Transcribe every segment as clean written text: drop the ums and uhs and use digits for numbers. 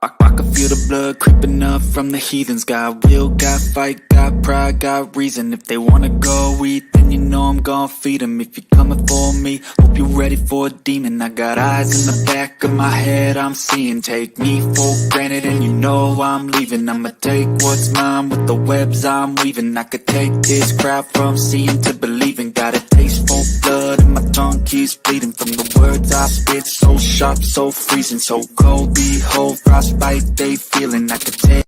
I can feel the blood creeping up from the heathens. Got will, got fight, got pride, got reason. If they wanna go eat, then you know I'm gon' feed them. If you're coming for me, hope you're ready for a demon. I got eyes in the back of my head, I'm seeing. Take me for granted and you know I'm leaving. I'ma take what's mine with the webs I'm weaving. I could take this crowd from seeing to believing. Got a taste for blood and my tongue keeps bleeding from the words I spit. So sharp, so freezing, so cold. Behold, frostbite they feeling. I could take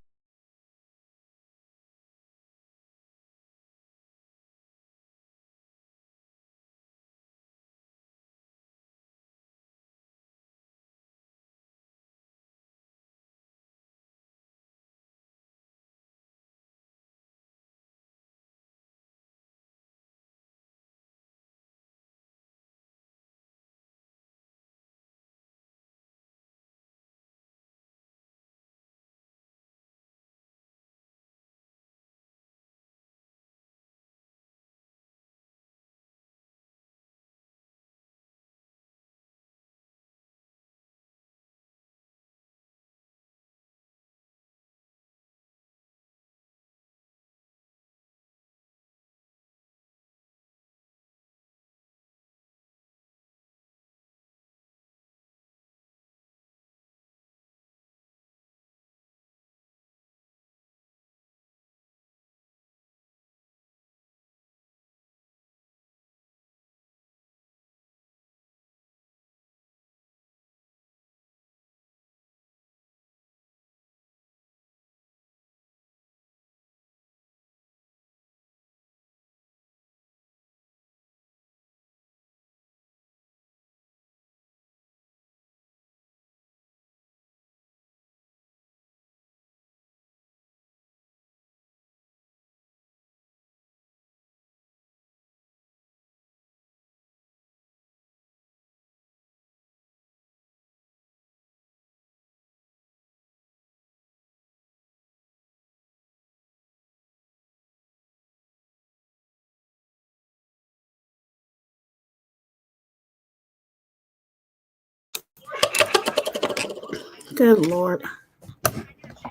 Good Lord.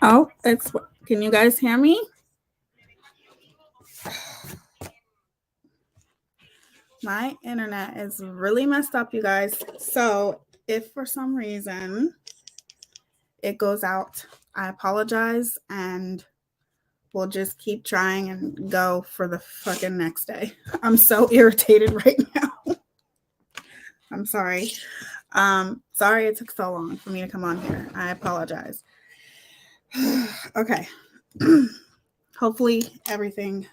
Oh, can you guys hear me? My internet is really messed up, you guys. So if for some reason it goes out, I apologize, and we'll just keep trying and go for the fucking next day. I'm so irritated right now. I'm sorry. Sorry it took so long for me to come on here. I apologize. Okay. Hopefully everything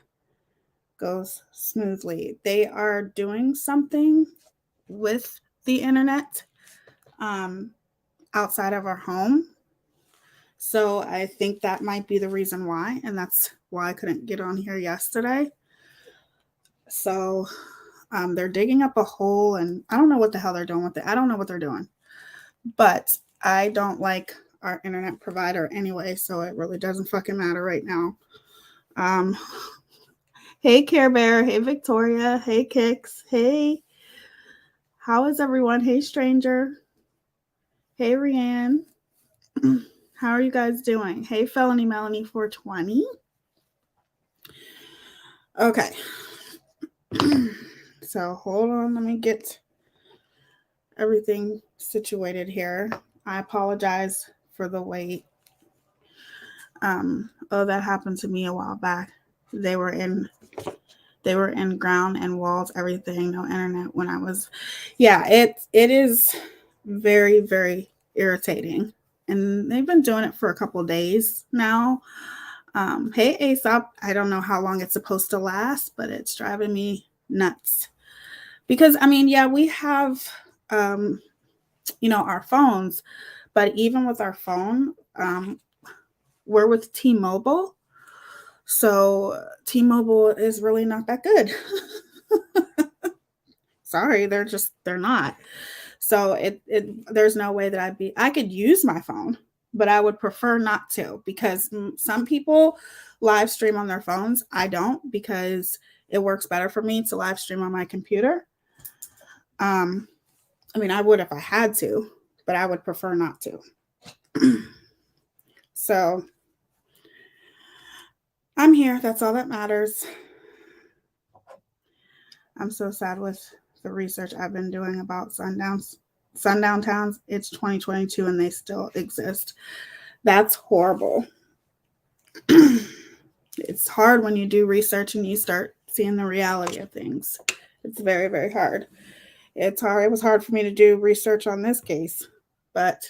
goes smoothly. They are doing something with the internet outside of our home. So I think that might be the reason why, and that's why I couldn't get on here yesterday. So they're digging up a hole, and I don't know what the hell they're doing with it. I don't know what they're doing, but I don't like our internet provider anyway, so it really doesn't fucking matter right now. Hey, Care Bear. Hey, Victoria. Hey, Kix. Hey. How is everyone? Hey, stranger. Hey, Rianne. How are you guys doing? Hey, Felony Melanie 420. Okay. So hold on. Let me get everything situated here. I apologize for the wait. That happened to me a while back. They were in ground and walls, everything, no internet when I was, yeah, it is very, very irritating. And they've been doing it for a couple days now. Hey, Aesop, I don't know how long it's supposed to last, but it's driving me nuts. Because, I mean, yeah, we have, our phones, but even with our phone, we're with T-Mobile. So T-Mobile is really not that good. Sorry, they're not. So there's no way that I could use my phone, but I would prefer not to, because some people live stream on their phones. I don't, because it works better for me to live stream on my computer. I mean, I would if I had to, but I would prefer not to. So I'm here. That's all that matters. I'm so sad with the research I've been doing about sundown towns. It's 2022 and they still exist. That's horrible. It's hard when you do research and you start seeing the reality of things. It's very, very hard. It's hard. It was hard for me to do research on this case, but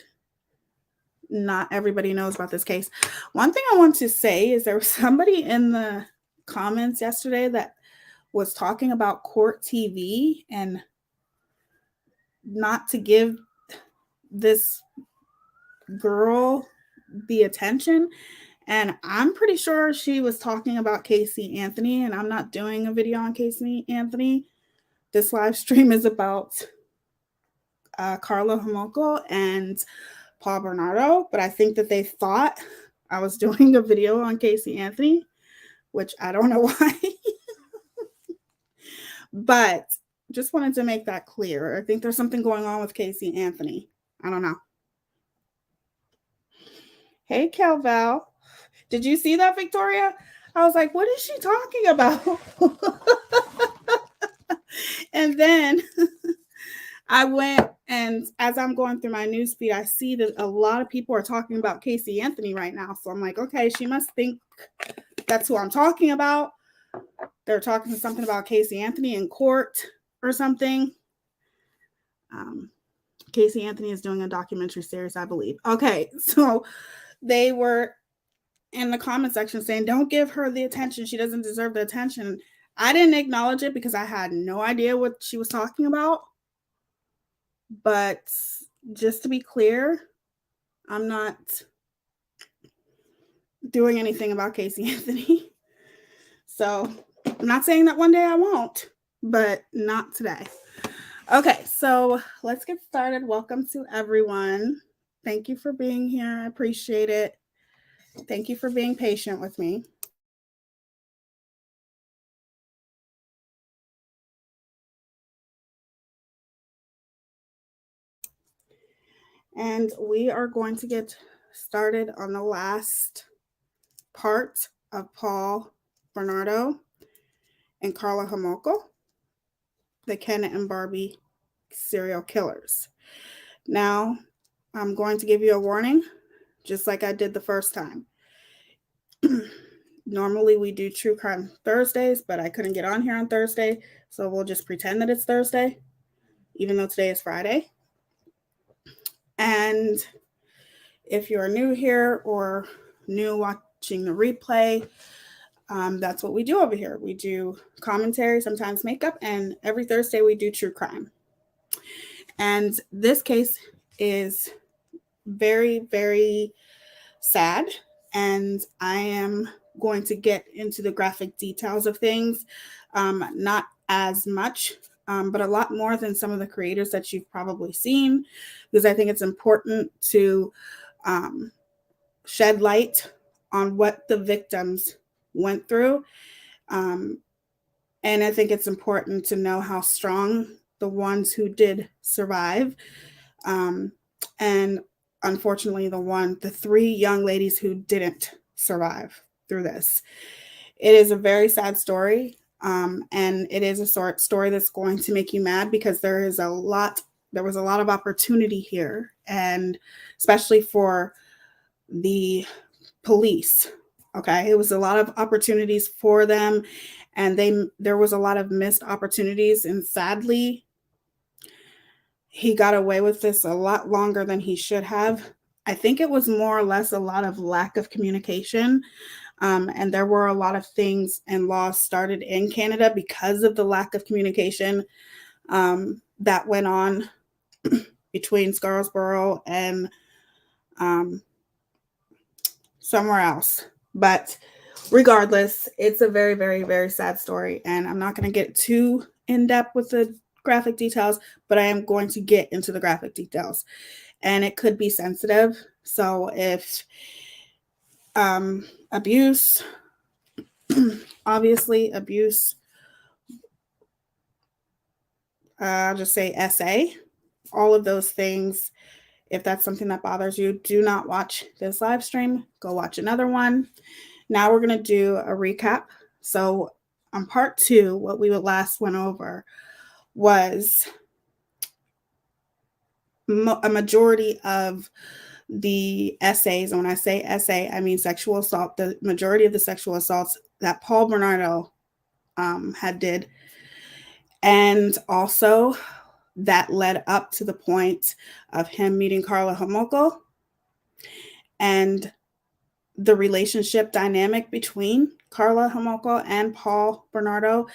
not everybody knows about this case. One thing I want to say is there was somebody in the comments yesterday that was talking about court TV and not to give this girl the attention. And I'm pretty sure she was talking about Casey Anthony, and I'm not doing a video on Casey Anthony. This live stream is about Carla Homolko and Paul Bernardo, but I think that they thought I was doing a video on Casey Anthony, which I don't know why. But just wanted to make that clear. I think there's something going on with Casey Anthony. I don't know. Hey, Calval. Did you see that, Victoria? I was like, what is she talking about? And then I went, and as I'm going through my newsfeed, I see that a lot of people are talking about Casey Anthony right now. So I'm like, okay, she must think that's who I'm talking about. They're talking something about Casey Anthony in court or something. Casey Anthony is doing a documentary series, I believe. Okay, so they were in the comment section saying, don't give her the attention. She doesn't deserve the attention. I didn't acknowledge it because I had no idea what she was talking about. But just to be clear, I'm not doing anything about Casey Anthony. So I'm not saying that one day I won't, but not today. Okay, so let's get started. Welcome to everyone. Thank you for being here. I appreciate it. Thank you for being patient with me. And we are going to get started on the last part of Paul Bernardo and Carla Homolka, the Ken and Barbie serial killers. Now, I'm going to give you a warning, just like I did the first time. Normally, we do True Crime Thursdays, but I couldn't get on here on Thursday, so we'll just pretend that it's Thursday, even though today is Friday. And if you're new here or new watching the replay, that's what we do over here. We do commentary, sometimes makeup, and every Thursday we do true crime. And this case is very, very sad, and I am going to get into the graphic details of things, not as much, but a lot more than some of the creators that you've probably seen, because I think it's important to shed light on what the victims went through. And I think it's important to know how strong the ones who did survive. And unfortunately, the three young ladies who didn't survive through this. It is a very sad story. And it is a story that's going to make you mad, because there was a lot of opportunity here, and especially for the police. Okay, it was a lot of opportunities for them, and there was a lot of missed opportunities, and sadly, he got away with this a lot longer than he should have. I think it was more or less a lot of lack of communication, and there were a lot of things and laws started in Canada because of the lack of communication that went on between Scarborough and somewhere else. But regardless, it's a very, very, very sad story, and I'm not going to get too in depth with the graphic details, but I am going to get into the graphic details, and it could be sensitive. So if abuse, obviously abuse, I'll just say SA, all of those things. If that's something that bothers you, do not watch this live stream. Go watch another one. Now we're going to do a recap. So on part 2, what we last went over was a majority of the essays. And when I say essay, I mean sexual assault. The majority of the sexual assaults that Paul Bernardo had did. And also that led up to the point of him meeting Carla Homolka and the relationship dynamic between Carla Homolka and Paul Bernardo,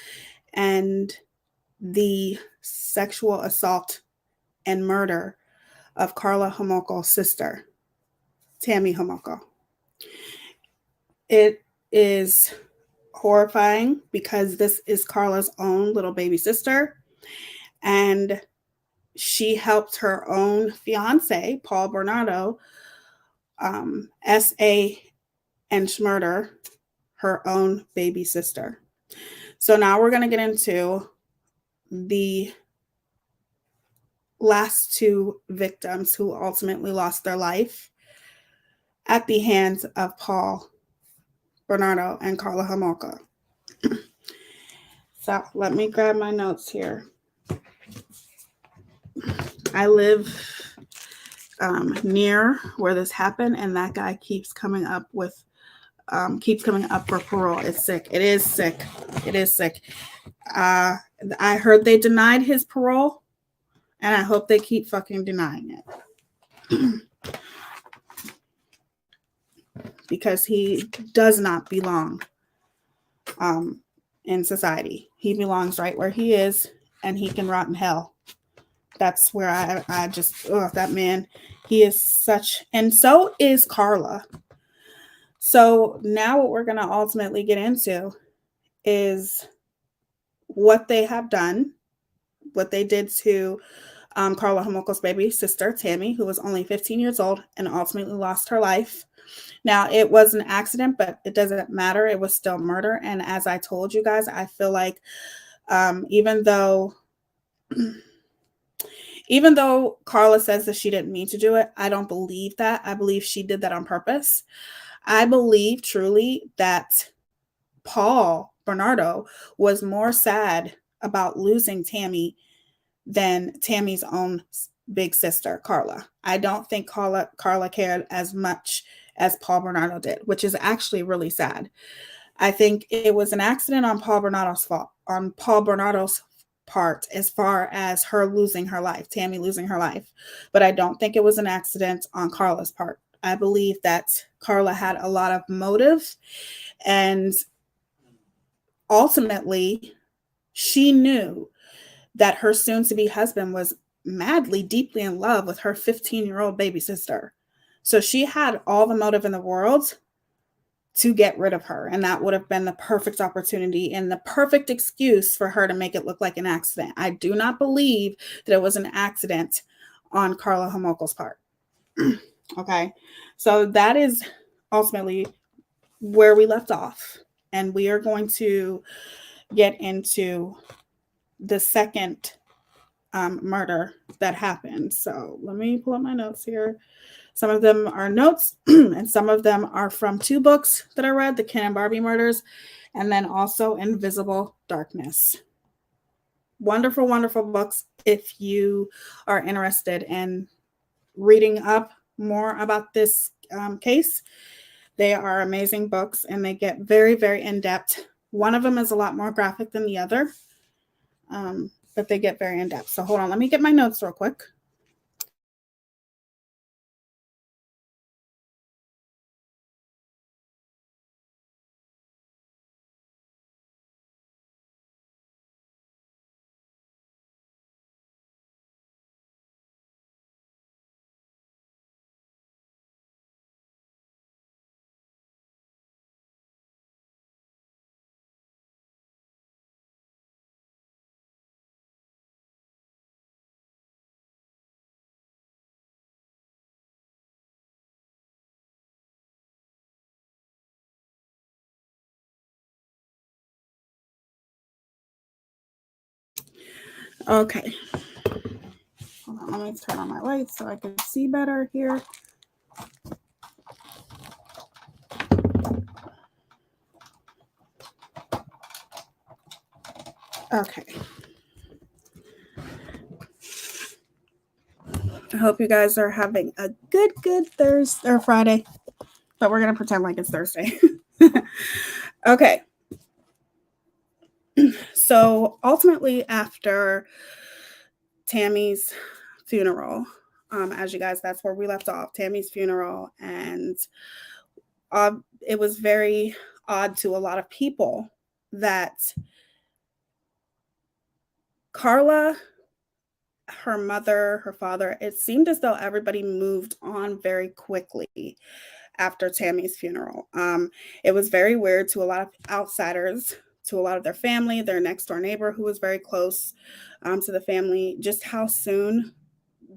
and the sexual assault and murder of Carla Homolka's sister, Tammy Homolka. It is horrifying because this is Carla's own little baby sister, and she helped her own fiance, Paul Bernardo, S.A. and murder her own baby sister. So now we're going to get into the last 2 victims who ultimately lost their life at the hands of Paul Bernardo and Carla Homolka. So let me grab my notes here. I live near where this happened, and that guy keeps coming up for parole. It's sick. It is sick. It is sick. I heard they denied his parole, and I hope they keep fucking denying it. Because he does not belong in society. He belongs right where he is, and he can rot in hell. That's where I just, that man, he is such, and so is Carla. So now what we're going to ultimately get into is what they have done, what they did to Carla Homolka's baby sister, Tammy, who was only 15 years old and ultimately lost her life. Now, it was an accident, but it doesn't matter. It was still murder. And as I told you guys, I feel like even though Even though Carla says that she didn't mean to do it, I don't believe that. I believe she did that on purpose. I believe truly that Paul Bernardo was more sad about losing Tammy than Tammy's own big sister, Carla. I don't think Carla cared as much as Paul Bernardo did, which is actually really sad. I think it was an accident on Paul Bernardo's part as far as her losing her life, Tammy losing her life. But I don't think it was an accident on Carla's part. I believe that Carla had a lot of motive, and ultimately she knew that her soon to be husband was madly, deeply in love with her 15-year-old baby sister. So she had all the motive in the world to get rid of her. And that would have been the perfect opportunity and the perfect excuse for her to make it look like an accident. I do not believe that it was an accident on Carla Homolka's part. Okay. So that is ultimately where we left off. And we are going to get into the second murder that happened. So let me pull up my notes here. Some of them are notes, and some of them are from 2 books that I read, the Ken and Barbie murders, and then also Invisible Darkness. Wonderful, wonderful books if you are interested in reading up more about this case. They are amazing books, and they get very, very in-depth. One of them is a lot more graphic than the other, but they get very in-depth. So hold on, let me get my notes real quick. Okay. Hold on, let me turn on my lights so I can see better here. Okay. I hope you guys are having a good Thursday or Friday, but we're going to pretend like it's Thursday. Okay. So ultimately, after Tammy's funeral, as you guys, that's where we left off, Tammy's funeral. And it was very odd to a lot of people that Carla, her mother, her father, it seemed as though everybody moved on very quickly after Tammy's funeral. It was very weird to a lot of outsiders, to a lot of their family, their next door neighbor who was very close to the family, just how soon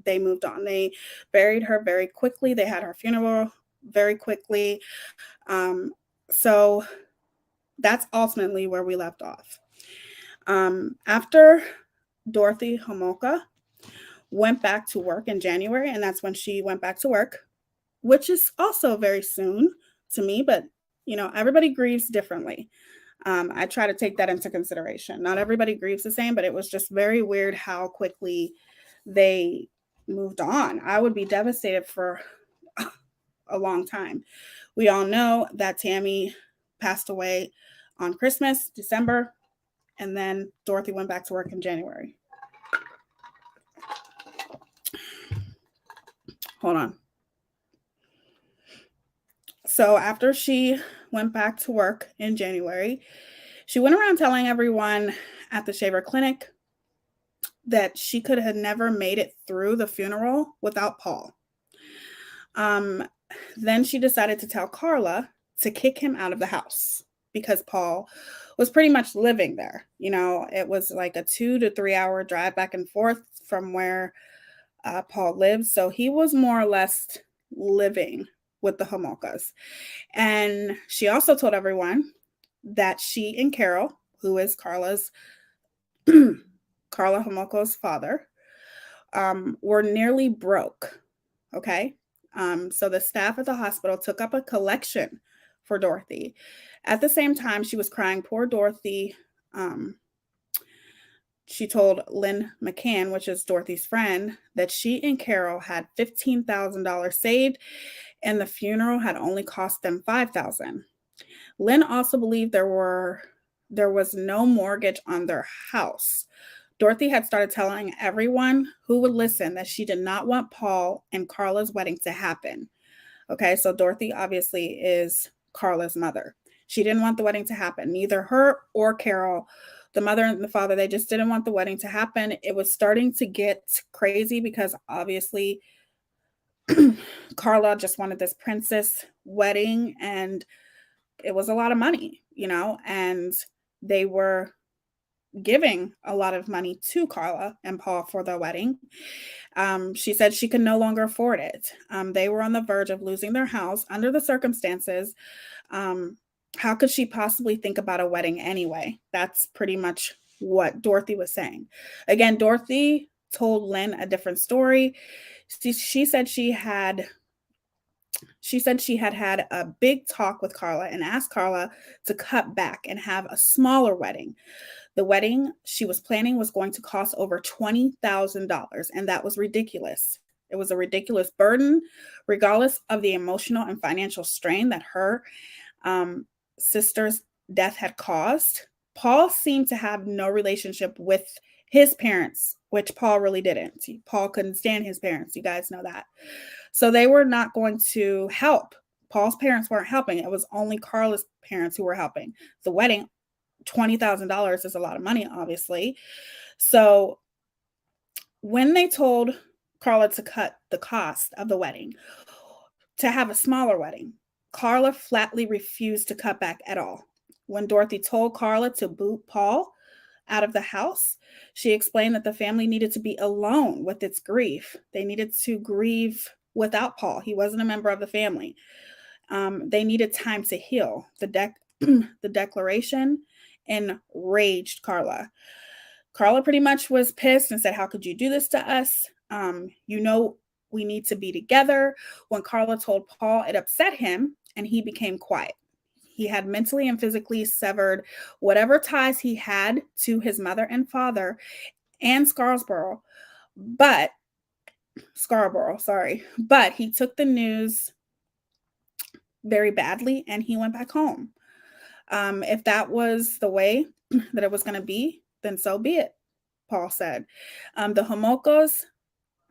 they moved on. They buried her very quickly. They had her funeral very quickly. So that's ultimately where we left off. After Dorothy Homolka went back to work in January, and that's when she went back to work, which is also very soon to me, but everybody grieves differently. I try to take that into consideration. Not everybody grieves the same, but it was just very weird how quickly they moved on. I would be devastated for a long time. We all know that Tammy passed away on Christmas, December, and then Dorothy went back to work in January. Hold on. So after she went back to work in January, she went around telling everyone at the Shaver Clinic that she could have never made it through the funeral without Paul. Then she decided to tell Carla to kick him out of the house because Paul was pretty much living there. It was like a 2 to 3 hour drive back and forth from where Paul lived. So he was more or less living with the Homolkas. And she also told everyone that she and Carol, who is Carla Homolka's father, were nearly broke. Okay. So the staff at the hospital took up a collection for Dorothy. At the same time, she was crying. Poor Dorothy. Um, she told Lynn McCann, which is Dorothy's friend, that she and Carol had $15,000 saved and the funeral had only cost them $5,000. Lynn also believed there was no mortgage on their house. Dorothy had started telling everyone who would listen that she did not want Paul and Carla's wedding to happen. Okay, so Dorothy obviously is Carla's mother. She didn't want the wedding to happen. Neither her or Carol, the mother and the father, they just didn't want the wedding to happen. It was starting to get crazy because obviously Carla just wanted this princess wedding and it was a lot of money, and they were giving a lot of money to Carla and Paul for their wedding. She said she could no longer afford it. They were on the verge of losing their house under the circumstances. How could she possibly think about a wedding anyway? That's pretty much what Dorothy was saying. Again, Dorothy told Lynn a different story. She said she had had a big talk with Carla and asked Carla to cut back and have a smaller wedding. The wedding she was planning was going to cost over $20,000, and that was ridiculous. It was a ridiculous burden, regardless of the emotional and financial strain that her sister's death had caused. Paul seemed to have no relationship with his parents, which Paul really didn't. Paul couldn't stand his parents. You guys know that. So they were not going to help. Paul's parents weren't helping. It was only Carla's parents who were helping. The wedding, $20,000 is a lot of money, obviously. So when they told Carla to cut the cost of the wedding, to have a smaller wedding, Carla flatly refused to cut back at all. When Dorothy told Carla to boot Paul out of the house, she explained that the family needed to be alone with its grief. They needed to grieve without Paul. He wasn't a member of the family. They needed time to heal. The declaration enraged Carla. Carla pretty much was pissed and said, "How could you do this to us? We need to be together." When Carla told Paul, it upset him and he became quiet. He had mentally and physically severed whatever ties he had to his mother and father and Scarborough, but he took the news very badly and he went back home. If that was the way that it was going to be, then so be it, Paul said. The Homolka's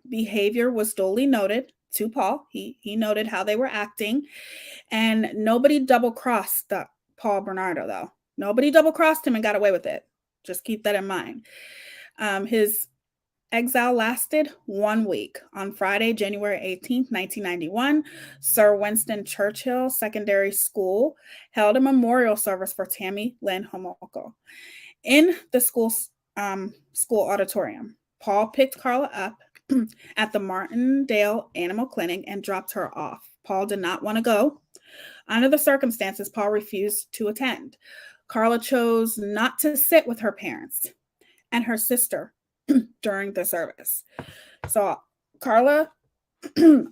behavior was duly noted to Paul. He noted how they were acting, and nobody double-crossed Paul Bernardo, though. Nobody double-crossed him and got away with it. Just keep that in mind. His exile lasted 1 week. On Friday, January 18th, 1991, Sir Winston Churchill Secondary School held a memorial service for Tammy Lynn Homolka. In the school auditorium, Paul picked Carla up at the Martindale Animal Clinic and dropped her off. Paul did not want to go. Under the circumstances, Paul refused to attend. Carla chose not to sit with her parents and her sister during the service. So Carla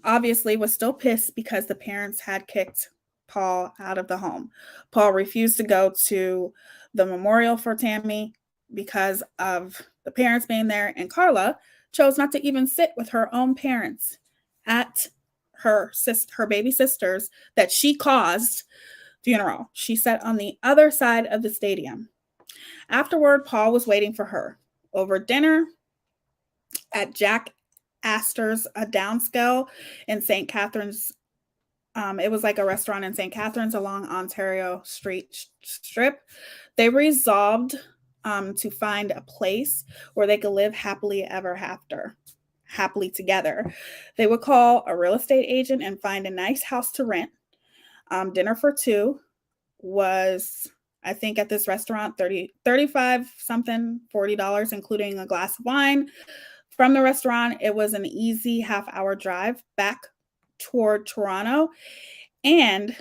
obviously was still pissed because the parents had kicked Paul out of the home. Paul refused to go to the memorial for Tammy because of the parents being there, and Carla chose not to even sit with her own parents at her baby sister's that she caused funeral. She sat on the other side of the stadium. Afterward, Paul was waiting for her over dinner at Jack Astor's, a downscale in St. Catharines. It was like a restaurant in St. Catharines along Ontario Street Strip. They resolved to find a place where they could live happily ever after, happily together. They would call a real estate agent and find a nice house to rent. Dinner for two was, I think, at this restaurant, $35 something, $40, including a glass of wine. From the restaurant, it was an easy half-hour drive back toward Toronto and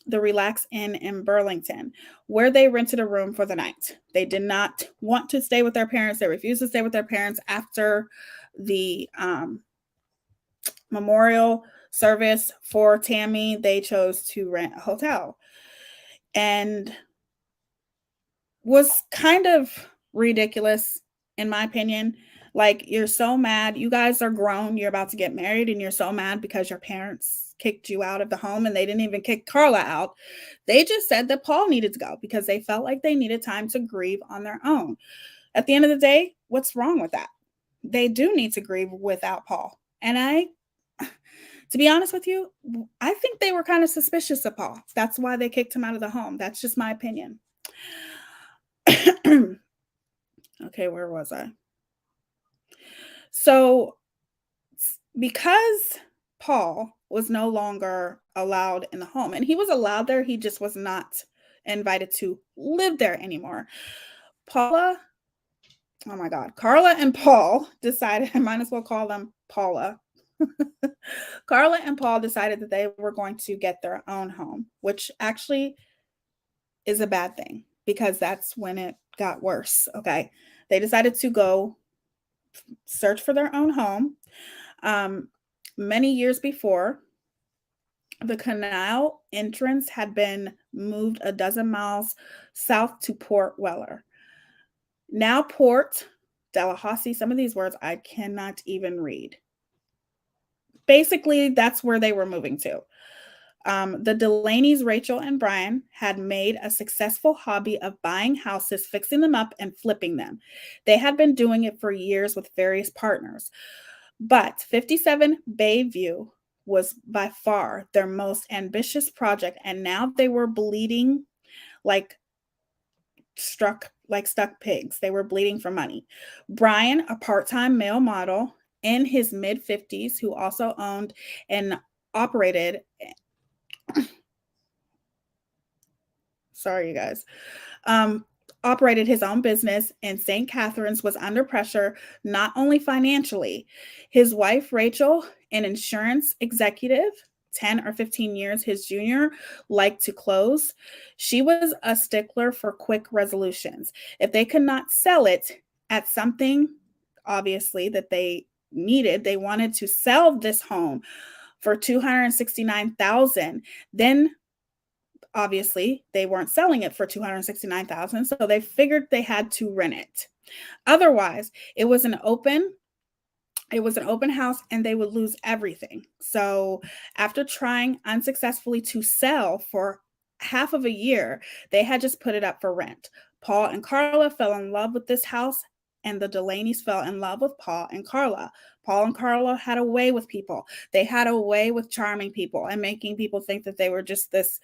the Relax Inn in Burlington, where they rented a room for the night. They did not want to stay with their parents. They refused to stay with their parents after the memorial service for Tammy, they chose to rent a hotel. And was kind of ridiculous, in my opinion. Like, you're so mad. You guys are grown. You're about to get married, and you're so mad because your parents kicked you out of the home, and they didn't even kick Carla out. They just said that Paul needed to go because they felt like they needed time to grieve on their own. At the end of the day, what's wrong with that? They do need to grieve without Paul. And to be honest with you, I think they were kind of suspicious of Paul. That's why they kicked him out of the home. That's just my opinion. Okay, where was I? So, because Paul was no longer allowed in the home, and he was allowed there, he just was not invited to live there anymore. Carla and Paul decided, I might as well call them Paula. Carla and Paul decided that they were going to get their own home, which actually is a bad thing because that's when it got worse. Okay. They decided to go search for their own home. Many years before, the canal entrance had been moved a dozen miles south to Port Weller. Now Port Tallahassee, some of these words I cannot even read. Basically, that's where they were moving to. The Delaney's, Rachel and Brian, had made a successful hobby of buying houses, fixing them up, and flipping them. They had been doing it for years with various partners. But 57 Bayview was by far their most ambitious project, and now they were bleeding like stuck pigs. They were bleeding for money. Brian, a part-time male model in his mid-50s who also owned and operated sorry, you guys, operated his own business in St. Catharines, was under pressure, not only financially. His wife, Rachel, an insurance executive, 10 or 15 years his junior, liked to close. She was a stickler for quick resolutions. If they could not sell it at something, obviously, that they needed, they wanted to sell this home for $269,000, then obviously they weren't selling it for $269,000, so they figured they had to rent it. Otherwise, it was an open house and they would lose everything. So after trying unsuccessfully to sell for half of a year, they had just put it up for rent. Paul and Carla fell in love with this house, and the Delaneys fell in love with Paul and Carla. Paul and Carla had a way with people. They had a way with charming people and making people think that they were just this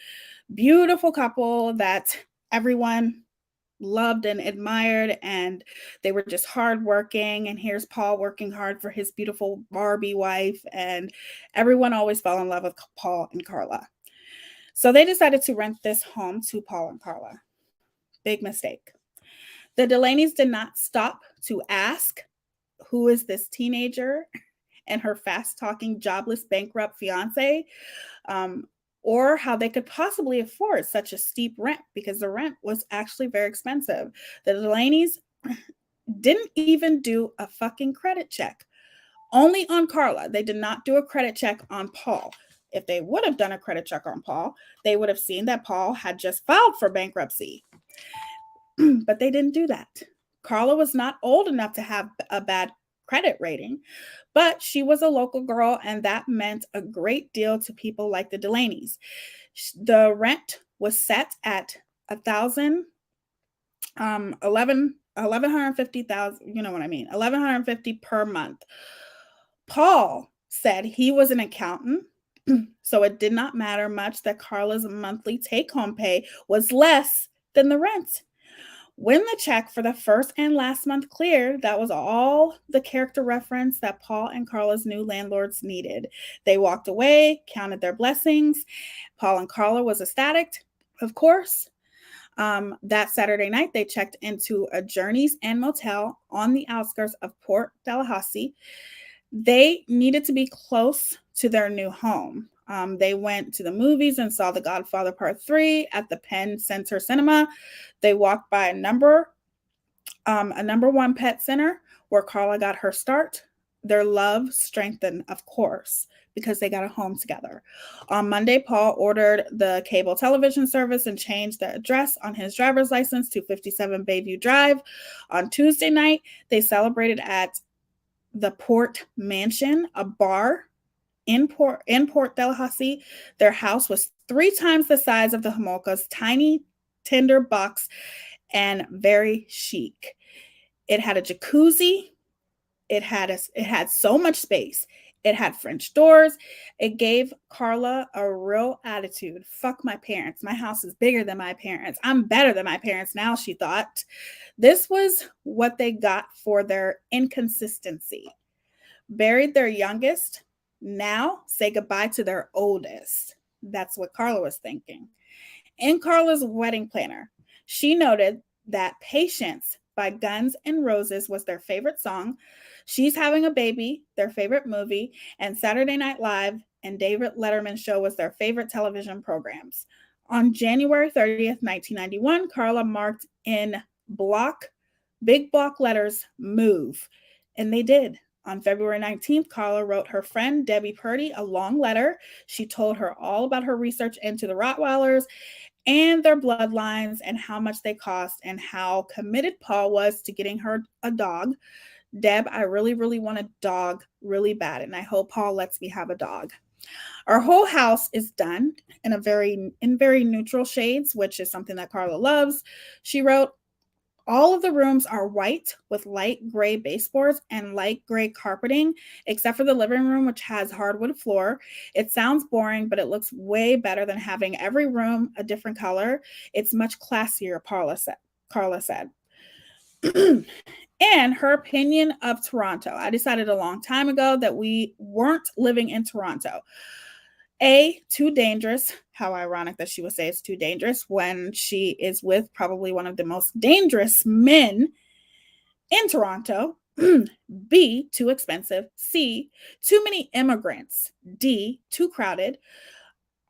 beautiful couple that everyone loved and admired, and they were just hardworking. And here's Paul working hard for his beautiful Barbie wife, and everyone always fell in love with Paul and Carla. So they decided to rent this home to Paul and Carla. Big mistake. The Delaneys did not stop to ask, who is this teenager and her fast-talking, jobless, bankrupt fiance, or how they could possibly afford such a steep rent, because the rent was actually very expensive. The Delaneys didn't even do a fucking credit check. Only on Carla. They did not do a credit check on Paul. If they would have done a credit check on Paul, they would have seen that Paul had just filed for bankruptcy. But they didn't do that. Carla was not old enough to have a bad credit rating, but she was a local girl, and that meant a great deal to people like the Delaneys. The rent was set at $1,150,000, you know what I mean, $1,150 per month. Paul said he was an accountant, so it did not matter much that Carla's monthly take-home pay was less than the rent. When the check for the first and last month cleared, that was all the character reference that Paul and Carla's new landlords needed. They walked away, counted their blessings. Paul and Carla was ecstatic, of course. That Saturday night, they checked into a Journeys Inn motel on the outskirts of Port Tallahassee. They needed to be close to their new home. They went to the movies and saw The Godfather Part 3 at the Penn Center Cinema. They walked by a number one pet center where Carla got her start. Their love strengthened, of course, because they got a home together. On Monday, Paul ordered the cable television service and changed the address on his driver's license to 57 Bayview Drive. On Tuesday night, they celebrated at the Port Mansion, a bar in Port Delhaussee. Their house was 3 times the size of the Homolka's tiny tinder box and very chic. It had a jacuzzi. It had so much space. It had French doors. It gave Carla a real attitude. Fuck my parents. My house is bigger than my parents. I'm better than my parents now, she thought. This was what they got for their inconsistency. Buried their youngest. Now say goodbye to their oldest. That's what Carla was thinking. In Carla's wedding planner, she noted that Patience by Guns N' Roses was their favorite song, She's Having a Baby, their favorite movie, and Saturday Night Live and David Letterman Show was their favorite television programs. On January 30th, 1991, Carla marked in big block letters, move. And they did. On February 19th, Carla wrote her friend Debbie Purdy a long letter. She told her all about her research into the Rottweilers and their bloodlines and how much they cost and how committed Paul was to getting her a dog. Deb, I really, really want a dog really bad, and I hope Paul lets me have a dog. Our whole house is done in very neutral shades, which is something that Carla loves. She wrote, all of the rooms are white with light gray baseboards and light gray carpeting, except for the living room, which has hardwood floor. It sounds boring, but it looks way better than having every room a different color. It's much classier, Carla said. And her opinion of Toronto. I decided a long time ago that we weren't living in Toronto. Too dangerous. How ironic that she would say it's too dangerous when she is with probably one of the most dangerous men in Toronto. B, too expensive. C, too many immigrants. D, too crowded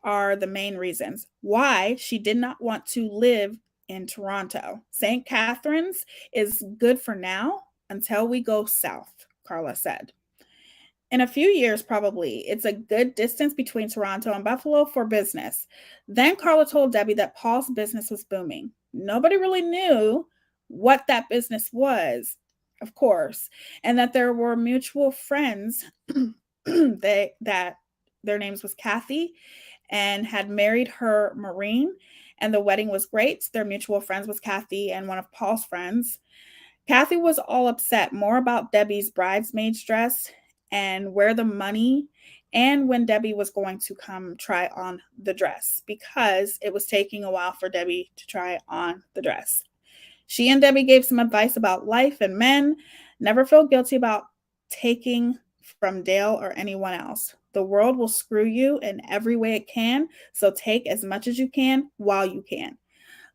are the main reasons why she did not want to live in Toronto. St. Catharines is good for now until we go south, Carla said. In a few years, probably, it's a good distance between Toronto and Buffalo for business. Then Carla told Debbie that Paul's business was booming. Nobody really knew what that business was, of course, and that there were mutual friends that their names was Kathy and had married her Marine, and the wedding was great. Their mutual friends was Kathy and one of Paul's friends. Kathy was all upset more about Debbie's bridesmaid's dress and where the money and when Debbie was going to come try on the dress because it was taking a while for Debbie to try on the dress. She and Debbie gave some advice about life and men. Never feel guilty about taking from Dale or anyone else. The world will screw you in every way it can, so take as much as you can while you can.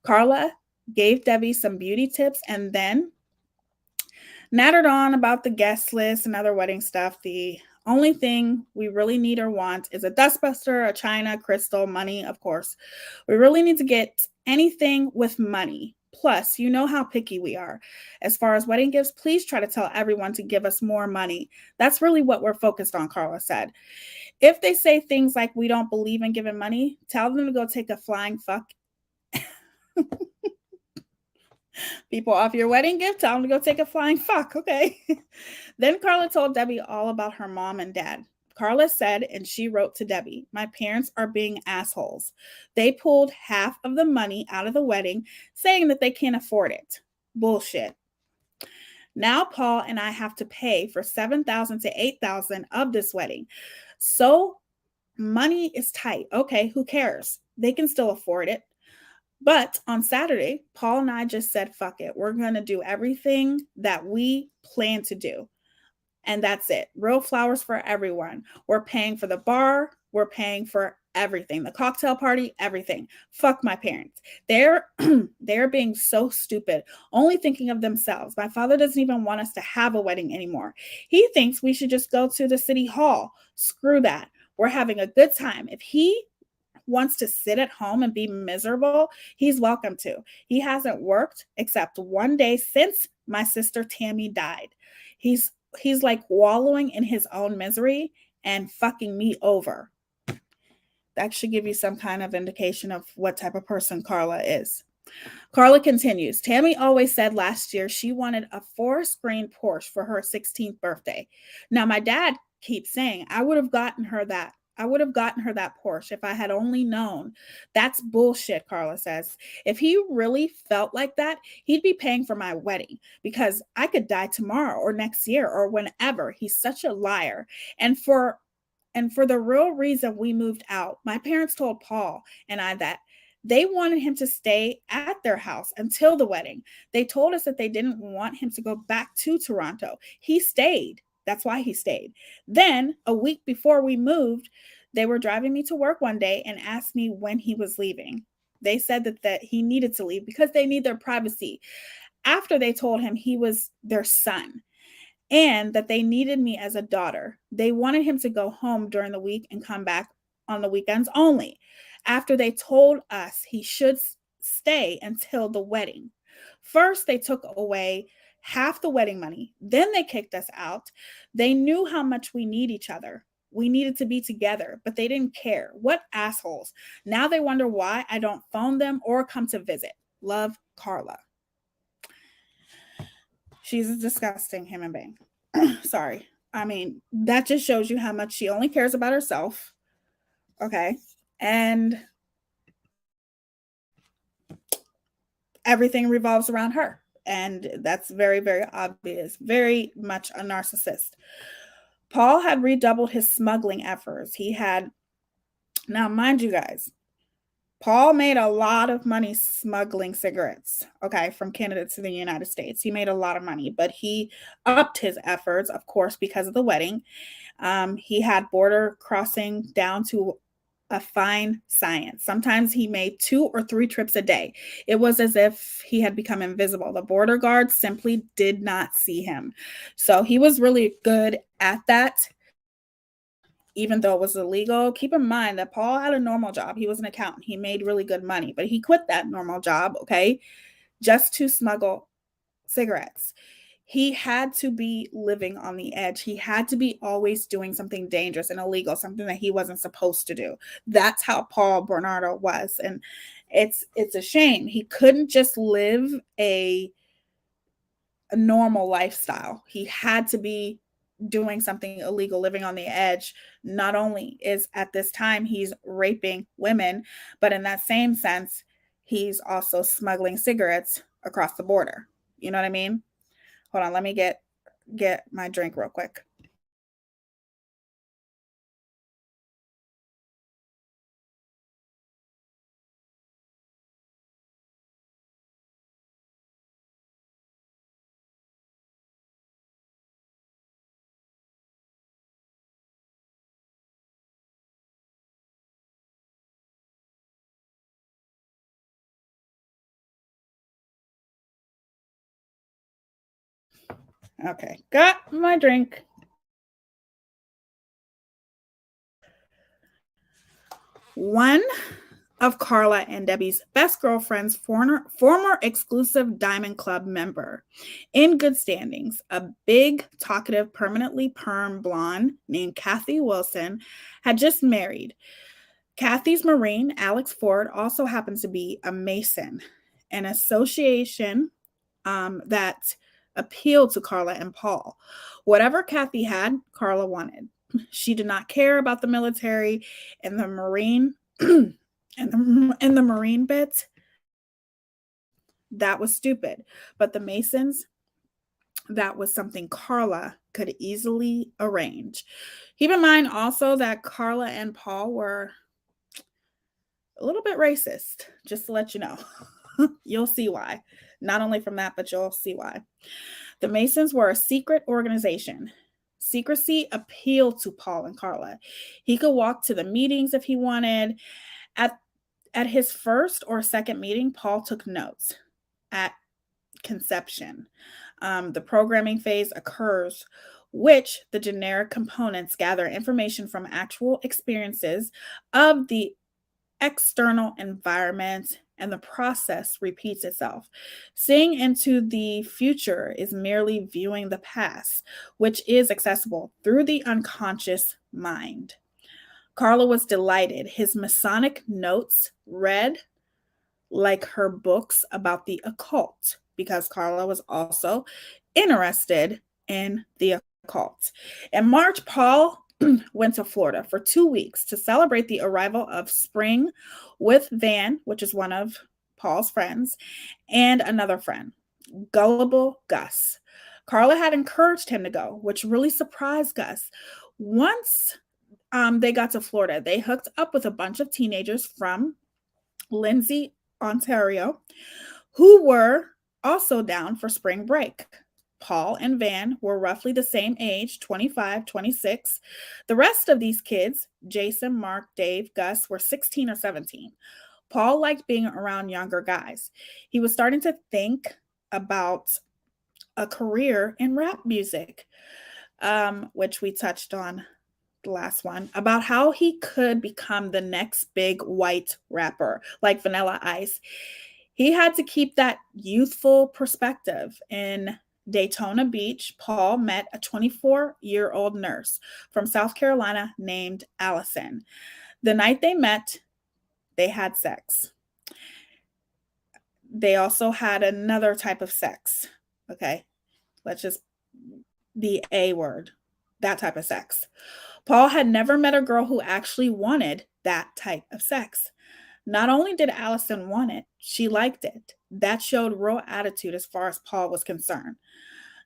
Carla gave Debbie some beauty tips and then nattered on about the guest list and other wedding stuff. The only thing we really need or want is a dustbuster, a china, crystal, money, of course. We really need to get anything with money. Plus, you know how picky we are. As far as wedding gifts, please try to tell everyone to give us more money. That's really what we're focused on, Carla said. If they say things like we don't believe in giving money, tell them to go take a flying fuck. People off your wedding gift, tell them to go take a flying fuck, okay? Then Carla told Debbie all about her mom and dad. Carla said, and she wrote to Debbie, my parents are being assholes. They pulled half of the money out of the wedding, saying that they can't afford it. Bullshit. Now Paul and I have to pay for $7,000 to $8,000 of this wedding. So money is tight. Okay, who cares? They can still afford it. But on Saturday, Paul and I just said, fuck it. We're going to do everything that we plan to do. And that's it. Real flowers for everyone. We're paying for the bar. We're paying for everything. The cocktail party, everything. Fuck my parents. They're being so stupid, only thinking of themselves. My father doesn't even want us to have a wedding anymore. He thinks we should just go to the city hall. Screw that. We're having a good time. If he wants to sit at home and be miserable, he's welcome to. He hasn't worked except one day since my sister Tammy died. He's he's like wallowing in his own misery and fucking me over. That should give you some kind of indication of what type of person Carla is. Carla continues, Tammy always said last year she wanted a 4-screen Porsche for her 16th birthday. Now, my dad keeps saying, I would have gotten her that. I would have gotten her that Porsche if I had only known. That's bullshit, Carla says. If he really felt like that, he'd be paying for my wedding because I could die tomorrow or next year or whenever. He's such a liar. And for the real reason we moved out, my parents told Paul and I that they wanted him to stay at their house until the wedding. They told us that they didn't want him to go back to Toronto. He stayed. That's why he stayed. Then, a week before we moved, they were driving me to work one day and asked me when he was leaving. They said that he needed to leave because they need their privacy. After they told him he was their son and that they needed me as a daughter. They wanted him to go home during the week and come back on the weekends only. After they told us he should stay until the wedding. First, they took away half the wedding money. Then they kicked us out. They knew how much we need each other. We needed to be together, but they didn't care. What assholes. Now they wonder why I don't phone them or come to visit. Love, Carla. She's a disgusting human being. Sorry. I mean, that just shows you how much she only cares about herself. Okay. And everything revolves around her. And that's very, very obvious. Very much a narcissist. Paul had redoubled his smuggling efforts. Now, mind you guys, Paul made a lot of money smuggling cigarettes, okay, from Canada to the United States. He made a lot of money, but he upped his efforts, of course, because of the wedding. He had border crossing down to a fine science. Sometimes he made 2 or 3 trips a day. It was as if he had become invisible. The border guards simply did not see him. So he was really good at that. Even though it was illegal, keep in mind that Paul had a normal job. He was an accountant. He made really good money, but he quit that normal job, okay, just to smuggle cigarettes. He had to be living on the edge. He had to be always doing something dangerous and illegal, something that he wasn't supposed to do. That's how Paul Bernardo was. And it's a shame. He couldn't just live a normal lifestyle. He had to be doing something illegal, living on the edge. Not only is at this time he's raping women, but in that same sense, he's also smuggling cigarettes across the border. You know what I mean? Hold on, let me get my drink real quick. Okay, got my drink. One of Carla and Debbie's best girlfriends, former exclusive Diamond Club member, in good standings, a big, talkative, permanently perm blonde named Kathy Wilson, had just married. Kathy's Marine, Alex Ford, also happens to be a Mason, an association that appealed to Carla and Paul. Whatever Kathy had, Carla wanted. She did not care about the military and the Marine and the Marine bit. That was stupid. But the Masons, that was something Carla could easily arrange. Keep in mind also that Carla and Paul were a little bit racist, just to let you know. You'll see why. Not only from that, but you'll see why. The Masons were a secret organization. Secrecy appealed to Paul and Carla. He could walk to the meetings if he wanted. At his first or second meeting, Paul took notes. At conception, the programming phase occurs, which the generic components gather information from actual experiences of the external environment and the process repeats itself. Seeing into the future is merely viewing the past, which is accessible through the unconscious mind. Carla was delighted. His Masonic notes read like her books about the occult, because Carla was also interested in the occult. In March, Paul went to Florida for 2 weeks to celebrate the arrival of spring with Van, which is one of Paul's friends, and another friend, gullible Gus. Carla had encouraged him to go, which really surprised Gus. Once they got to Florida, they hooked up with a bunch of teenagers from Lindsay, Ontario, who were also down for spring break. Paul and Van were roughly the same age, 25, 26. The rest of these kids, Jason, Mark, Dave, Gus, were 16 or 17. Paul liked being around younger guys. He was starting to think about a career in rap music, which we touched on the last one, about how he could become the next big white rapper like Vanilla Ice. He had to keep that youthful perspective. In Daytona Beach, Paul met a 24-year-old nurse from South Carolina named Allison. The night they met, they had sex. They also had another type of sex. Okay, let's just the A word, that type of sex. Paul had never met a girl who actually wanted that type of sex. Not only did Allison want it, she liked it. That showed real attitude as far as Paul was concerned.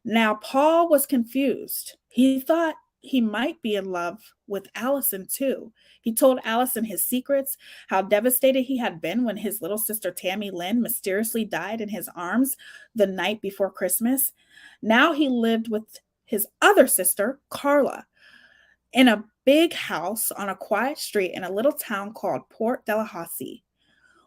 Now, Paul was confused. He thought he might be in love with Allison too. He told Allison his secrets, how devastated he had been when his little sister Tammy Lynn mysteriously died in his arms the night before Christmas. Now he lived with his other sister, Carla, in a big house on a quiet street in a little town called Port Delahousie.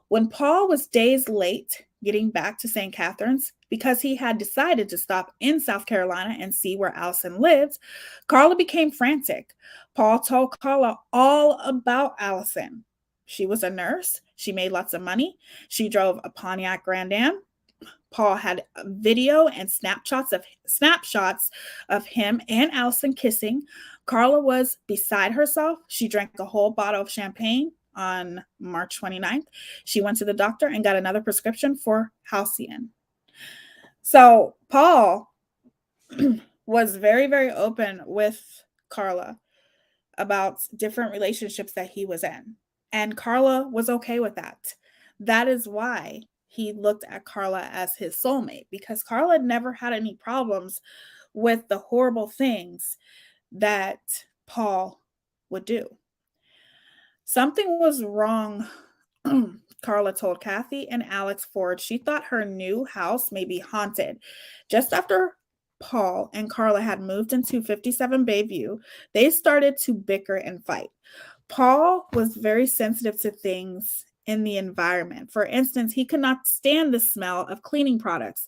When Paul was days late getting back to St. Catharines because he had decided to stop in South Carolina and see where Allison lived, Carla became frantic. Paul told Carla all about Allison. She was a nurse. She made lots of money. She drove a Pontiac Grand Am. Paul had video and snapshots of him and Allison kissing. Carla was beside herself. She drank a whole bottle of champagne on March 29th. She went to the doctor and got another prescription for Halcion. So Paul was very, very open with Carla about different relationships that he was in. And Carla was okay with that. That is why he looked at Carla as his soulmate, because Carla had never had any problems with the horrible things that Paul would do. Something was wrong, Carla told Kathy and Alex Ford. She thought her new house may be haunted. Just after Paul and Carla had moved into 57 Bayview, they started to bicker and fight. Paul was very sensitive to things in the environment. For instance, he could not stand the smell of cleaning products.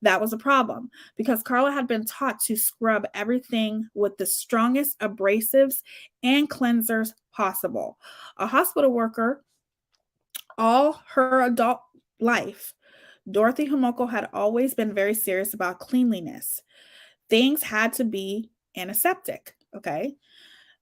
That was a problem because Carla had been taught to scrub everything with the strongest abrasives and cleansers possible. A hospital worker all her adult life, Dorothy Homoko had always been very serious about cleanliness. Things had to be antiseptic, okay?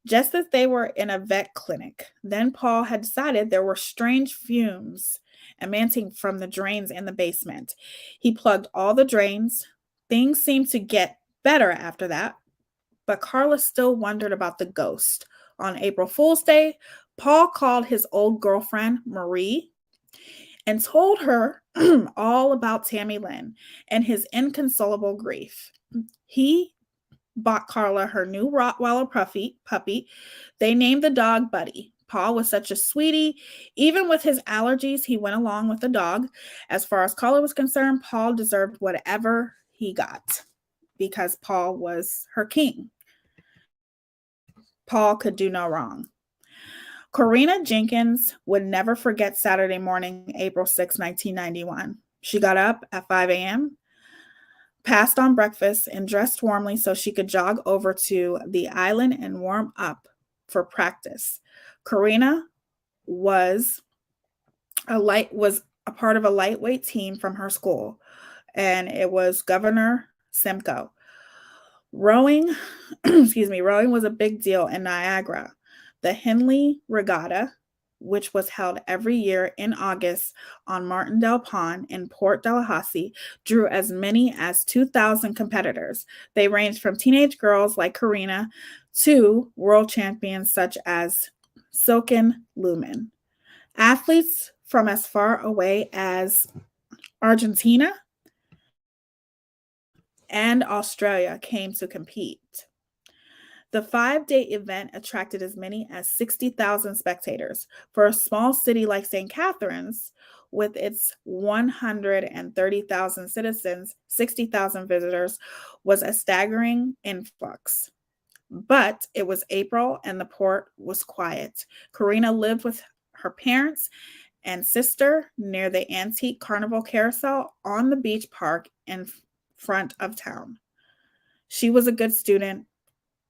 Just as they were in a vet clinic. Then Paul had decided there were strange fumes emanating from the drains in the basement. He plugged all the drains. Things seemed to get better after that, but Carla still wondered about the ghost. On April Fool's Day, Paul called his old girlfriend, Marie, and told her all about Tammy Lynn and his inconsolable grief. He bought Carla her new Rottweiler puppy. They named the dog Buddy. Paul was such a sweetie. Even with his allergies, he went along with the dog. As far as Carla was concerned, Paul deserved whatever he got because Paul was her king. Paul could do no wrong. Corina Jenkins would never forget Saturday morning, April 6, 1991. She got up at 5 a.m., passed on breakfast, and dressed warmly so she could jog over to the island and warm up for practice. Corina was a part of a lightweight team from her school, and it was Governor Simcoe. Rowing, rowing was a big deal in Niagara. The Henley Regatta, which was held every year in August on Martindale Pond in Port Dalhousie, drew as many as 2,000 competitors. They ranged from teenage girls like Karina to world champions such as Silken Lumen. Athletes from as far away as Argentina and Australia came to compete. The 5-day event attracted as many as 60,000 spectators. For a small city like St. Catharines, with its 130,000 citizens, 60,000 visitors was a staggering influx. But it was April and the port was quiet. Karina lived with her parents and sister near the antique carnival carousel on the beach park in front of town. She was a good student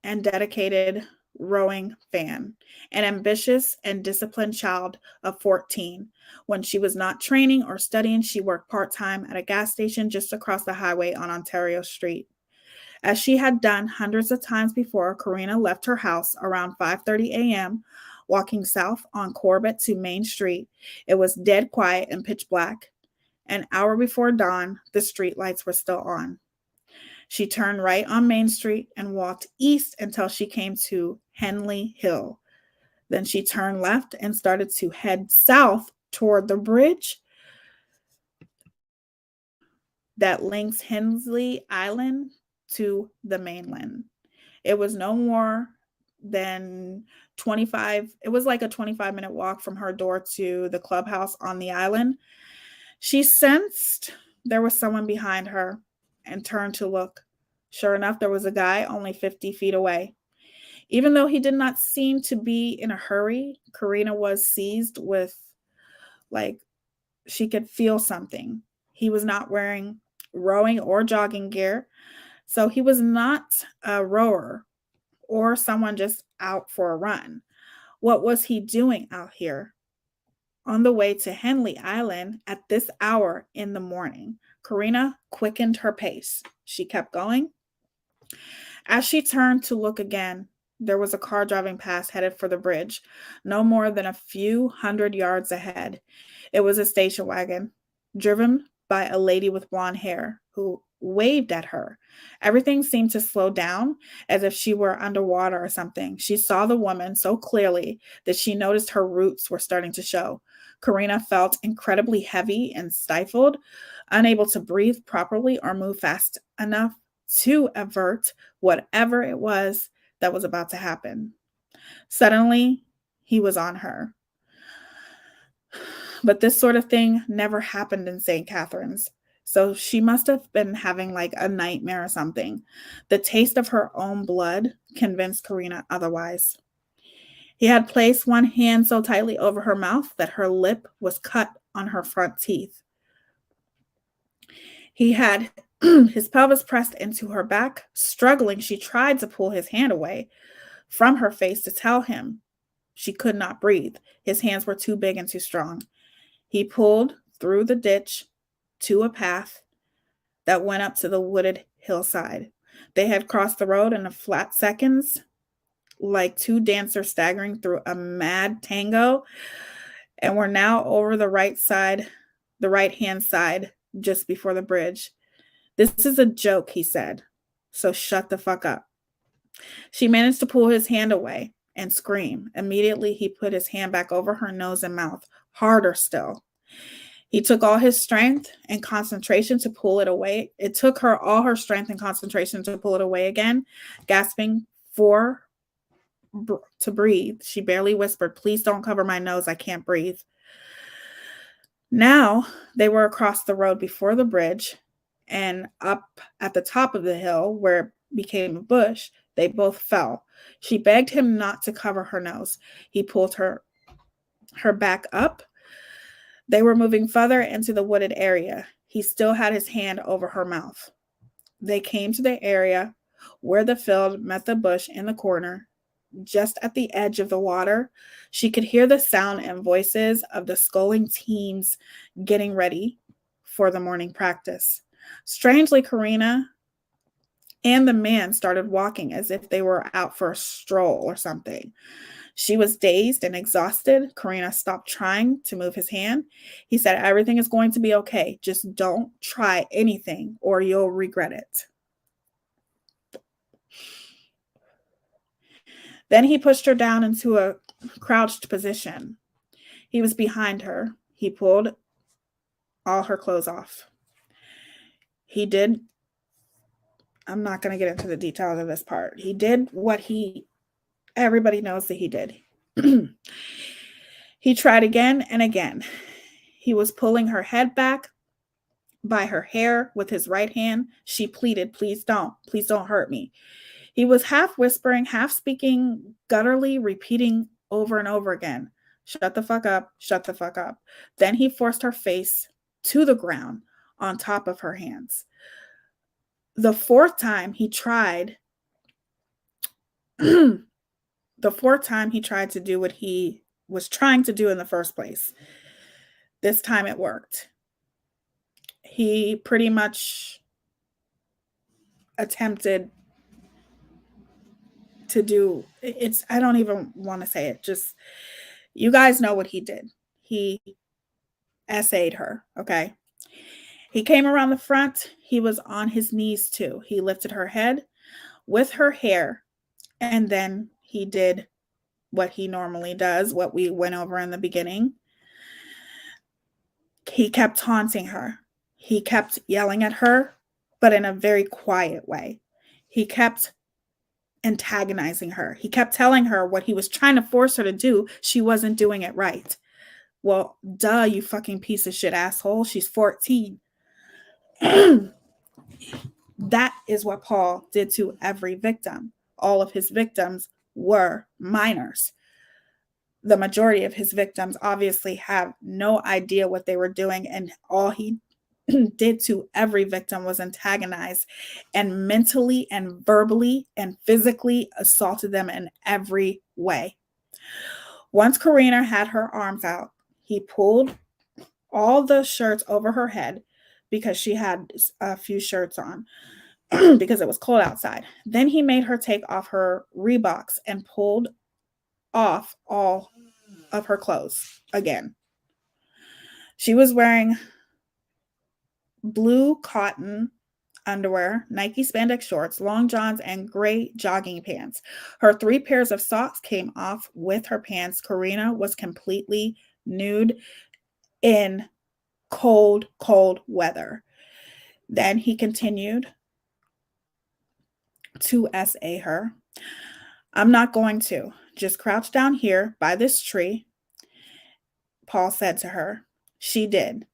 and dedicated rowing fan, an ambitious and disciplined child of 14. When she was not training or studying, she worked part-time at a gas station just across the highway on Ontario Street. As she had done hundreds of times before, Karina left her house around 5:30 a.m., walking south on Corbett to Main Street. It was dead quiet and pitch black. An hour before dawn, the street lights were still on. She turned right on Main Street and walked east until she came to Henley Hill. Then she turned left and started to head south toward the bridge that links Henley Island to the mainland. It was no more than 25, it was like a 25-minute walk from her door to the clubhouse on the island. She sensed there was someone behind her and turned to look. Sure enough, there was a guy only 50 feet away. Even though he did not seem to be in a hurry, Karina was seized with, like, she could feel something. He was not wearing rowing or jogging gear, so he was not a rower or someone just out for a run. What was he doing out here on the way to Henley Island at this hour in the morning? Karina quickened her pace. She kept going. As she turned to look again, there was a car driving past headed for the bridge, no more than a few hundred yards ahead. It was a station wagon, driven by a lady with blonde hair who waved at her. Everything seemed to slow down, as if she were underwater or something. She saw the woman so clearly that she noticed her roots were starting to show. Karina felt incredibly heavy and stifled, unable to breathe properly or move fast enough to avert whatever it was that was about to happen. Suddenly, he was on her. But this sort of thing never happened in St. Catharines. So she must have been having like a nightmare or something. The taste of her own blood convinced Karina otherwise. He had placed one hand so tightly over her mouth that her lip was cut on her front teeth. He had his pelvis pressed into her back. Struggling, she tried to pull his hand away from her face to tell him she could not breathe. His hands were too big and too strong. He pulled through the ditch to a path that went up to the wooded hillside. They had crossed the road in a flat seconds, like two dancers staggering through a mad tango, and were now over the right-hand side, just before the bridge. "This is a joke," he said, "so shut the fuck up." She managed to pull his hand away and scream. Immediately, he put his hand back over her nose and mouth, harder still. He took all his strength and concentration to pull it away. It took her all her strength and concentration to pull it away again. Gasping to breathe, she barely whispered, "Please don't cover my nose. I can't breathe." Now they were across the road before the bridge and up at the top of the hill where it became a bush. They both fell. She begged him not to cover her nose. He pulled her back up. They were moving further into the wooded area. He still had his hand over her mouth. They came to the area where the field met the bush in the corner. just at the edge of the water, she could hear the sound and voices of the sculling teams getting ready for the morning practice. Strangely, Karina and the man started walking as if they were out for a stroll or something. She was dazed and exhausted. Karina stopped trying to move his hand. He said, "Everything is going to be okay. Just don't try anything or you'll regret it." Then he pushed her down into a crouched position. He was behind her. He pulled all her clothes off. He did, I'm not going to get into the details of this part. He did what everybody knows that he did. He tried again and again. He was pulling her head back by her hair with his right hand. She pleaded, "Please don't hurt me." He was half whispering, half speaking gutturally, repeating over and over again, "Shut the fuck up, shut the fuck up." Then he forced her face to the ground on top of her hands. The fourth time he tried to do what he was trying to do in the first place. This time it worked. He pretty much attempted to do it's I don't even want to say it. Just you guys know what he did. He essayed her, okay? He came around the front. He was on his knees too. He lifted her head with her hair, and then he did what he normally does, what we went over in the beginning. He kept taunting her. He kept yelling at her, but in a very quiet way. He kept antagonizing her. He kept telling her what he was trying to force her to do, she wasn't doing it right. Well, duh, you fucking piece of shit asshole. She's 14. That is what Paul did to every victim. All of his victims were minors. The majority of his victims obviously have no idea what they were doing, and all he did to every victim was antagonize and mentally and verbally and physically assaulted them in every way. Once Karina had her arms out, he pulled all the shirts over her head because she had a few shirts on because it was cold outside. Then he made her take off her Reeboks and pulled off all of her clothes again. She was wearing blue cotton underwear, Nike spandex shorts, long johns, and gray jogging pants. Her 3 pairs of socks came off with her pants. Karina was completely nude in cold, cold weather. Then he continued to SA her. "I'm not going to. Just crouch down here by this tree," Paul said to her. She did.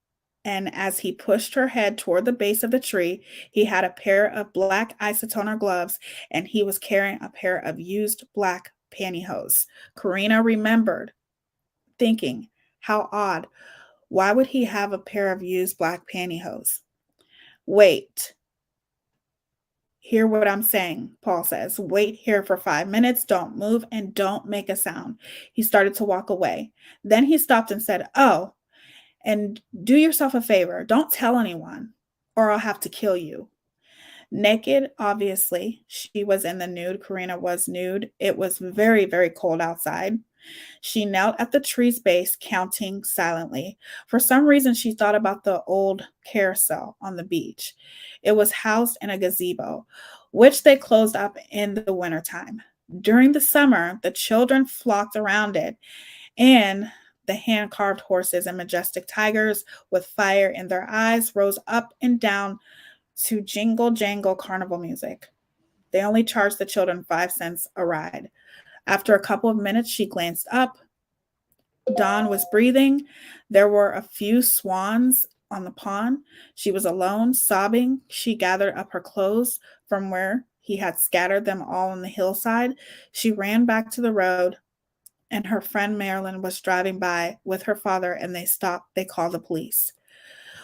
And as he pushed her head toward the base of the tree, he had a pair of black isotoner gloves, and he was carrying a pair of used black pantyhose. Karina remembered thinking, how odd. Why would he have a pair of used black pantyhose? "Wait. Hear what I'm saying," Paul says. "Wait here for 5 minutes. Don't move and don't make a sound." He started to walk away. Then he stopped and said, "Oh, and do yourself a favor. Don't tell anyone or I'll have to kill you." Naked, obviously. She was in the nude. Karina was nude. It was very, very cold outside. She knelt at the tree's base, counting silently. For some reason, she thought about the old carousel on the beach. It was housed in a gazebo, which they closed up in the wintertime. During the summer, the children flocked around it, and the hand-carved horses and majestic tigers with fire in their eyes rose up and down to jingle jangle carnival music. They only charged the children 5 cents a ride. After a couple of minutes, she glanced up. Dawn was breathing. There were a few swans on the pond. She was alone, sobbing. She gathered up her clothes from where he had scattered them all on the hillside. She ran back to the road, and her friend Marilyn was driving by with her father, and they stopped. They called the police.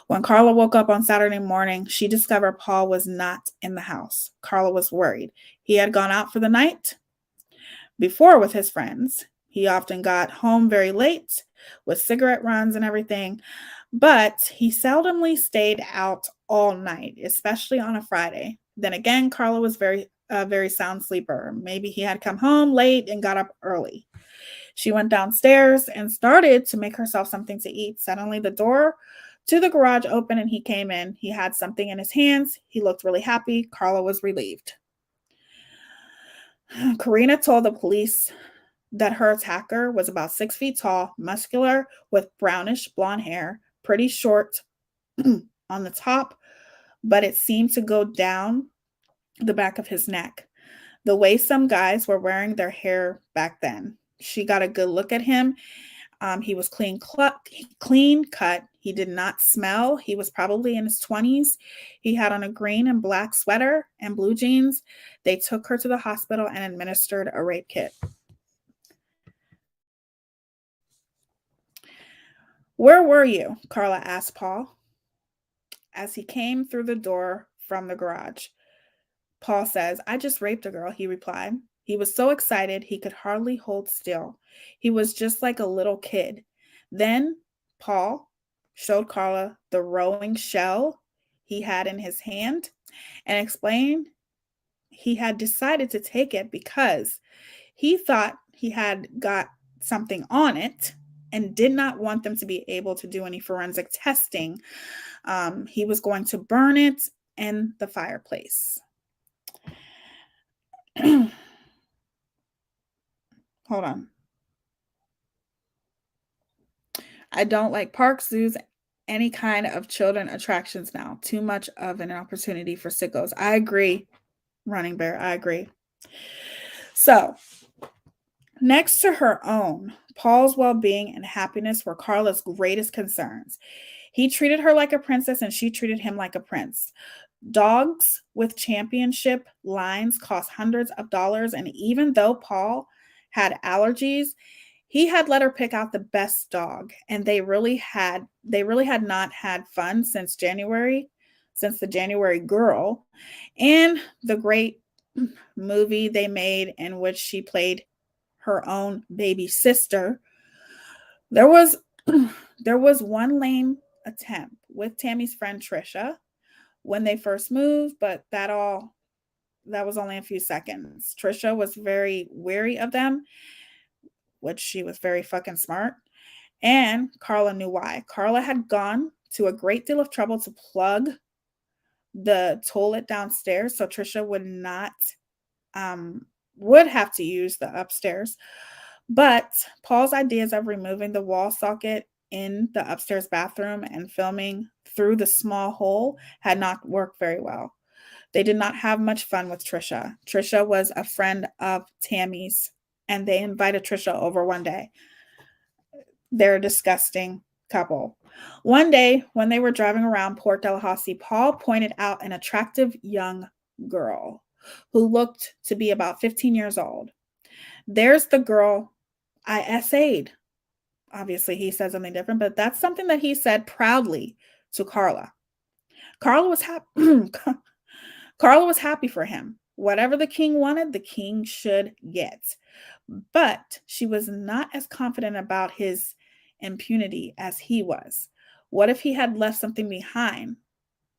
When Carla woke up on Saturday morning, she discovered Paul was not in the house. Carla was worried. He had gone out for the night. before with his friends. He often got home very late with cigarette runs and everything, but he seldomly stayed out all night, especially on a Friday. Then again, Carla was very sound sleeper. Maybe he had come home late and got up early. She went downstairs and started to make herself something to eat. Suddenly, the door to the garage opened and he came in. He had something in his hands. He looked really happy. Carla was relieved. Karina told the police that her attacker was about 6 feet tall, muscular, with brownish blonde hair, pretty short on the top, but it seemed to go down the back of his neck, the way some guys were wearing their hair back then. She got a good look at him. He was clean cut. He did not smell. He was probably in his 20s. He had on a green and black sweater and blue jeans. They took her to the hospital and administered a rape kit. "Where were you?" Carla asked Paul as he came through the door from the garage. Paul says, "I just raped a girl," he replied. He was so excited he could hardly hold still. He was just like a little kid. Then Paul showed Carla the rowing shell he had in his hand and explained he had decided to take it because he thought he had got something on it and did not want them to be able to do any forensic testing. He was going to burn it in the fireplace. Hold on. "I don't like parks, zoos, any kind of children attractions now. Too much of an opportunity for sickos." I agree, Running Bear. I agree. So, next to her own, Paul's well-being and happiness were Carla's greatest concerns. He treated her like a princess and she treated him like a prince. Dogs with championship lines cost hundreds of dollars, and even though Paul had allergies, he had let her pick out the best dog, and they really had not had fun since the January Girl and the great movie they made in which she played her own baby sister. There was one lame attempt with Tammy's friend Trisha when they first moved, but that was only a few seconds. Trisha was very wary of them, which she was very fucking smart, and Carla knew why. Carla had gone to a great deal of trouble to plug the toilet downstairs, so Trisha would have to use the upstairs. But Paul's ideas of removing the wall socket in the upstairs bathroom and filming through the small hole had not worked very well. They did not have much fun with Trisha. Trisha was a friend of Tammy's, and they invited Trisha over one day. They're a disgusting couple. One day, when they were driving around Port Tallahassee, Paul pointed out an attractive young girl who looked to be about 15 years old. "There's the girl I essayed." Obviously, he said something different, but that's something that he said proudly to Carla. Carla was happy. Carla was happy for him. Whatever the king wanted, the king should get. But she was not as confident about his impunity as he was. What if he had left something behind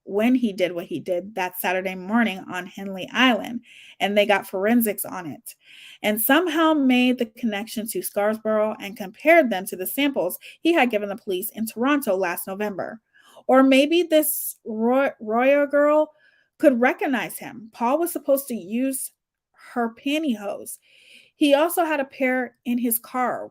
when he did what he did that Saturday morning on Henley Island, and they got forensics on it, and somehow made the connection to Scarborough and compared them to the samples he had given the police in Toronto last November? Or maybe this Roya girl could recognize him. Paul was supposed to use her pantyhose. He also had a pair in his car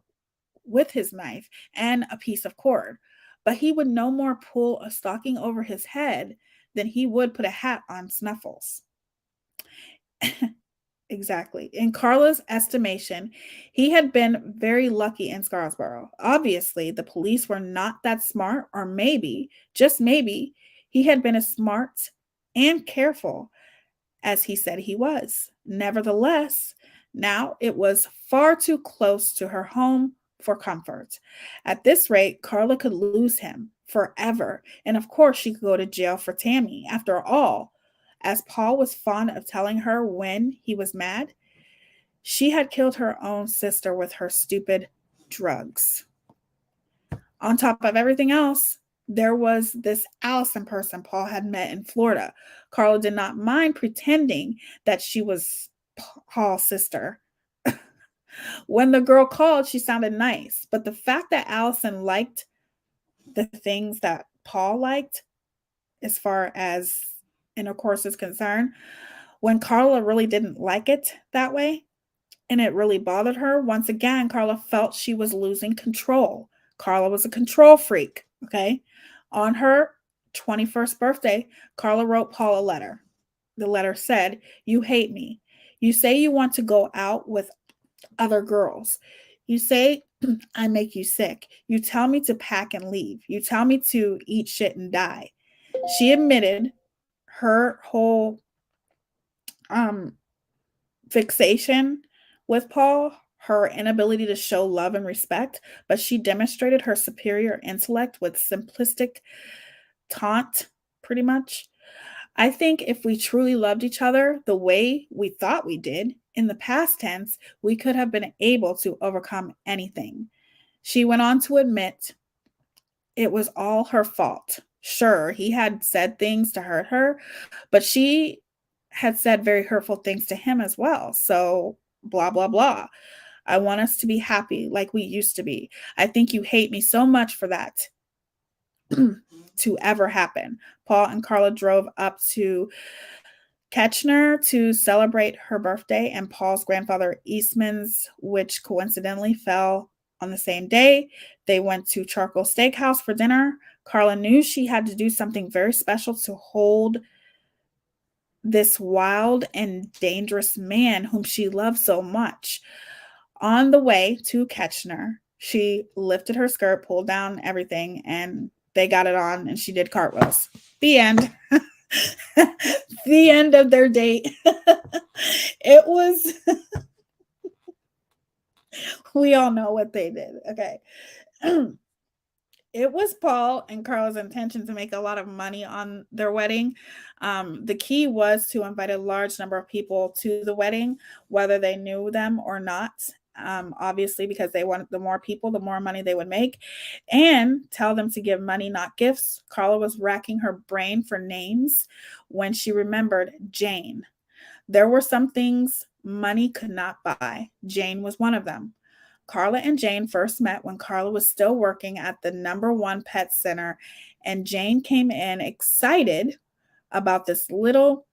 with his knife and a piece of cord, but he would no more pull a stocking over his head than he would put a hat on Snuffles. Exactly. In Carla's estimation, he had been very lucky in Scarborough. Obviously, the police were not that smart, or maybe, just maybe, he had been as smart and careful as he said he was. Nevertheless, now it was far too close to her home for comfort. At this rate, Carla could lose him forever, and of course she could go to jail for Tammy. After all, as Paul was fond of telling her when he was mad, She had killed her own sister with her stupid drugs. On top of everything else, there was this Allison person Paul had met in Florida. Carla did not mind pretending that she was Paul's sister. When the girl called, she sounded nice, but the fact that Allison liked the things that Paul liked, as far as intercourse is concerned, when Carla really didn't like it that way, and it really bothered her, once again, Carla felt she was losing control. Carla was a control freak, okay? On her 21st birthday, Carla wrote Paul a letter. The letter said, "You hate me. You say you want to go out with other girls. You say I make you sick. You tell me to pack and leave. You tell me to eat shit and die." She admitted her whole um fixation with Paul, her inability to show love and respect, but she demonstrated her superior intellect with simplistic taunt, pretty much. I think if we truly loved each other the way we thought we did in the past tense, we could have been able to overcome anything. She went on to admit it was all her fault. Sure, he had said things to hurt her, but she had said very hurtful things to him as well. So, blah, blah, blah. I want us to be happy like we used to be. I think you hate me so much for that to ever happen. Paul and Carla drove up to Ketchner to celebrate her birthday and Paul's grandfather Eastman's, which coincidentally fell on the same day. They went to Charcoal Steakhouse for dinner. Carla knew she had to do something very special to hold this wild and dangerous man whom she loved so much. On the way to Ketchner, she lifted her skirt, pulled down everything, and they got it on, and she did cartwheels. The end. The end of their date. It was, we all know what they did. Okay. It was Paul and Carla's intention to make a lot of money on their wedding. The key was to invite a large number of people to the wedding, whether they knew them or not. Obviously, because they wanted the more people, the more money they would make, and tell them to give money, not gifts. Carla was racking her brain for names when she remembered Jane. There were some things money could not buy. Jane was one of them. Carla and Jane first met when Carla was still working at the #1 pet center, and Jane came in excited about this little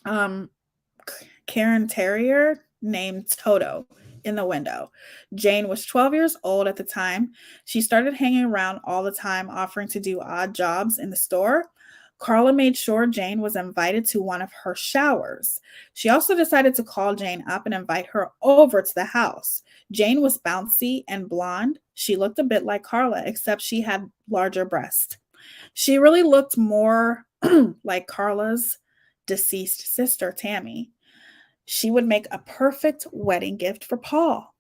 Karen Terrier named Toto in the window. Jane was 12 years old at the time. She started hanging around all the time, offering to do odd jobs in the store. Carla made sure Jane was invited to one of her showers. She also decided to call Jane up and invite her over to the house. Jane was bouncy and blonde. She looked a bit like Carla, except she had larger breasts. She really looked more like Carla's deceased sister, Tammy. She would make a perfect wedding gift for Paul.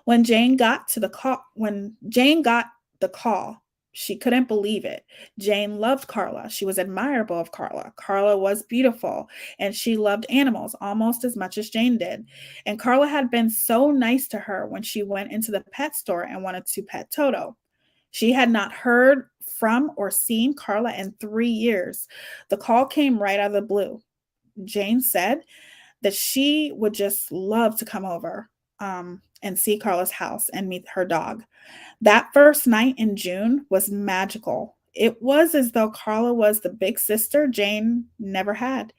When Jane got the call, she couldn't believe it. Jane loved Carla. She was admirable of Carla. Carla was beautiful, and she loved animals almost as much as Jane did. And Carla had been so nice to her when she went into the pet store and wanted to pet Toto. She had not heard from or seen Carla in 3 years. The call came right out of the blue. Jane said that she would just love to come over and see Carla's house and meet her dog. That first night in June was magical. It was as though Carla was the big sister Jane never had.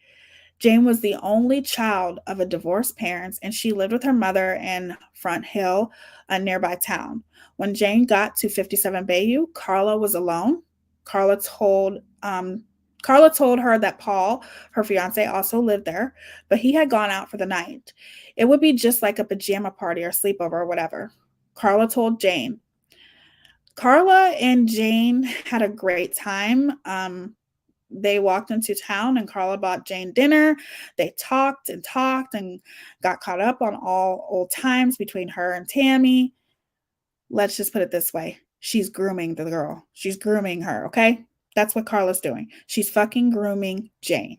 Jane was the only child of a divorced parents, and she lived with her mother in Front Hill, a nearby town. When Jane got to 57 Bayou, Carla was alone. Carla told her that Paul, her fiance, also lived there, but he had gone out for the night. It would be just like a pajama party or sleepover or whatever. Carla told Jane. Carla and Jane had a great time. They walked into town and Carla bought Jane dinner. They talked and got caught up on all old times between her and Tammy. Let's just put it this way. She's grooming the girl. She's grooming her, okay? That's what Carla's doing. She's fucking grooming Jane.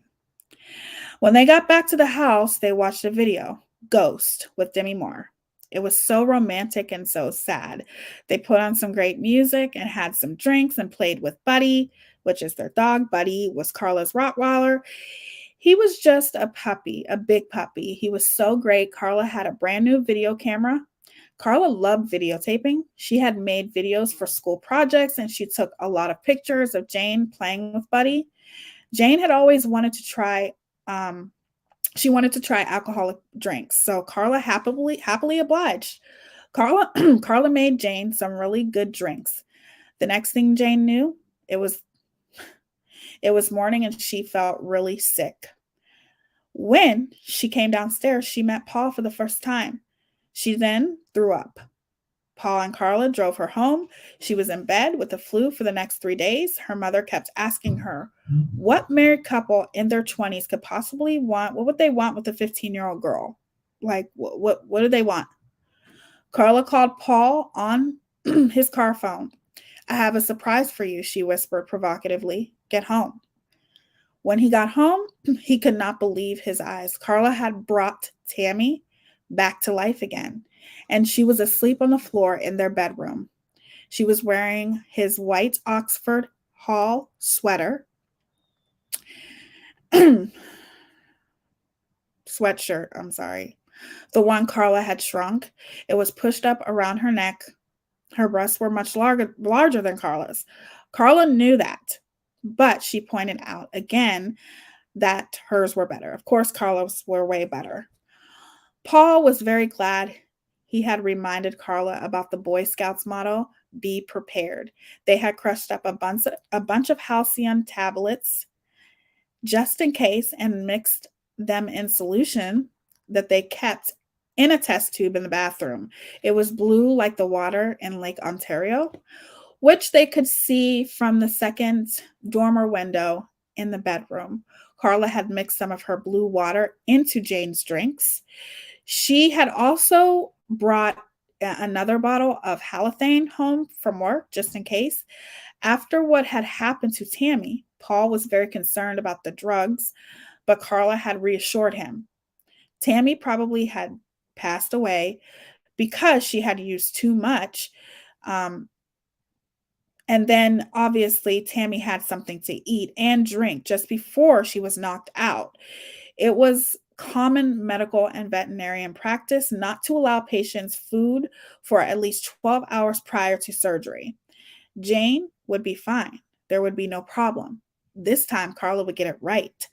When they got back to the house, they watched a video. Ghost with Demi Moore. It was so romantic and so sad. They put on some great music and had some drinks and played with Buddy, which is their dog. Buddy was Carla's Rottweiler. He was just a puppy, a big puppy. He was so great. Carla had a brand new video camera. Carla loved videotaping. She had made videos for school projects and she took a lot of pictures of Jane playing with Buddy. Jane had always wanted to try she wanted to try alcoholic drinks, so Carla happily obliged. Carla made Jane some really good drinks. The next thing Jane knew, it was morning and she felt really sick. When she came downstairs, she met Paul for the first time. She then threw up. Paul and Carla drove her home. She was in bed with the flu for the next 3 days. Her mother kept asking her, what married couple in their 20s could possibly want, what would they want with a 15-year-old girl? Like, what do they want? Carla called Paul on his car phone. I have a surprise for you, she whispered provocatively. Get home. When he got home, he could not believe his eyes. Carla had brought Tammy back to life again, and she was asleep on the floor in their bedroom. She was wearing his white Oxford Hall sweater, sweatshirt, the one Carla had shrunk. It was pushed up around her neck. Her breasts were much larger than Carla's. Carla knew that, but she pointed out again that hers were better. Of course, Carla's were way better. Paul was very glad he had reminded Carla about the Boy Scouts motto, be prepared. They had crushed up a bunch of halcyon tablets just in case and mixed them in solution that they kept in a test tube in the bathroom. It was blue like the water in Lake Ontario, which they could see from the second dormer window in the bedroom. Carla had mixed some of her blue water into Jane's drinks. She had also brought another bottle of halothane home from work just in case. After what had happened to Tammy, Paul was very concerned about the drugs, but Carla had reassured him. Tammy probably had passed away because she had used too much. And then obviously Tammy had something to eat and drink just before she was knocked out. It was common medical and veterinarian practice not to allow patients food for at least 12 hours prior to surgery. Jane would be fine. There would be no problem. This time, Carla would get it right.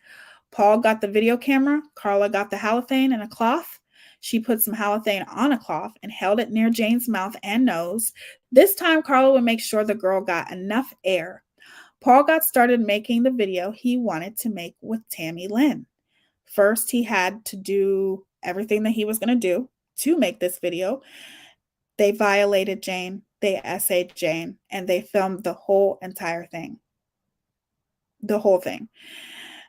Paul got the video camera. Carla got the halothane in a cloth. She put some halothane on a cloth and held it near Jane's mouth and nose. This time, Carla would make sure the girl got enough air. Paul got started making the video he wanted to make with Tammy Lynn. First, he had to do everything that he was going to do to make this video. They violated Jane, they essayed Jane, and they filmed the whole entire thing. The whole thing.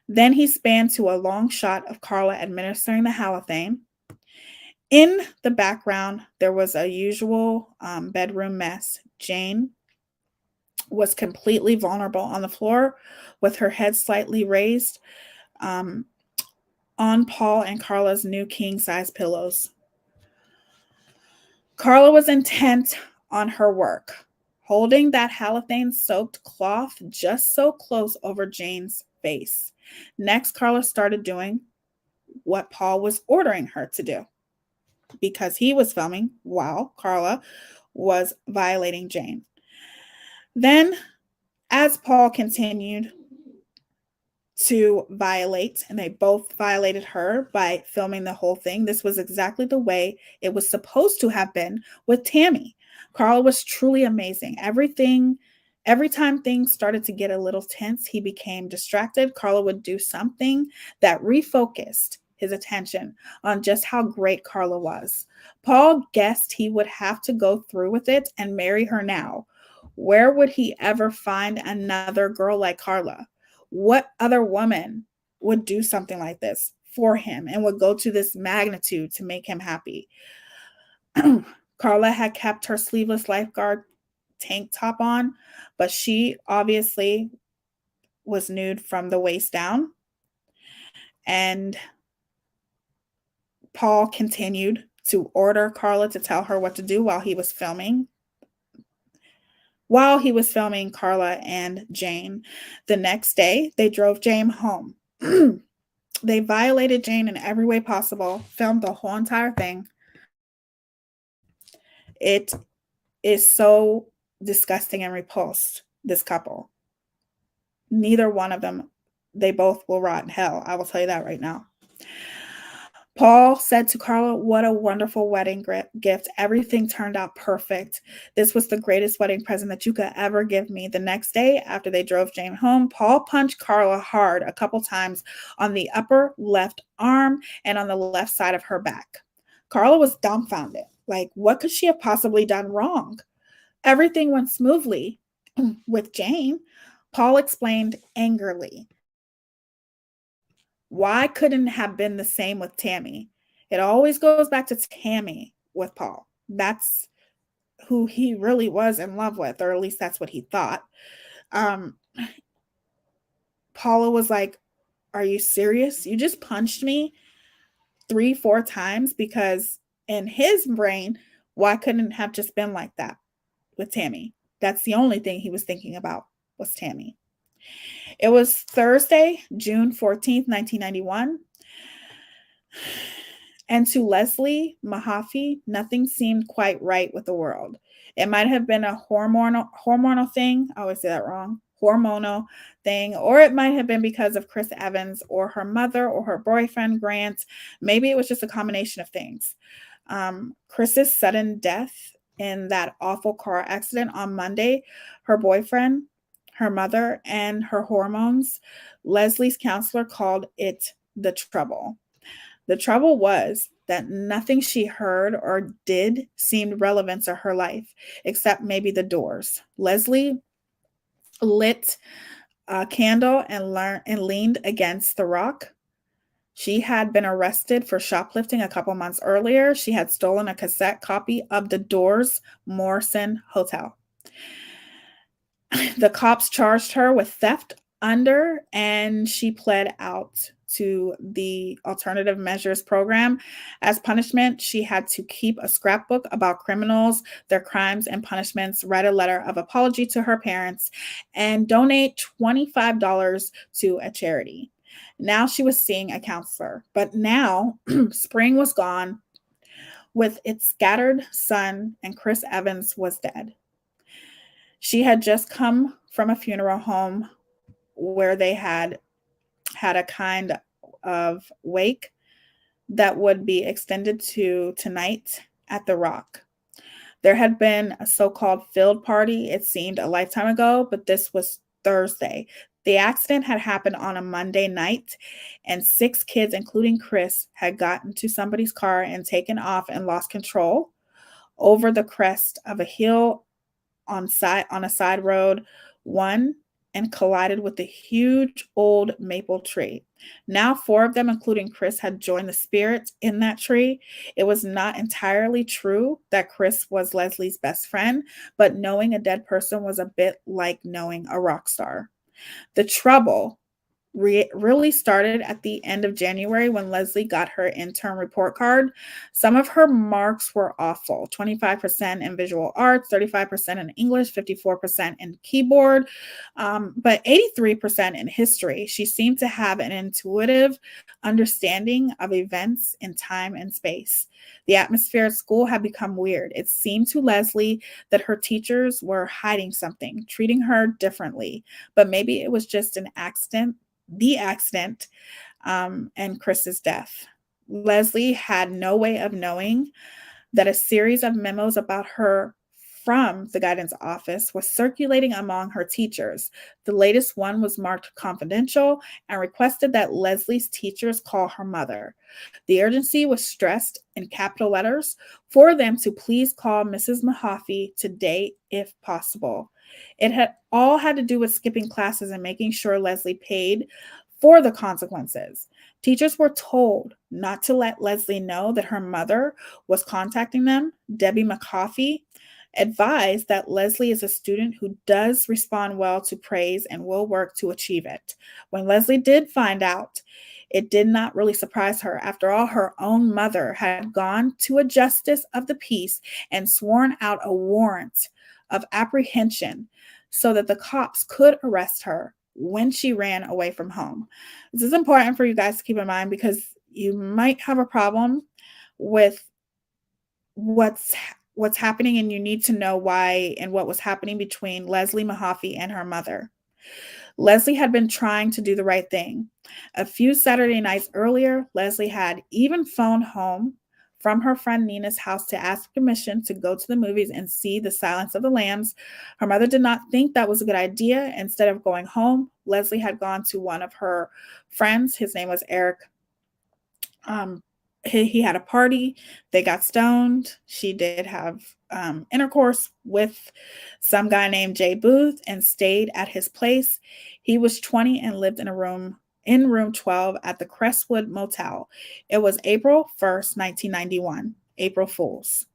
Then he spanned to a long shot of Carla administering the halothane. In the background, there was a usual bedroom mess. Jane was completely vulnerable on the floor with her head slightly raised on Paul and Carla's new king-size pillows. Carla was intent on her work, holding that halothane-soaked cloth just so close over Jane's face. Next, Carla started doing what Paul was ordering her to do because he was filming while Carla was violating Jane. Then, as Paul continued to violate, and they both violated her by filming the whole thing, this was exactly the way it was supposed to have been with Tammy. Carla was truly amazing. Every time things started to get a little tense, he became distracted. Carla would do something that refocused his attention on just how great Carla was. Paul guessed he would have to go through with it and marry her now. Where would he ever find another girl like Carla? What other woman would do something like this for him and would go to this magnitude to make him happy? Carla had kept her sleeveless lifeguard tank top on, but she obviously was nude from the waist down. And Paul continued to order Carla to tell her what to do while he was filming. Carla and Jane. The next day, they drove Jane home. They violated Jane in every way possible, filmed the whole entire thing. It is so disgusting and repulsed, this couple. Neither one of them, they both will rot in hell. I will tell you that right now. Paul said to Carla, "What a wonderful wedding gift. Everything turned out perfect. This was the greatest wedding present that you could ever give me." The next day, after they drove Jane home, Paul punched Carla hard a couple times on the upper left arm and on the left side of her back. Carla was dumbfounded. Like, what could she have possibly done wrong? Everything went smoothly with Jane. Paul explained angrily. Why couldn't it have been the same with Tammy? It always goes back to Tammy with Paul. That's who he really was in love with, or at least that's what he thought. Paula was like, "Are you serious? You just punched me 3-4 times?" Because in his brain, why couldn't it have just been like that with Tammy? That's the only thing he was thinking about was Tammy. It was Thursday, June 14th, 1991. And to Leslie Mahaffey, nothing seemed quite right with the world. It might have been a hormonal thing. I always say that wrong. Hormonal thing. Or it might have been because of Chris Evans or her mother or her boyfriend, Grant. Maybe it was just a combination of things. Chris's sudden death in that awful car accident on Monday, her boyfriend, her mother, and her hormones, Leslie's counselor called it the trouble. The trouble was that nothing she heard or did seemed relevant to her life, except maybe the doors. Leslie lit a candle and leaned against the rock. She had been arrested for shoplifting a couple months earlier. She had stolen a cassette copy of The Doors' Morrison Hotel. The cops charged her with theft and she pled out to the alternative measures program. As punishment, she had to keep a scrapbook about criminals, their crimes and punishments, write a letter of apology to her parents, and donate $25 to a charity. Now she was seeing a counselor, but now spring was gone with its scattered sun, and Chris Evans was dead. She had just come from a funeral home where they had a kind of wake that would be extended to tonight at the Rock. There had been a so-called field party. It seemed a lifetime ago, but this was Thursday. The accident had happened on a Monday night, and 6 kids, including Chris, had gotten to somebody's car and taken off and lost control over the crest of a hill on a side road, and collided with a huge old maple tree. Now 4 of them, including Chris, had joined the spirits in that tree. It was not entirely true that Chris was Leslie's best friend, but knowing a dead person was a bit like knowing a rock star. The trouble really started at the end of January when Leslie got her intern report card. Some of her marks were awful: 25% in visual arts, 35% in English, 54% in keyboard, but 83% in history. She seemed to have an intuitive understanding of events in time and space. The atmosphere at school had become weird. It seemed to Leslie that her teachers were hiding something, treating her differently, but maybe it was just an accident. And Chris's death. Leslie had no way of knowing that a series of memos about her from the guidance office was circulating among her teachers. The latest one was marked confidential and requested that Leslie's teachers call her mother. The urgency was stressed in capital letters for them to please call Mrs. Mahaffey today if possible. It had all had to do with skipping classes and making sure Leslie paid for the consequences. Teachers were told not to let Leslie know that her mother was contacting them. Debbie McCoffey, advised that Leslie is a student who does respond well to praise and will work to achieve it. When Leslie did find out, it did not really surprise her. After all, her own mother had gone to a justice of the peace and sworn out a warrant of apprehension so that the cops could arrest her when she ran away from home. This is important for you guys to keep in mind because you might have a problem with what's happening, and you need to know why and what was happening between Leslie Mahaffey and her mother. Leslie had been trying to do the right thing. A few Saturday nights earlier, Leslie had even phoned home from her friend Nina's house to ask permission to go to the movies and see The Silence of the Lambs. Her mother did not think that was a good idea. Instead of going home, Leslie had gone to one of her friends. His name was Eric. He had a party. They got stoned. She did have intercourse with some guy named Jay Booth and stayed at his place. He was 20 and lived in room 12 at the Crestwood Motel. It was April 1st, 1991, April Fools.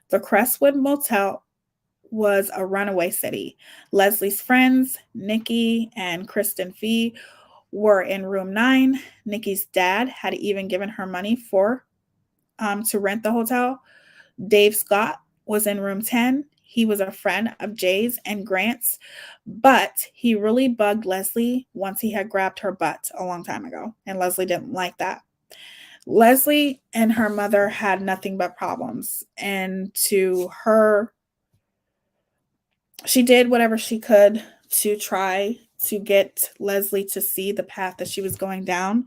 The Crestwood Motel was a runaway city. Leslie's friends, Nikki and Kristen Fee, were in room 9. Nikki's dad had even given her money to rent the hotel. Dave Scott was in room 10. He was a friend of Jay's and Grant's, but he really bugged Leslie once he had grabbed her butt a long time ago, and Leslie didn't like that. Leslie and her mother had nothing but problems, and to her, she did whatever she could to try to get Leslie to see the path that she was going down.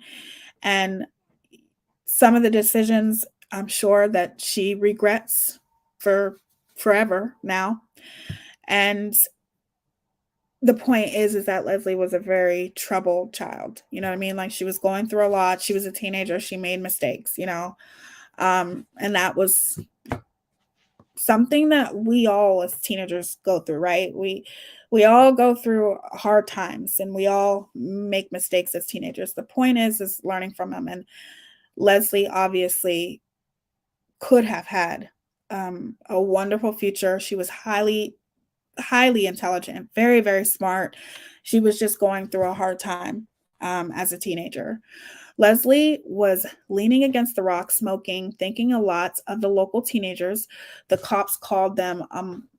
And some of the decisions, I'm sure that she regrets for forever now. And the point is that Leslie was a very troubled child. You know what I mean? Like, she was going through a lot. She was a teenager. She made mistakes, and that was something that we all as teenagers go through, right? We all go through hard times, and we all make mistakes as teenagers. The point is learning from them. And Leslie obviously could have had a wonderful future. She was highly intelligent, very, very smart. She was just going through a hard time as a teenager. Leslie was leaning against the rock, smoking, thinking a lot of the local teenagers. The cops called them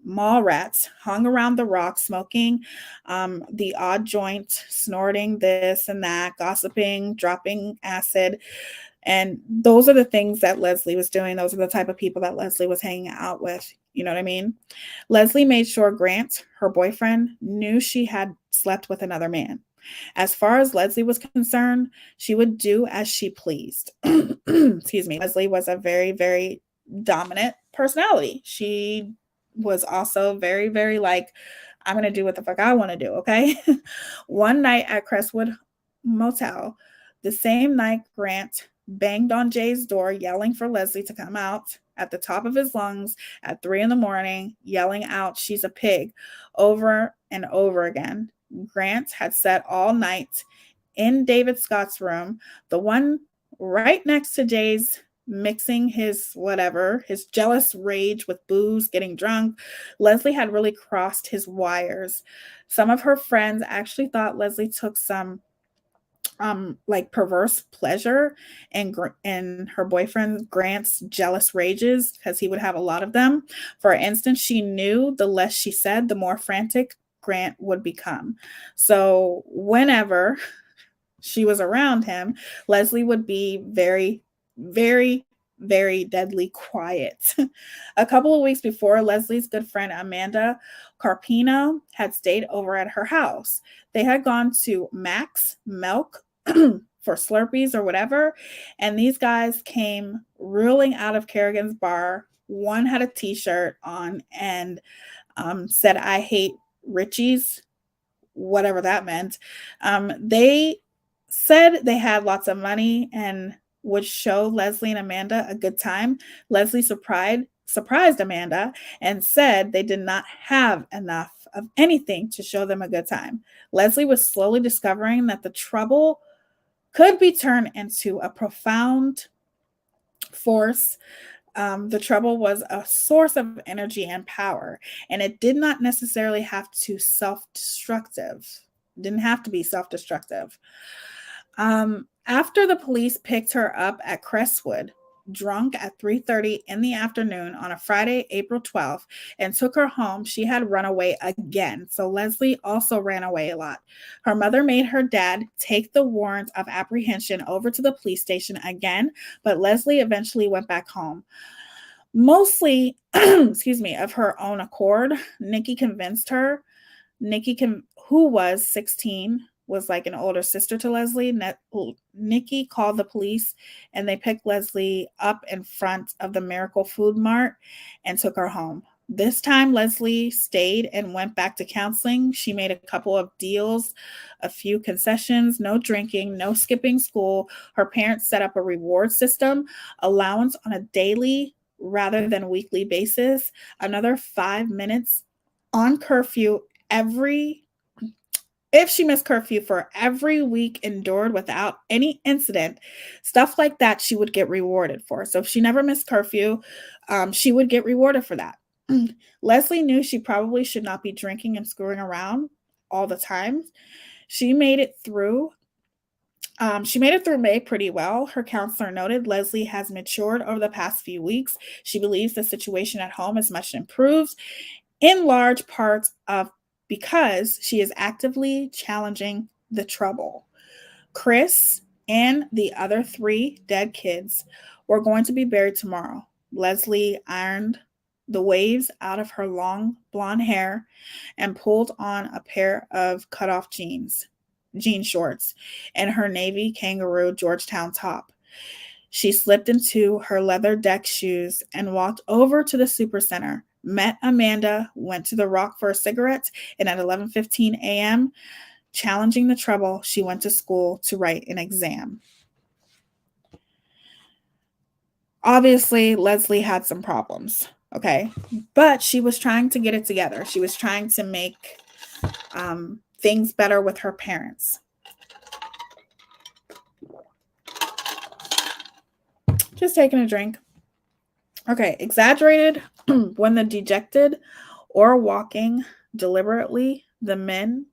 mall rats, hung around the rock, smoking the odd joint, snorting this and that, gossiping, dropping acid. And those are the things that Leslie was doing. Those are the type of people that Leslie was hanging out with. You know what I mean? Leslie made sure Grant, her boyfriend, knew she had slept with another man. As far as Leslie was concerned, she would do as she pleased. Excuse me. Leslie was a very, very dominant personality. She was also very, very like, I'm going to do what the fuck I want to do. Okay. One night at Crestwood Motel, the same night Grant banged on Jay's door, yelling for Leslie to come out at the top of his lungs at 3 a.m, yelling out, "She's a pig," over and over again. Grant had sat all night in David Scott's room, the one right next to Jay's, mixing his jealous rage with booze, getting drunk. Leslie had really crossed his wires. Some of her friends actually thought Leslie took some like perverse pleasure in her boyfriend Grant's jealous rages, because he would have a lot of them. For instance, she knew the less she said, the more frantic Grant would become. So whenever she was around him, Leslie would be very, very, very deadly quiet. A couple of weeks before, Leslie's good friend Amanda Carpino had stayed over at her house. They had gone to Max Milk for Slurpees or whatever, and these guys came reeling out of Kerrigan's bar. One had a t-shirt on and said, "I hate Richie's," whatever that meant. They said they had lots of money and would show Leslie and Amanda a good time. Leslie surprised Amanda and said they did not have enough of anything to show them a good time. Leslie was slowly discovering that the trouble could be turned into a profound force The trouble was a source of energy and power, and it did not necessarily have to self-destructive. Didn't have to be self-destructive. After the police picked her up at Crestwood, drunk at 3:30 in the afternoon on a Friday, April 12th, and took her home, she had run away again. So Leslie also ran away a lot. Her mother made her dad take the warrant of apprehension over to the police station again, but Leslie eventually went back home. Mostly, excuse me, of her own accord. Nikki convinced her. Who was 16, was like an older sister to Leslie. Nikki called the police, and they picked Leslie up in front of the Miracle Food Mart and took her home. This time, Leslie stayed and went back to counseling. She made a couple of deals, a few concessions, no drinking, no skipping school. Her parents set up a reward system, allowance on a daily rather than weekly basis, another 5 minutes on curfew if she missed curfew for every week endured without any incident, stuff like that she would get rewarded for. So if she never missed curfew, she would get rewarded for that. Leslie knew she probably should not be drinking and screwing around all the time. She made it through. May pretty well. Her counselor noted Leslie has matured over the past few weeks. She believes the situation at home is much improved, in large part of because she is actively challenging the trouble. Chris and the other 3 dead kids were going to be buried tomorrow. Leslie ironed the waves out of her long blonde hair and pulled on a pair of cutoff jean shorts and her navy kangaroo Georgetown top. She slipped into her leather deck shoes and walked over to the supercenter, met Amanda, went to the Rock for a cigarette, and at 11:15 a.m., challenging the trouble, she went to school to write an exam. Obviously, Leslie had some problems, okay? But she was trying to get it together. She was trying to make things better with her parents. Just taking a drink. Okay, exaggerated when the dejected or walking deliberately, the men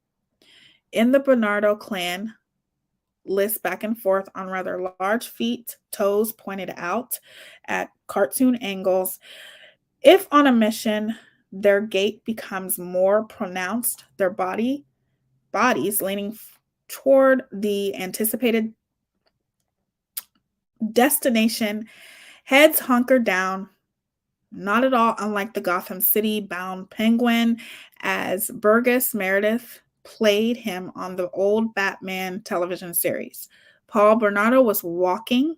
in the Bernardo clan list back and forth on rather large feet, toes pointed out at cartoon angles. If on a mission, their gait becomes more pronounced, their bodies leaning toward the anticipated destination, heads hunkered down, not at all unlike the Gotham City bound Penguin, as Burgess Meredith played him on the old Batman television series. Paul Bernardo was a walking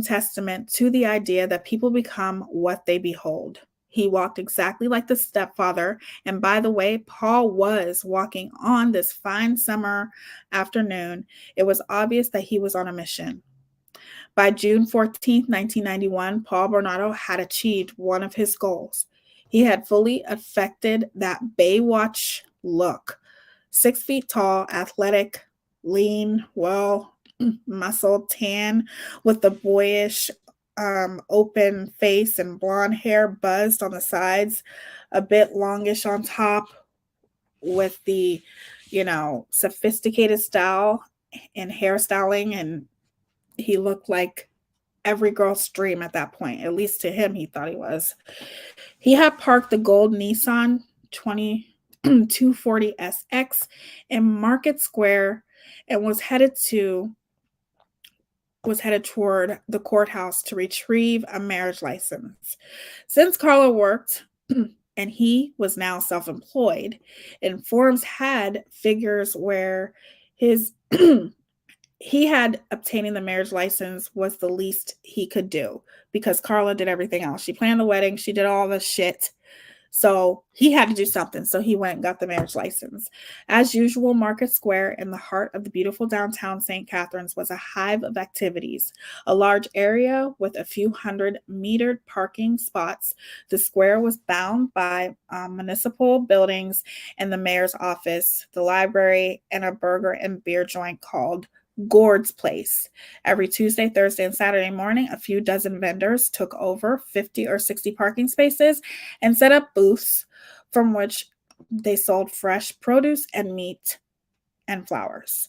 testament to the idea that people become what they behold. He walked exactly like the stepfather. And by the way, Paul was walking on this fine summer afternoon. It was obvious that he was on a mission. By June 14th, 1991, Paul Bernardo had achieved one of his goals. He had fully affected that Baywatch look. 6 feet tall, athletic, lean, muscled, tan, with the boyish open face and blonde hair buzzed on the sides, a bit longish on top, with the, sophisticated style and hairstyling, and he looked like every girl's dream at that point. At least to him, he thought he was. He had parked the gold Nissan 240SX in Market Square and was headed toward the courthouse to retrieve a marriage license. Since Carla worked and he was now self-employed, and Forbes had figures where his he had obtaining the marriage license was the least he could do, because Carla did everything else. She planned the wedding. She did all the shit. So he had to do something. So he went and got the marriage license. As usual, Market Square, in the heart of the beautiful downtown St. Catharines, was a hive of activities. A large area with a few hundred metered parking spots. The square was bound by municipal buildings and the mayor's office, the library, and a burger and beer joint called Gord's Place. Every Tuesday, Thursday, and Saturday morning, a few dozen vendors took over 50 or 60 parking spaces and set up booths from which they sold fresh produce and meat and flowers.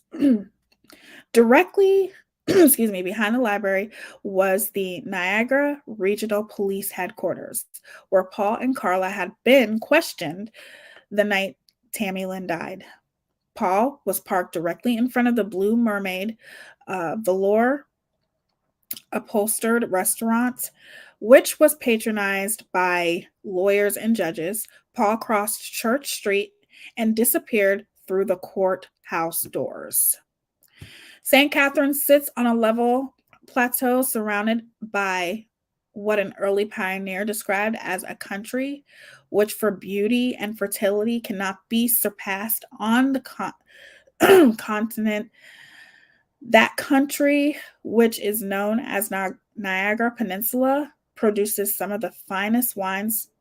Directly, behind the library was the Niagara Regional Police Headquarters, where Paul and Carla had been questioned the night Tammy Lynn died. Paul was parked directly in front of the Blue Mermaid velour upholstered restaurant, which was patronized by lawyers and judges. Paul crossed Church Street and disappeared through the courthouse doors. St. Catharines sits on a level plateau surrounded by what an early pioneer described as a country which for beauty and fertility cannot be surpassed on the continent. That country, which is known as Niagara Peninsula, produces some of the finest wines,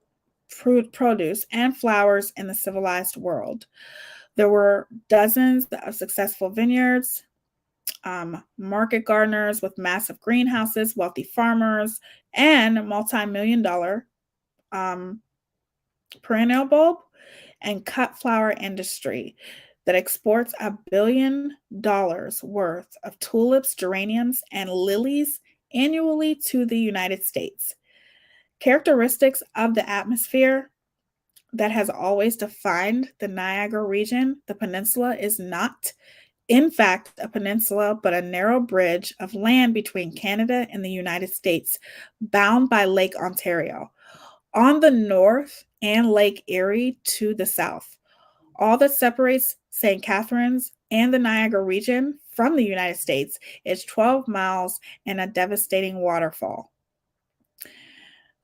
produce, and flowers in the civilized world. There were dozens of successful vineyards, market gardeners with massive greenhouses, wealthy farmers, and multi-million-dollar perennial bulb and cut flower industry that exports $1 billion worth of tulips, geraniums, and lilies annually to the United States. Characteristics of the atmosphere that has always defined the Niagara region, the peninsula is not, in fact, a peninsula, but a narrow bridge of land between Canada and the United States, bound by Lake Ontario. On the north and Lake Erie to the south. All that separates St. Catharines and the Niagara region from the United States is 12 miles and a devastating waterfall.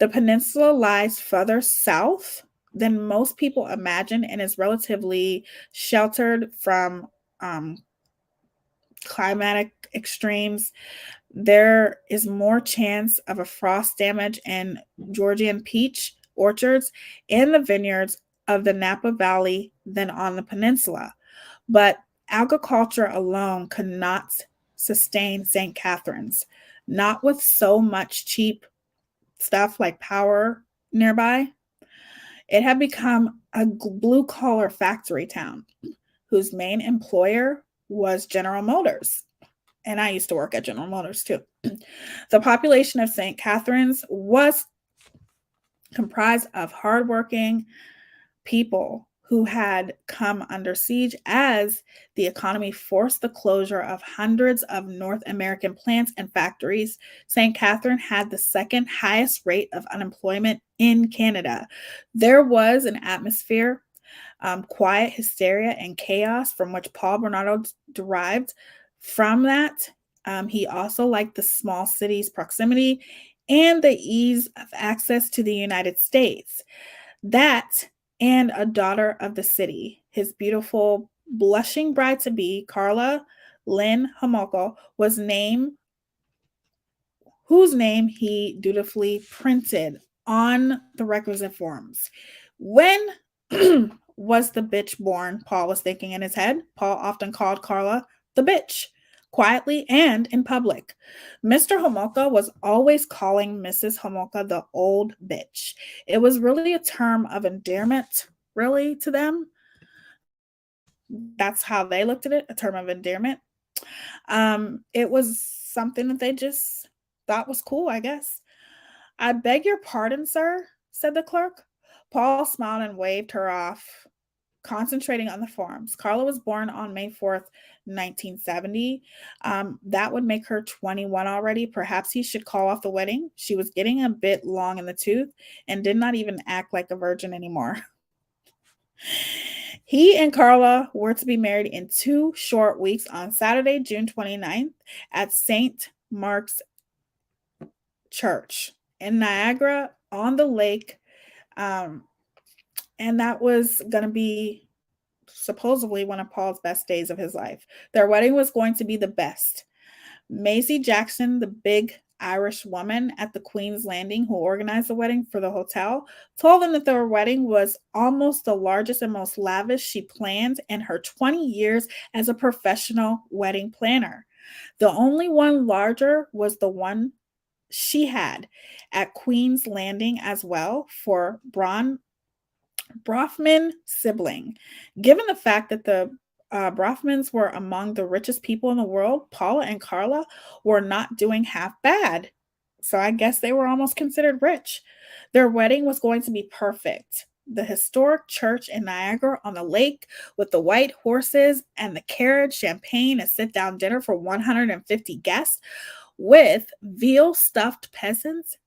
The peninsula lies further south than most people imagine and is relatively sheltered from climatic extremes. There is more chance of a frost damage in Georgian peach orchards and the vineyards of the Napa Valley than on the peninsula. But agriculture alone could not sustain St. Catharines, not with so much cheap stuff like power nearby. It had become a blue-collar factory town whose main employer was General Motors. And I used to work at General Motors too. The population of St. Catharines was comprised of hardworking people who had come under siege as the economy forced the closure of hundreds of North American plants and factories. St. Catharines had the second highest rate of unemployment in Canada. There was an atmosphere, quiet hysteria and chaos from which Paul Bernardo derived from that. He also liked the small city's proximity and the ease of access to the United States. That and a daughter of the city, his beautiful, blushing bride-to-be, Carla Lynn Homolka, whose name he dutifully printed on the requisite forms. When was the bitch born? Paul was thinking in his head. Paul often called Carla the bitch, quietly and in public. Mr. Homolka was always calling Mrs. Homolka the old bitch. It was really a term of endearment, really, to them. That's how they looked at it, a term of endearment. It was something that they just thought was cool, I guess. "I beg your pardon, sir," said the clerk. Paul smiled and waved her off, concentrating on the forms. Carla was born on May 4th, 1970. That would make her 21 already. Perhaps he should call off the wedding. She was getting a bit long in the tooth and did not even act like a virgin anymore. He and Carla were to be married in 2 short weeks on Saturday, June 29th at St. Mark's Church in Niagara on the lake. And that was going to be supposedly one of Paul's best days of his life. Their wedding was going to be the best. Maisie Jackson, the big Irish woman at the Queen's Landing who organized the wedding for the hotel, told them that their wedding was almost the largest and most lavish she planned in her 20 years as a professional wedding planner. The only one larger was the one she had at Queen's Landing as well for Brofman sibling. Given the fact that the Brofmans were among the richest people in the world, Paula and Carla were not doing half bad. So I guess they were almost considered rich. Their wedding was going to be perfect. The historic church in Niagara on the lake with the white horses and the carriage, champagne, and sit down dinner for 150 guests with veal stuffed peasants.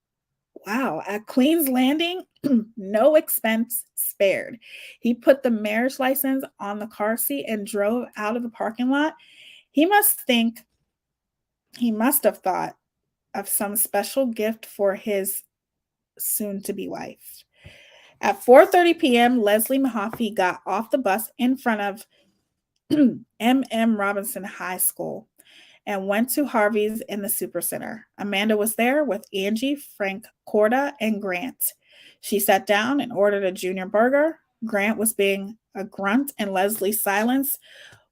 Wow, at Queen's Landing, no expense spared. He put the marriage license on the car seat and drove out of the parking lot. He must think, he must have thought of some special gift for his soon to be wife. At 4:30 p.m., Leslie Mahaffey got off the bus in front of M.M. Robinson High School and went to Harvey's in the Supercenter. Amanda was there with Angie, Frank Corda, and Grant. She sat down and ordered a junior burger. Grant was being a grunt, and Leslie's silence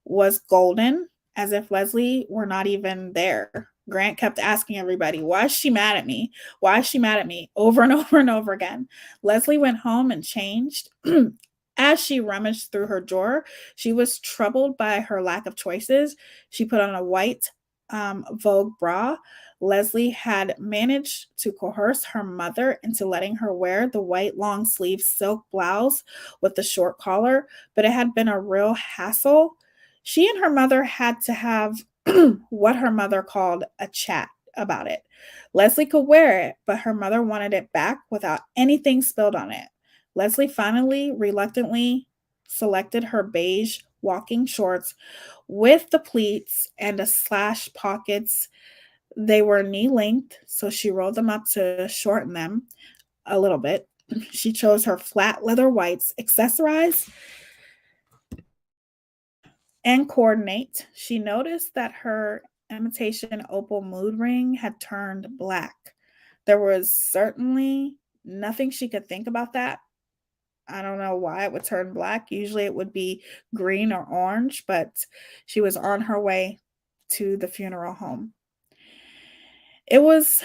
was golden, as if Leslie were not even there. Grant kept asking everybody, why is she mad at me? Why is she mad at me? Over and over and over again. Leslie went home and changed. As she rummaged through her drawer, she was troubled by her lack of choices. She put on a white Vogue bra. Leslie had managed to coerce her mother into letting her wear the white long sleeve silk blouse with the short collar, but it had been a real hassle. She and her mother had to have what her mother called a chat about it. Leslie could wear it, but her mother wanted it back without anything spilled on it. Leslie finally, reluctantly selected her beige walking shorts with the pleats and a slash pockets. They were knee length, so she rolled them up to shorten them a little bit. She chose her flat leather whites, accessorize and coordinate. She noticed that her imitation opal mood ring had turned black. There was certainly nothing she could think about that. I don't know why it would turn black. Usually it would be green or orange, but she was on her way to the funeral home. It was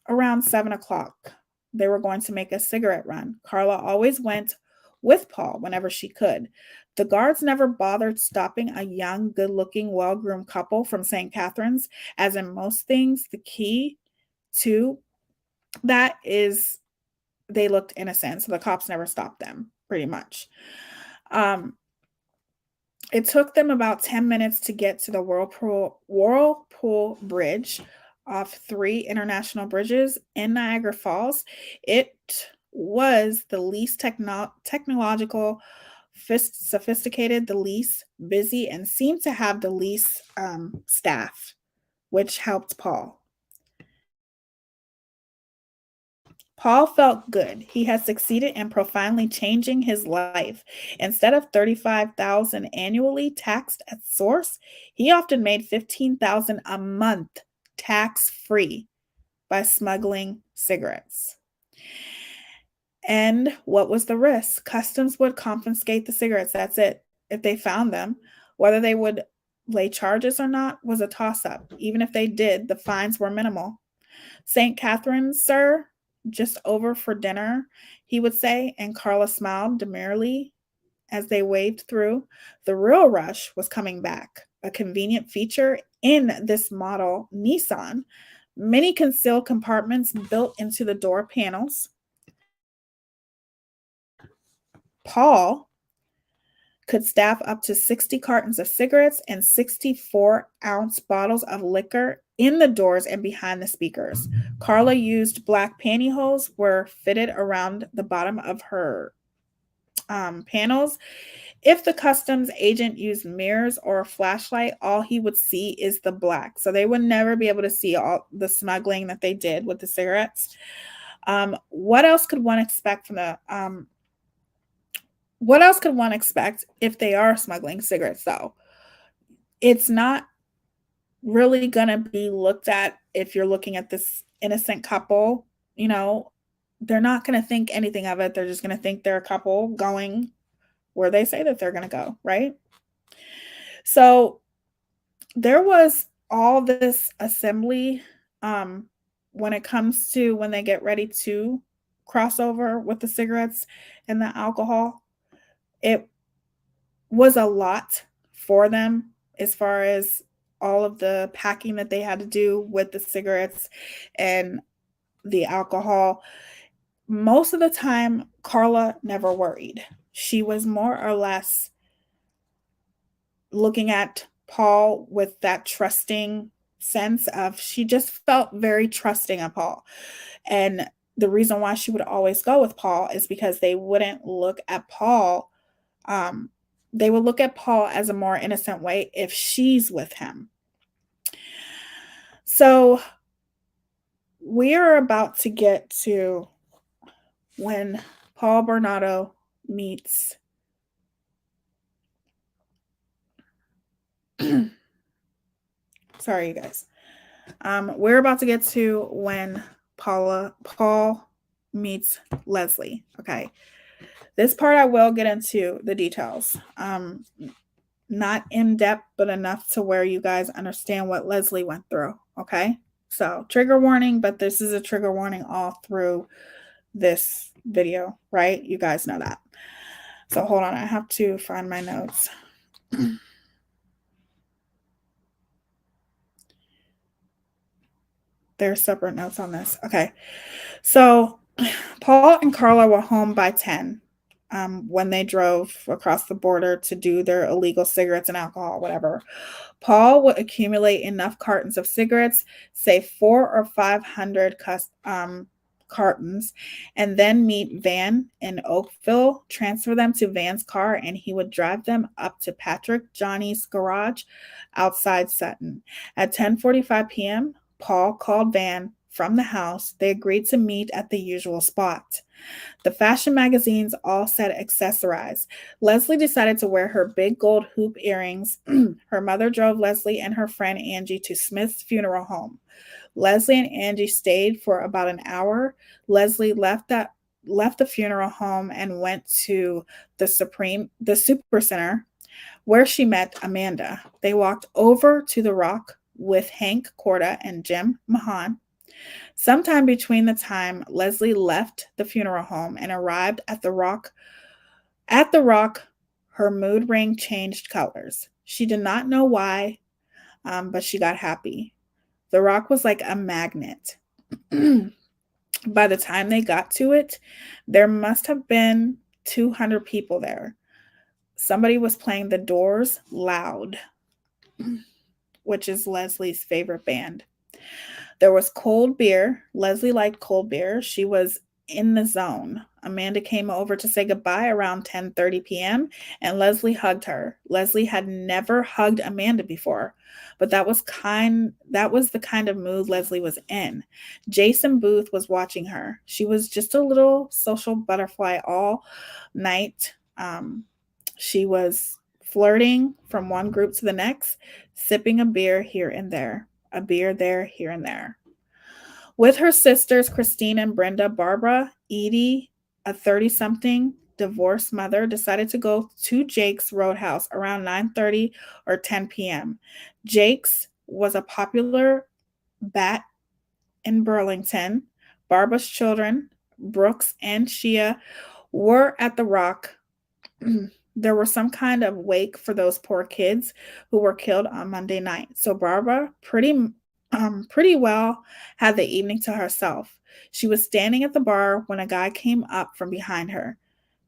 around 7 o'clock. They were going to make a cigarette run. Carla always went with Paul whenever she could. The guards never bothered stopping a young, good-looking, well-groomed couple from St. Catharines, as in most things, the key to that is they looked innocent, so the cops never stopped them, pretty much. It took them about 10 minutes to get to the Whirlpool Bridge off 3 international bridges in Niagara Falls. It was the least technological, sophisticated, the least busy, and seemed to have the least staff, which helped Paul. Paul felt good. He had succeeded in profoundly changing his life. Instead of $35,000 annually taxed at source, he often made $15,000 a month tax-free by smuggling cigarettes. And what was the risk? Customs would confiscate the cigarettes. That's it. If they found them, whether they would lay charges or not was a toss-up. Even if they did, the fines were minimal. St. Catharines, sir, just over for dinner, he would say, and Carla smiled demurely as they waved through. The real rush was coming back, a convenient feature in this model Nissan. Many concealed compartments built into the door panels. Paul could staff up to 60 cartons of cigarettes and 64-ounce bottles of liquor in the doors and behind the speakers. Carla used black pantyhose were fitted around the bottom of her panels. If the customs agent used mirrors or a flashlight, all he would see is the black. So they would never be able to see all the smuggling that they did with the cigarettes. What else could one expect from the What else could one expect if they are smuggling cigarettes, though? It's not really going to be looked at if you're looking at this innocent couple. You know, they're not going to think anything of it. They're just going to think they're a couple going where they say that they're going to go, right? So there was all this assembly, when it comes to when they get ready to cross over with the cigarettes and the alcohol, it was a lot for them as far as all of the packing that they had to do with the cigarettes and the alcohol. Most of the time, Carla never worried. She was more or less looking at Paul with that trusting sense of, she just felt very trusting of Paul. And the reason why she would always go with Paul is because they wouldn't look at Paul. They would look at Paul as a more innocent way if she's with him. So we are about to get to when Paul Bernardo meets sorry, you guys. We're about to get to when Paul meets Leslie. Okay. This part I will get into the details. Not in depth, but enough to where you guys understand what Leslie went through. Okay. So trigger warning, but this is a trigger warning all through this video, right? You guys know that. So hold on. I have to find my notes. There's separate notes on this. Okay. So Paul and Carla were home by 10 when they drove across the border to do their illegal cigarettes and alcohol, whatever. Paul would accumulate enough cartons of cigarettes, say 400 or 500 cartons, and then meet Van in Oakville, transfer them to Van's car, and he would drive them up to Patrick Johnny's garage outside Sutton. At 10:45 p.m., Paul called Van from the house. They agreed to meet at the usual spot. The fashion magazines all said accessorize. Leslie decided to wear her big gold hoop earrings. Her mother drove Leslie and her friend Angie to Smith's funeral home. Leslie and Angie stayed for about an hour. Leslie left the funeral home and went to the Super Center, where she met Amanda. They walked over to the Rock with Hank Corda and Jim Mahan. Sometime between the time Leslie left the funeral home and arrived at the Rock, her mood ring changed colors. She did not know why, but she got happy. The Rock was like a magnet. By the time they got to it, there must have been 200 people there. Somebody was playing The Doors loud, which is Leslie's favorite band. There was cold beer. Leslie liked cold beer. She was in the zone. Amanda came over to say goodbye around 10:30 p.m. and Leslie hugged her. Leslie had never hugged Amanda before, but that was the kind of mood Leslie was in. Jason Booth was watching her. She was just a little social butterfly all night. She was flirting from one group to the next, sipping a beer here and there, a beer there, here and there. With her sisters, Christine and Brenda, Barbara, Edie, a 30-something divorced mother, decided to go to Jake's Roadhouse around 9:30 or 10 p.m. Jake's was a popular bat in Burlington. Barbara's children, Brooks and Shia, were at the Rock. There was some kind of wake for those poor kids who were killed on Monday night. So Barbara pretty well had the evening to herself. She was standing at the bar when a guy came up from behind her.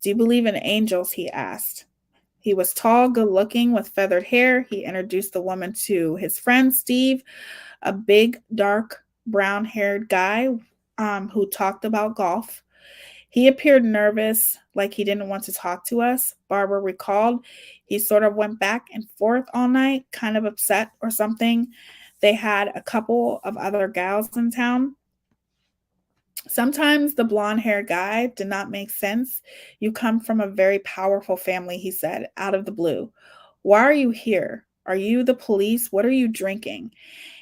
"Do you believe in angels?" he asked. He was tall, good looking, with feathered hair. He introduced the woman to his friend Steve, a big, dark, brown-haired guy who talked about golf. He appeared nervous, like he didn't want to talk to us. Barbara recalled he sort of went back and forth all night, kind of upset or something. They had a couple of other gals in town. Sometimes the blonde-haired guy did not make sense. "You come from a very powerful family," he said, out of the blue. "Why are you here? Are you the police? What are you drinking?"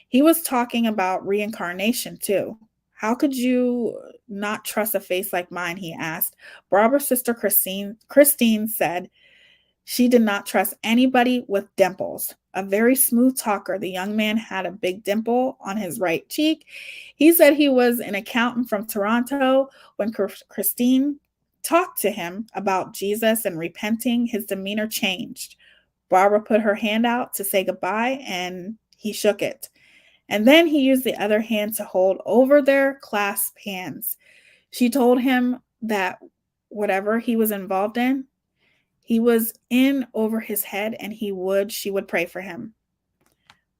He was talking about reincarnation, too. "How could you not trust a face like mine?" he asked. Barbara's sister Christine said she did not trust anybody with dimples. a very smooth talker. The young man had a big dimple on his right cheek. He said he was an accountant from Toronto. When Christine talked to him about Jesus and repenting, his demeanor changed. Barbara put her hand out to say goodbye, and he shook it. And then he used the other hand to hold over their clasped hands. She told him that whatever he was involved in, he was in over his head, and she would pray for him.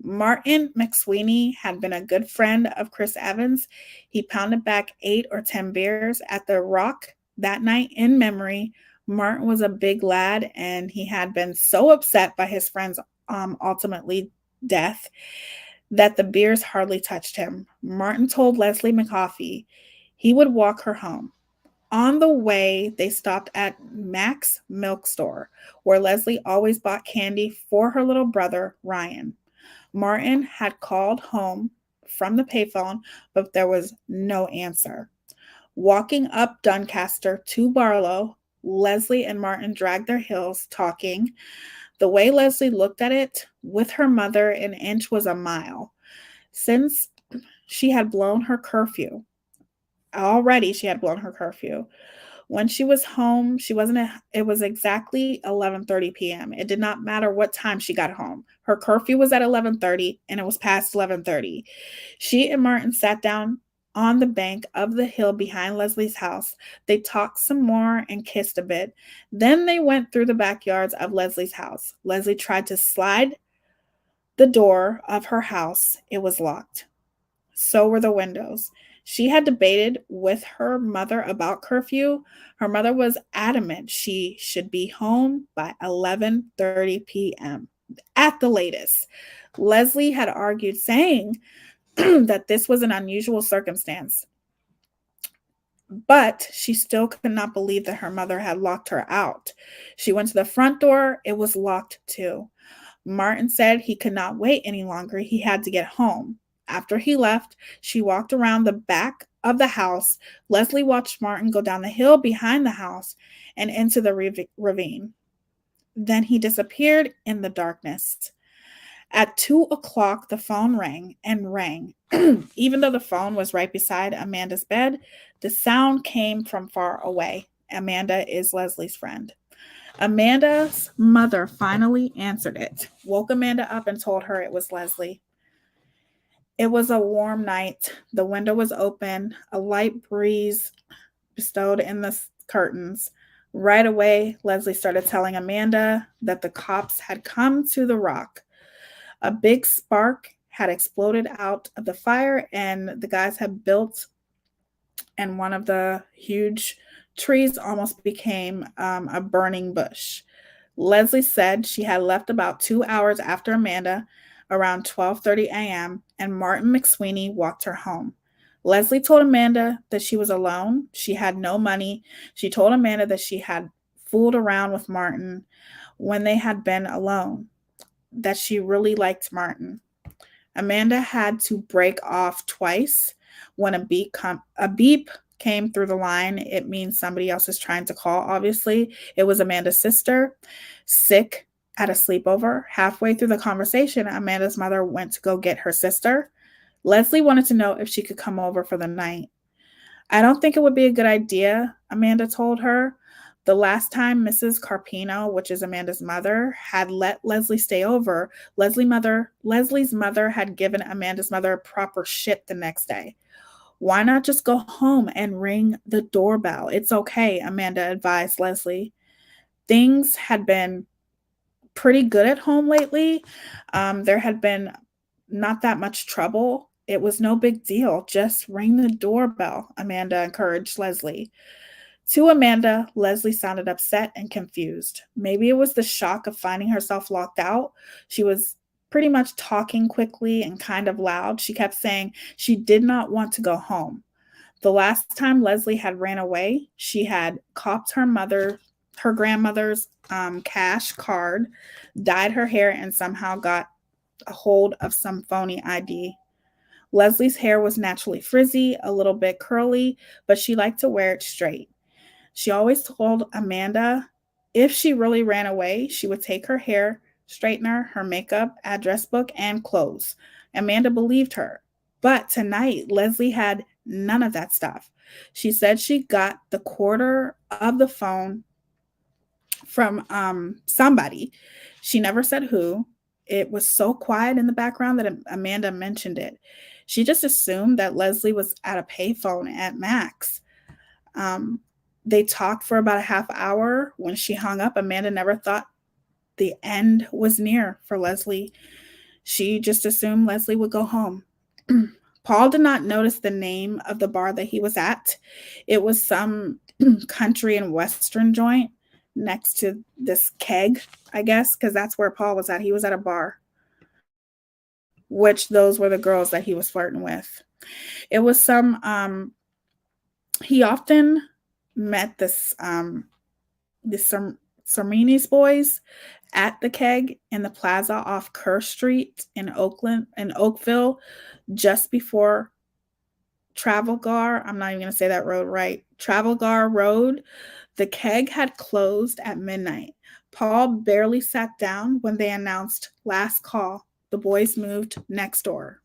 Martin McSweeney had been a good friend of Chris Evans. He pounded back 8 or 10 beers at the Rock that night in memory. Martin was a big lad, and he had been so upset by his friend's ultimately death that the beers hardly touched him. Martin told Leslie McCoffey he would walk her home. On the way, they stopped at Mac's Milk Store, where Leslie always bought candy for her little brother, Ryan. Martin had called home from the payphone, but there was no answer. Walking up Doncaster to Barlow, Leslie and Martin dragged their heels, talking. The way Leslie looked at it, with her mother, an inch was a mile. Since she had blown her curfew, when she was home, it was exactly 11:30 p.m. It did not matter what time she got home. Her curfew was at 11:30, and it was past 11:30. She and Martin sat down on the bank of the hill behind Leslie's house. They talked some more and kissed a bit. Then they went through the backyards of Leslie's house. Leslie tried to slide the door of her house. It was locked. So were the windows. She had debated with her mother about curfew. Her mother was adamant she should be home by 11:30 p.m. at the latest. Leslie had argued, saying that this was an unusual circumstance. But she still could not believe that her mother had locked her out. She went to the front door. It was locked too. Martin said he could not wait any longer. He had to get home. After he left, she walked around the back of the house. Leslie watched Martin go down the hill behind the house and into the ravine. Then he disappeared in the darkness. At 2:00, the phone rang and rang. Even though the phone was right beside Amanda's bed, the sound came from far away. Amanda is Leslie's friend. Amanda's mother finally answered it, woke Amanda up, and told her it was Leslie. It was a warm night. The window was open, a light breeze bestowed in the curtains. Right away, Leslie started telling Amanda that the cops had come to the Rock. A big spark had exploded out of the fire, and the guys had built, and one of the huge trees almost became a burning bush. Leslie said she had left about 2 hours after Amanda, around 12:30 a.m., and Martin McSweeney walked her home. Leslie told Amanda that she was alone. She had no money. She told Amanda that she had fooled around with Martin when they had been alone, that she really liked Martin. Amanda had to break off twice. When a beep came through the line, it means somebody else is trying to call, obviously. It was Amanda's sister, sick at a sleepover. Halfway through the conversation, Amanda's mother went to go get her sister. Leslie wanted to know if she could come over for the night. I don't think it would be a good idea, Amanda told her. The last time Mrs. Carpino, which is Amanda's mother, had let Leslie stay over, Leslie's mother had given Amanda's mother proper shit the next day. Why not just go home and ring the doorbell? It's okay, Amanda advised Leslie. Things had been pretty good at home lately. There had been not that much trouble. It was no big deal. Just ring the doorbell, Amanda encouraged Leslie. To Amanda, Leslie sounded upset and confused. Maybe it was the shock of finding herself locked out. She was pretty much talking quickly and kind of loud. She kept saying she did not want to go home. The last time Leslie had ran away, she had copped her grandmother's cash card, dyed her hair, and somehow got a hold of some phony ID. Leslie's hair was naturally frizzy, a little bit curly, but she liked to wear it straight. She always told Amanda if she really ran away, she would take her hair straightener, her makeup, address book, and clothes. Amanda believed her. But tonight, Leslie had none of that stuff. She said she got the quarter of the phone from somebody. She never said who. It was so quiet in the background that Amanda mentioned it. She just assumed that Leslie was at a payphone at Max. Um, they talked for about a half hour. When she hung up, Amanda never thought the end was near for Leslie. She just assumed Leslie would go home. Paul did not notice the name of the bar that he was at. It was some country and western joint next to this keg, I guess, because that's where Paul was at. He was at a bar, which those were the girls that he was flirting with. It was some, he often met this Cermini's boys at the keg in the plaza off Kerr Street in Oakville, just before Travelgar. I'm not even going to say that road right. Travelgar Road. The keg had closed at midnight. Paul barely sat down when they announced last call. The boys moved next door.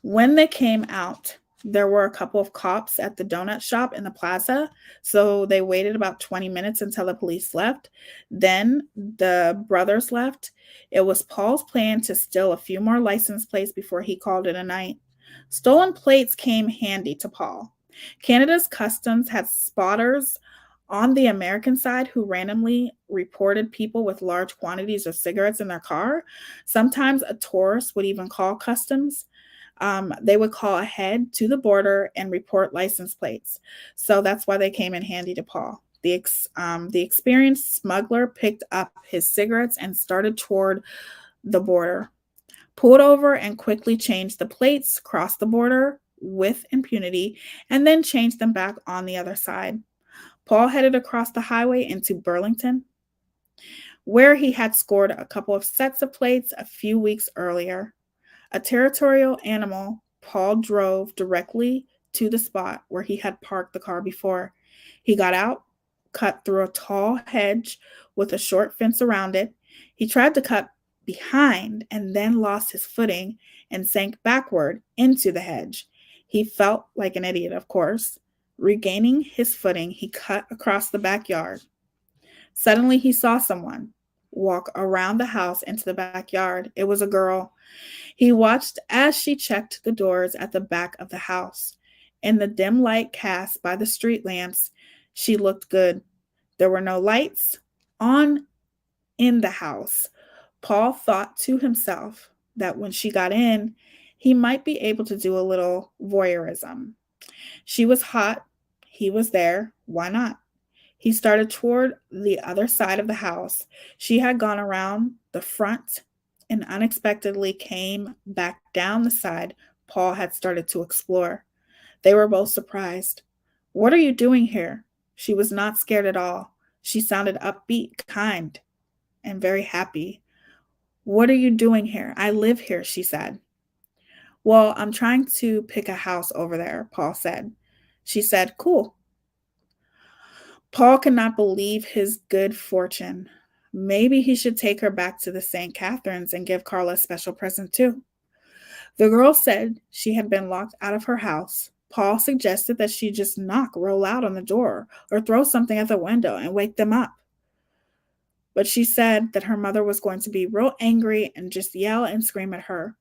When they came out, there were a couple of cops at the donut shop in the plaza, so they waited about 20 minutes until the police left. Then the brothers left. It was Paul's plan to steal a few more license plates before he called it a night. Stolen plates came handy to Paul. Canada's customs had spotters on the American side who randomly reported people with large quantities of cigarettes in their car. Sometimes a tourist would even call customs. They would call ahead to the border and report license plates. So that's why they came in handy to Paul. The experienced smuggler picked up his cigarettes and started toward the border, pulled over and quickly changed the plates, crossed the border with impunity, and then changed them back on the other side. Paul headed across the highway into Burlington, where he had scored a couple of sets of plates a few weeks earlier. A territorial animal, Paul drove directly to the spot where he had parked the car before. He got out, cut through a tall hedge with a short fence around it. He tried to cut behind and then lost his footing and sank backward into the hedge. He felt like an idiot, of course. Regaining his footing, he cut across the backyard. Suddenly, he saw someone walk around the house into the backyard. It was a girl. He watched as she checked the doors at the back of the house. In the dim light cast by the street lamps, she looked good. There were no lights on in the house. Paul thought to himself that when she got in, he might be able to do a little voyeurism. She was hot. He was there. Why not? He started toward the other side of the house. She had gone around the front and unexpectedly came back down the side Paul had started to explore. They were both surprised. "What are you doing here?" She was not scared at all. She sounded upbeat, kind, and very happy. "What are you doing here? I live here," she said. "Well, I'm trying to pick a house over there," Paul said. She said, "Cool." Paul could not believe his good fortune. Maybe he should take her back to the St. Catharines and give Carla a special present too. The girl said she had been locked out of her house. Paul suggested that she just roll out on the door, or throw something at the window and wake them up. But she said that her mother was going to be real angry and just yell and scream at her.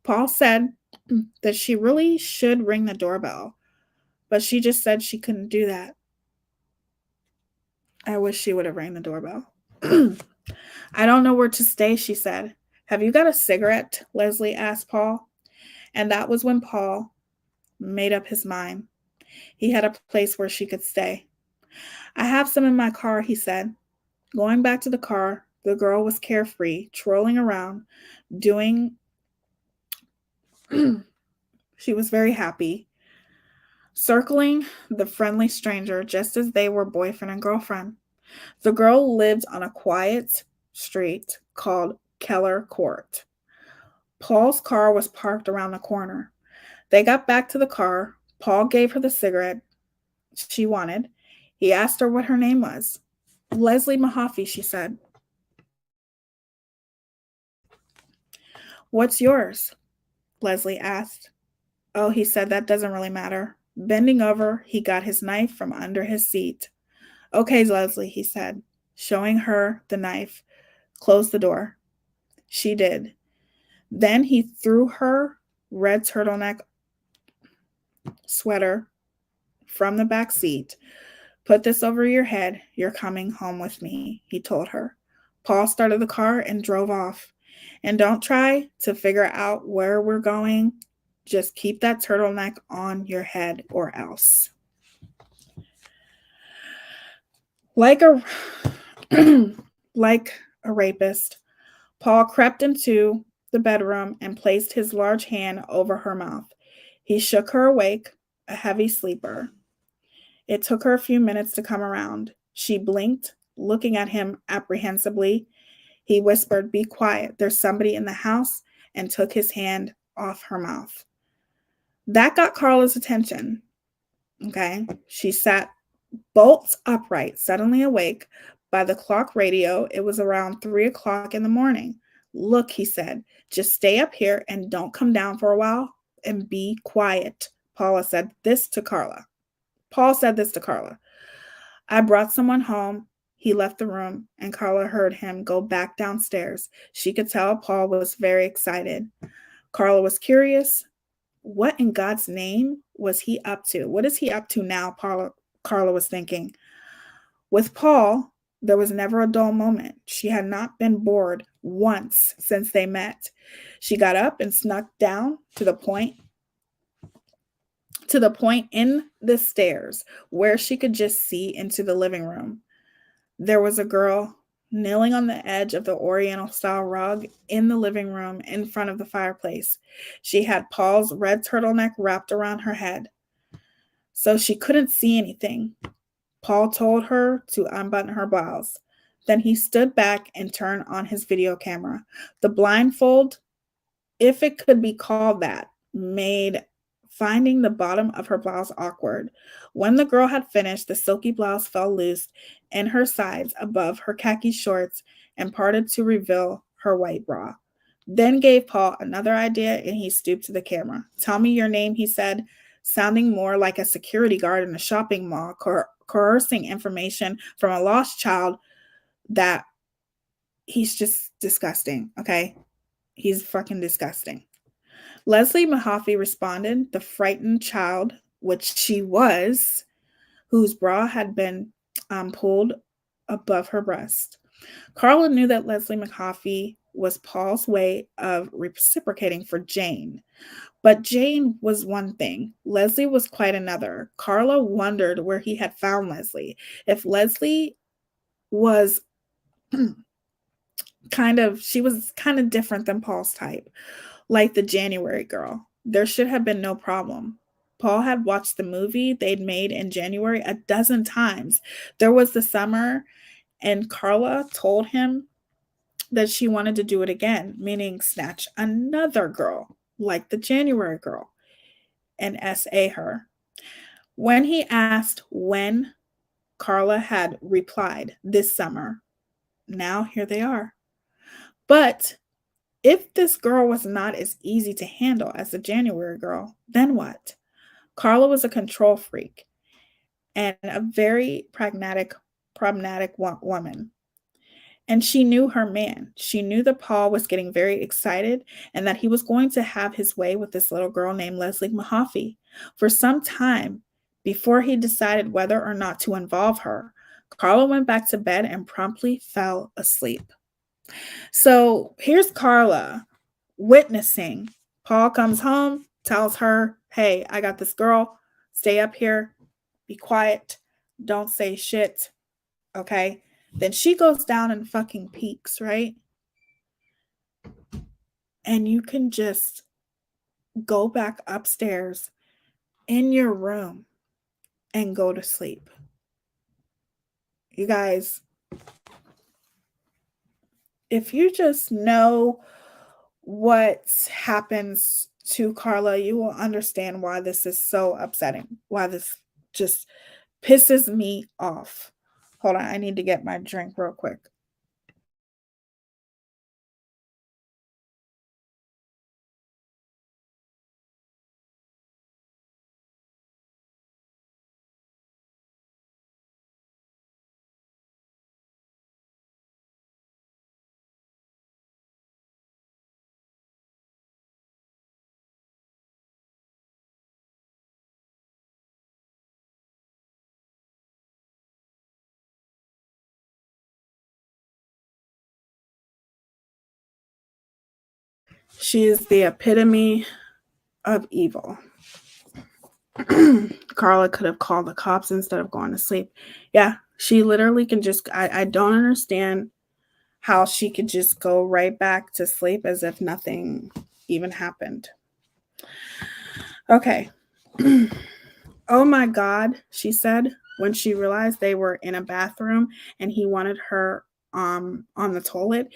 Paul said that she really should ring the doorbell, but she just said she couldn't do that. I wish she would have rang the doorbell. "I don't know where to stay," she said. "Have you got a cigarette?" Leslie asked Paul. And that was when Paul made up his mind. He had a place where she could stay. "I have some in my car," he said. Going back to the car, the girl was carefree, trolling around, doing. She was very happy, circling the friendly stranger just as they were boyfriend and girlfriend. The girl lived on a quiet street called Keller Court. Paul's car was parked around the corner. They got back to the car. Paul gave her the cigarette she wanted. He asked her what her name was. Leslie Mahaffey, she said. What's yours? Leslie asked. Oh, he said, that doesn't really matter. Bending over, he got his knife from under his seat. Okay, Leslie, he said, showing her the knife. Close the door. She did. Then he threw her red turtleneck sweater from the back seat. Put this over your head. You're coming home with me, he told her. Paul started the car and drove off. And don't try to figure out where we're going. Just keep that turtleneck on your head or else. Like a like a rapist, Paul crept into the bedroom and placed his large hand over her mouth. He shook her awake, a heavy sleeper. It took her a few minutes to come around. She blinked, looking at him apprehensively. He whispered, "Be quiet. There's somebody in the house," and took his hand off her mouth. That got Carla's attention. Okay. She sat bolt upright, suddenly awake. By the clock radio, it was around 3 o'clock in the morning. Look, he said, just stay up here and don't come down for a while and be quiet. Paul said this to Carla. I brought someone home. He left the room, and Carla heard him go back downstairs. She could tell Paul was very excited. Carla was curious. What in God's name was he up to? What is he up to now? Carla was thinking. With Paul, there was never a dull moment. She had not been bored once since they met. She got up and snuck down to the point in the stairs where she could just see into the living room. There was a girl kneeling on the edge of the Oriental-style rug in the living room in front of the fireplace. She had Paul's red turtleneck wrapped around her head, so she couldn't see anything. Paul told her to unbutton her blouse. Then he stood back and turned on his video camera. The blindfold, if it could be called that, made finding the bottom of her blouse awkward. When the girl had finished, the silky blouse fell loose in her sides above her khaki shorts and parted to reveal her white bra. Then gave Paul another idea, and he stooped to the camera. Tell me your name, he said, sounding more like a security guard in a shopping mall, coercing information from a lost child. That he's just disgusting, okay? He's fucking disgusting. Leslie Mahaffey responded, the frightened child, which she was, whose bra had been pulled above her breast. Carla knew that Leslie Mahaffey was Paul's way of reciprocating for Jane. But Jane was one thing. Leslie was quite another. Carla wondered where he had found Leslie. If Leslie was she was kind of different than Paul's type, like the January girl. There should have been no problem. Paul had watched the movie they'd made in January a dozen times. There was the summer, and Carla told him that she wanted to do it again, meaning snatch another girl, like the January girl, and SA her. When he asked when, Carla had replied, this summer. Now here they are. But if this girl was not as easy to handle as the January girl, then what? Carla was a control freak and a very pragmatic woman. And she knew her man. She knew that Paul was getting very excited and that he was going to have his way with this little girl named Leslie Mahaffey for some time before he decided whether or not to involve her. Carla went back to bed and promptly fell asleep. So here's Carla witnessing. Paul comes home, tells her, hey, I got this girl. Stay up here. Be quiet. Don't say shit. Okay? Then she goes down and fucking peeks, right? And you can just go back upstairs in your room and go to sleep. You guys, if you just know what happens to Carla, you will understand why this is so upsetting, why this just pisses me off. Hold on, I need to get my drink real quick. She is the epitome of evil. Carla could have called the cops instead of going to sleep. Yeah, she literally can just, I don't understand how she could just go right back to sleep as if nothing even happened. Okay. Oh my God, she said when she realized they were in a bathroom and he wanted her on the toilet.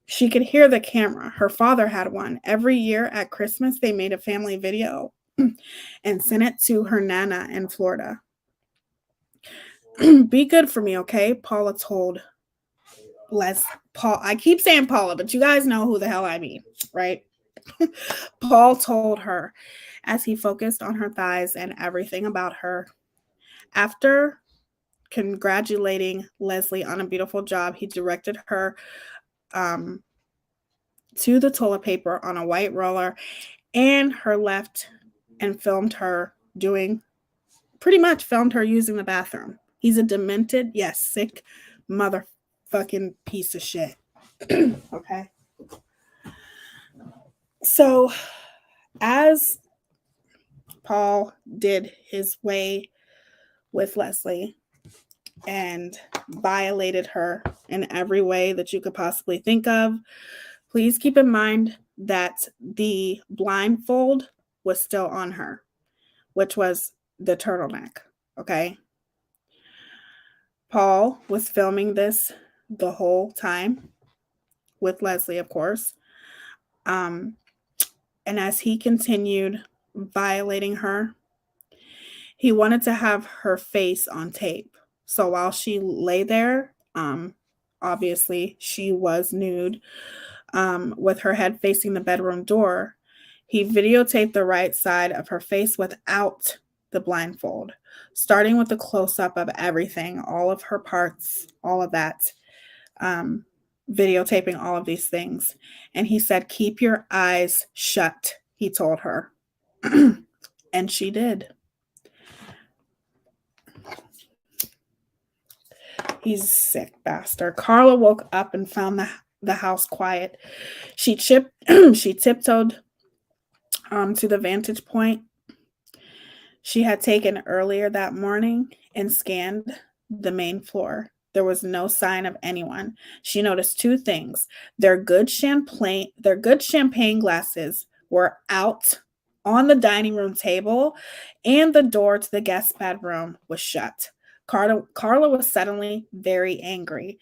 She could hear the camera. Her father had one. Every year at Christmas, they made a family video and sent it to her nana in Florida. Be good for me, okay? Paula told Paul. I keep saying Paula, but you guys know who the hell I mean, right? Paul told her as he focused on her thighs and everything about her. After congratulating Leslie on a beautiful job, he directed her to the toilet paper on a white roller and her left and filmed her using the bathroom. He's a demented, yes, sick motherfucking piece of shit. Okay. So, as Paul did his way with Leslie and violated her in every way that you could possibly think of, please keep in mind that the blindfold was still on her, which was the turtleneck. Okay. Paul was filming this the whole time with Leslie, of course. And as he continued violating her, he wanted to have her face on tape. So while she lay there, obviously she was nude, with her head facing the bedroom door. He videotaped the right side of her face without the blindfold, starting with a close-up of everything, all of her parts, all of that, videotaping all of these things. And he said, "Keep your eyes shut," he told her. And she did. He's a sick bastard. Carla woke up and found the house quiet. She tiptoed to the vantage point she had taken earlier that morning and scanned the main floor. There was no sign of anyone. She noticed two things. Their good champagne glasses were out on the dining room table, and the door to the guest bedroom was shut. Carla was suddenly very angry.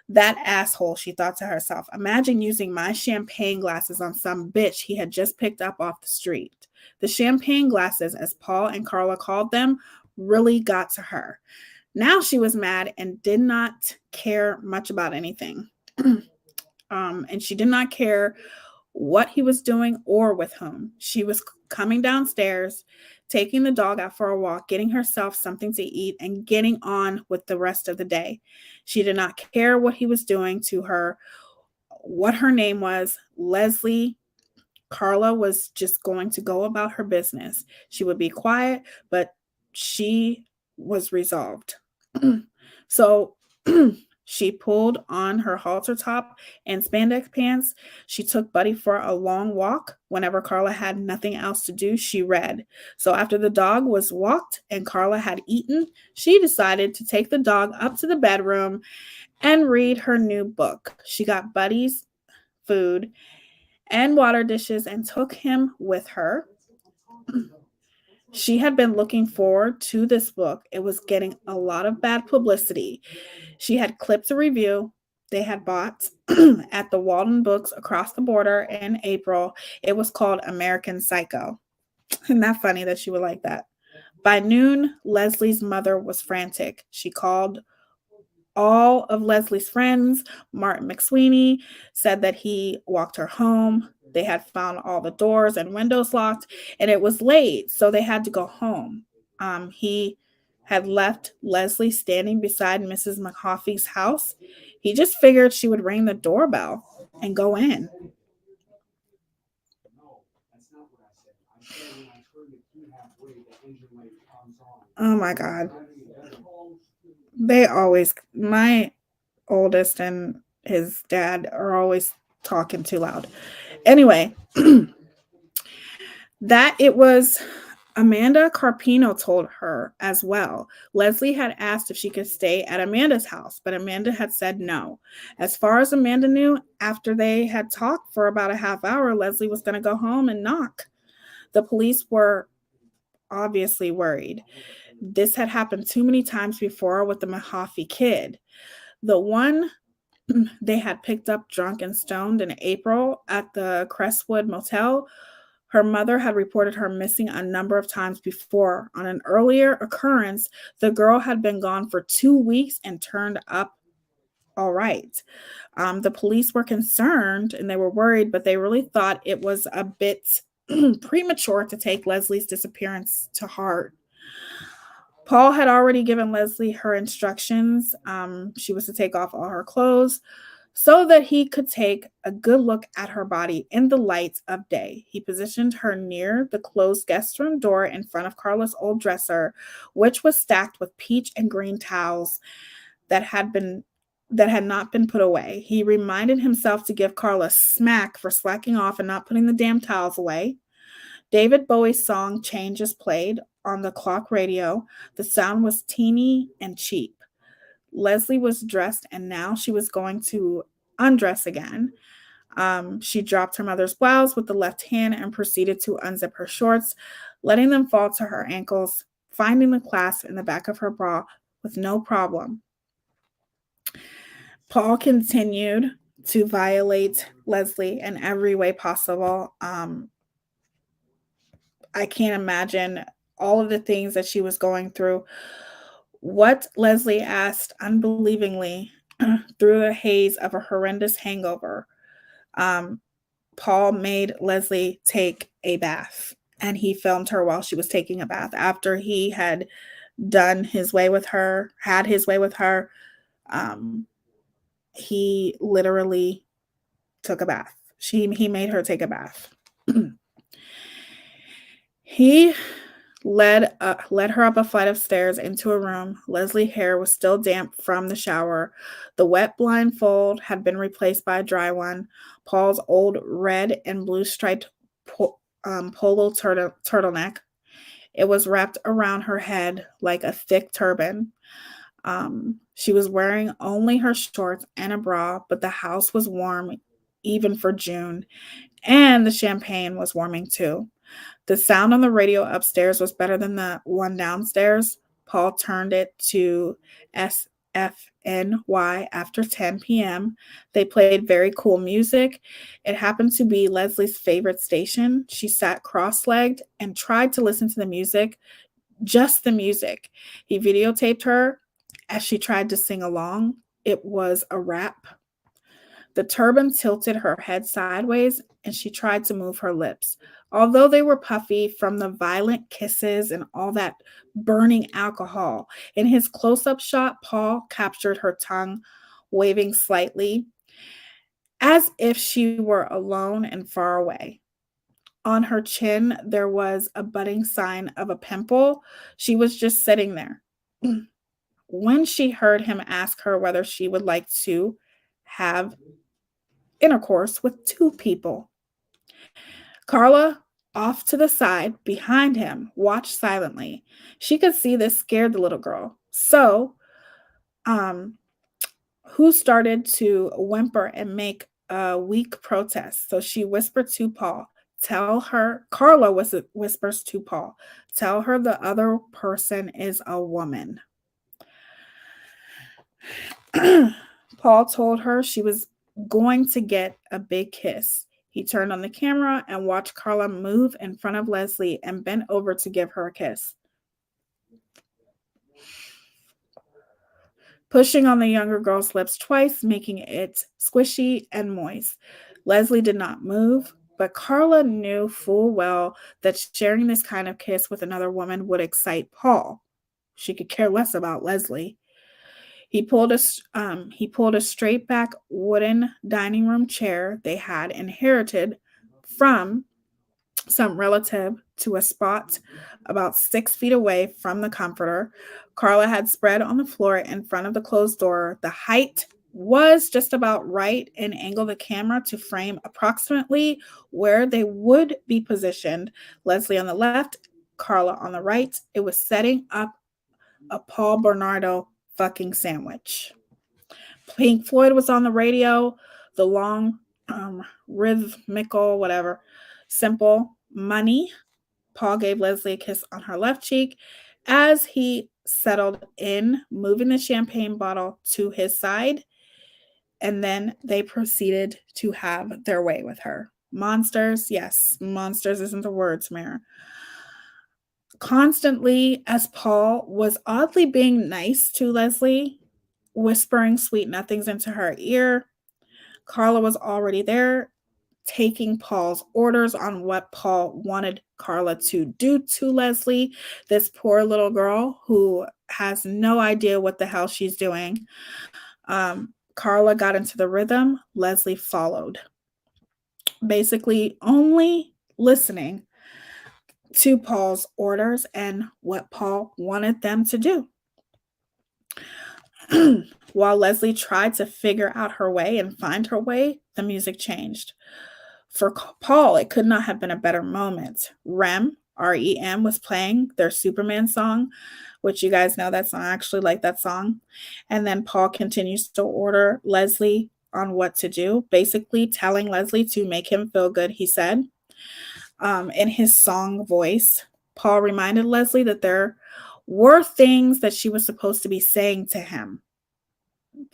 That asshole, she thought to herself. Imagine using my champagne glasses on some bitch he had just picked up off the street. The champagne glasses, as Paul and Carla called them, really got to her. Now she was mad and did not care much about anything. And she did not care what he was doing or with whom. She was coming downstairs, taking the dog out for a walk, getting herself something to eat, and getting on with the rest of the day. She did not care what he was doing to her, what her name was, Leslie. Carla was just going to go about her business. She would be quiet, but she was resolved. So she pulled on her halter top and spandex pants. She took Buddy for a long walk. Whenever Carla had nothing else to do, she read. So after the dog was walked and Carla had eaten, she decided to take the dog up to the bedroom and read her new book. She got Buddy's food and water dishes and took him with her. She had been looking forward to this book. It was getting a lot of bad publicity. She had clipped a review they had bought at the Walden Books across the border in April. It was called American Psycho. Isn't that funny that she would like that? By noon, Leslie's mother was frantic. She called All of Leslie's friends, Martin McSweeney, said that he walked her home. They had found all the doors and windows locked, and it was late, so they had to go home. He had left Leslie standing beside Mrs. McCoffey's house. He just figured she would ring the doorbell and go in. Oh my God. My oldest and his dad are always talking too loud. Anyway, that it was Amanda Carpino told her as well. Leslie had asked if she could stay at Amanda's house, but Amanda had said no. As far as Amanda knew, after they had talked for about a half hour, Leslie was going to go home and knock. The police were obviously worried. This had happened too many times before with the Mahaffey kid. The one they had picked up drunk and stoned in April at the Crestwood Motel, her mother had reported her missing a number of times before. On an earlier occurrence, the girl had been gone for 2 weeks and turned up all right. The police were concerned and they were worried, but they really thought it was a bit premature to take Leslie's disappearance to heart. Paul had already given Leslie her instructions. She was to take off all her clothes so that he could take a good look at her body in the light of day. He positioned her near the closed guest room door in front of Carla's old dresser, which was stacked with peach and green towels that had not been put away. He reminded himself to give Carla smack for slacking off and not putting the damn towels away. David Bowie's song Changes played on the clock radio. The sound was teeny and cheap. Leslie was dressed and now she was going to undress again. She dropped her mother's blouse with the left hand and proceeded to unzip her shorts, letting them fall to her ankles, finding the clasp in the back of her bra with no problem. Paul continued to violate Leslie in every way possible. I can't imagine all of the things that she was going through. What Leslie asked unbelievingly through the haze of a horrendous hangover, Paul made Leslie take a bath, and he filmed her while she was taking a bath. After he had done his way with her, had his way with her, he literally took a bath. He made her take a bath. He led her up a flight of stairs into a room. Leslie's hair was still damp from the shower. The wet blindfold had been replaced by a dry one. Paul's old red and blue striped polo turtleneck. It was wrapped around her head like a thick turban. She was wearing only her shorts and a bra, but the house was warm even for June, and the champagne was warming too. The sound on the radio upstairs was better than the one downstairs. Paul turned it to SFNY after 10 p.m. They played very cool music. It happened to be Leslie's favorite station. She sat cross-legged and tried to listen to the music, just the music. He videotaped her as she tried to sing along. It was a rap. The turban tilted her head sideways, and she tried to move her lips. Although they were puffy from the violent kisses and all that burning alcohol, in his close-up shot, Paul captured her tongue, waving slightly, as if she were alone and far away. On her chin, there was a budding sign of a pimple. She was just sitting there. When she heard him ask her whether she would like to have intercourse with two people, Carla, off to the side behind him, watched silently. She could see this scared the little girl. So, who started to whimper and make a weak protest. So she whispered to Paul, Carla whispers to Paul, tell her the other person is a woman. Paul told her she was going to get a big kiss. He turned on the camera and watched Carla move in front of Leslie and bent over to give her a kiss. pushing on the younger girl's lips twice, making it squishy and moist. Leslie did not move, but Carla knew full well that sharing this kind of kiss with another woman would excite Paul. She could care less about Leslie. He pulled a straight back wooden dining room chair they had inherited from some relative to a spot about 6 feet away from the comforter. Carla had spread on the floor in front of the closed door. The height was just about right and angled the camera to frame approximately where they would be positioned. Leslie on the left, Carla on the right. It was setting up a Paul Bernardo fucking sandwich. Pink Floyd was on the radio, the long, rhythmical, whatever, simple money. Paul gave Leslie a kiss on her left cheek as he settled in, moving the champagne bottle to his side, and then they proceeded to have their way with her. Monsters, yes, monsters isn't the word, Samara. Constantly, as Paul was oddly being nice to Leslie, whispering sweet nothings into her ear, Carla was already there, taking Paul's orders on what Paul wanted Carla to do to Leslie, this poor little girl who has no idea what the hell she's doing. Carla got into the rhythm. Leslie followed, basically only listening to Paul's orders and what Paul wanted them to do. While Leslie tried to figure out her way and find her way, the music changed. For Paul, it could not have been a better moment. REM was playing their Superman song, which you guys know that song. I actually like that song. And then Paul continues to order Leslie on what to do, basically telling Leslie to make him feel good, he said. In his song voice, Paul reminded Leslie that there were things that she was supposed to be saying to him.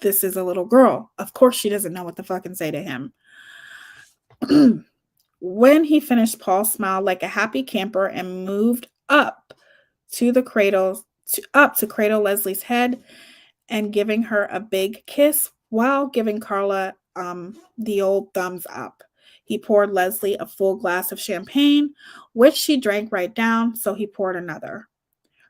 This is a little girl. Of course, she doesn't know what to fucking say to him. When he finished, Paul smiled like a happy camper and moved up to the cradle, to cradle Leslie's head and giving her a big kiss while giving Carla the old thumbs up. He poured Leslie a full glass of champagne, which she drank right down, so he poured another.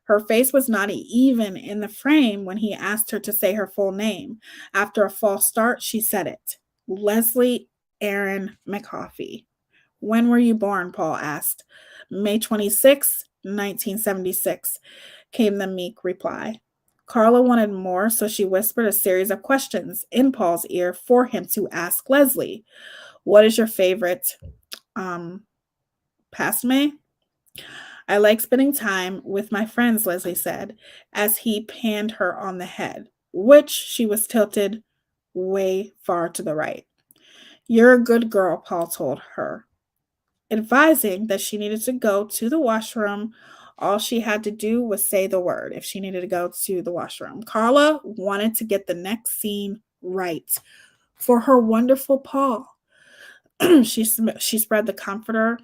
Her face was not even in the frame when he asked her to say her full name. After a false start, she said it. Leslie Aaron McCoffey. When were you born? Paul asked. May 26, 1976, came the meek reply. Carla wanted more, so she whispered a series of questions in Paul's ear for him to ask Leslie. What is your favorite pastime? I like spending time with my friends, Leslie said, as he panned her on the head, which she was tilted way far to the right. You're a good girl, Paul told her, advising that she needed to go to the washroom. All she had to do was say the word if she needed to go to the washroom. Carla wanted to get the next scene right for her wonderful Paul. She spread the comforter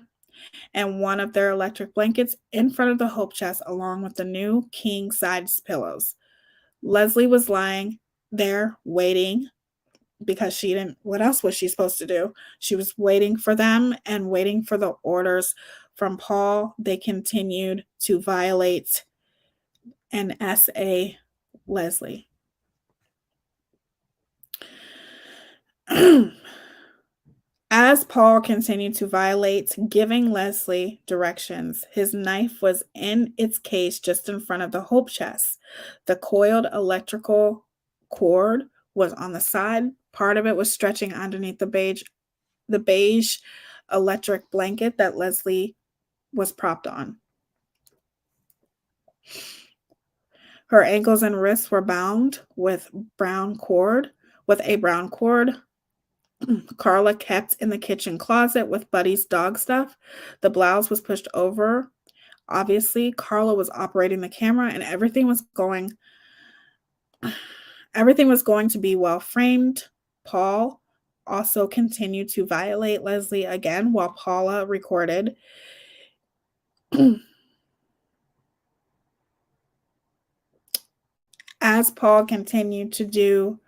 and one of their electric blankets in front of the hope chest along with the new king size pillows. Leslie was lying there waiting because she didn't, what else was she supposed to do? She was waiting for them and waiting for the orders from Paul. They continued to violate and SA Leslie. As Paul continued to violate, giving Leslie directions, his knife was in its case just in front of the hope chest. The coiled electrical cord was on the side. Part of it was stretching underneath the beige electric blanket that Leslie was propped on. Her ankles and wrists were bound with a brown cord. Carla kept in the kitchen closet with Buddy's dog stuff. The blouse was pushed over. Obviously, Carla was operating the camera and everything was going to be well framed. Paul also continued to violate Leslie again while Paula recorded. As Paul continued to do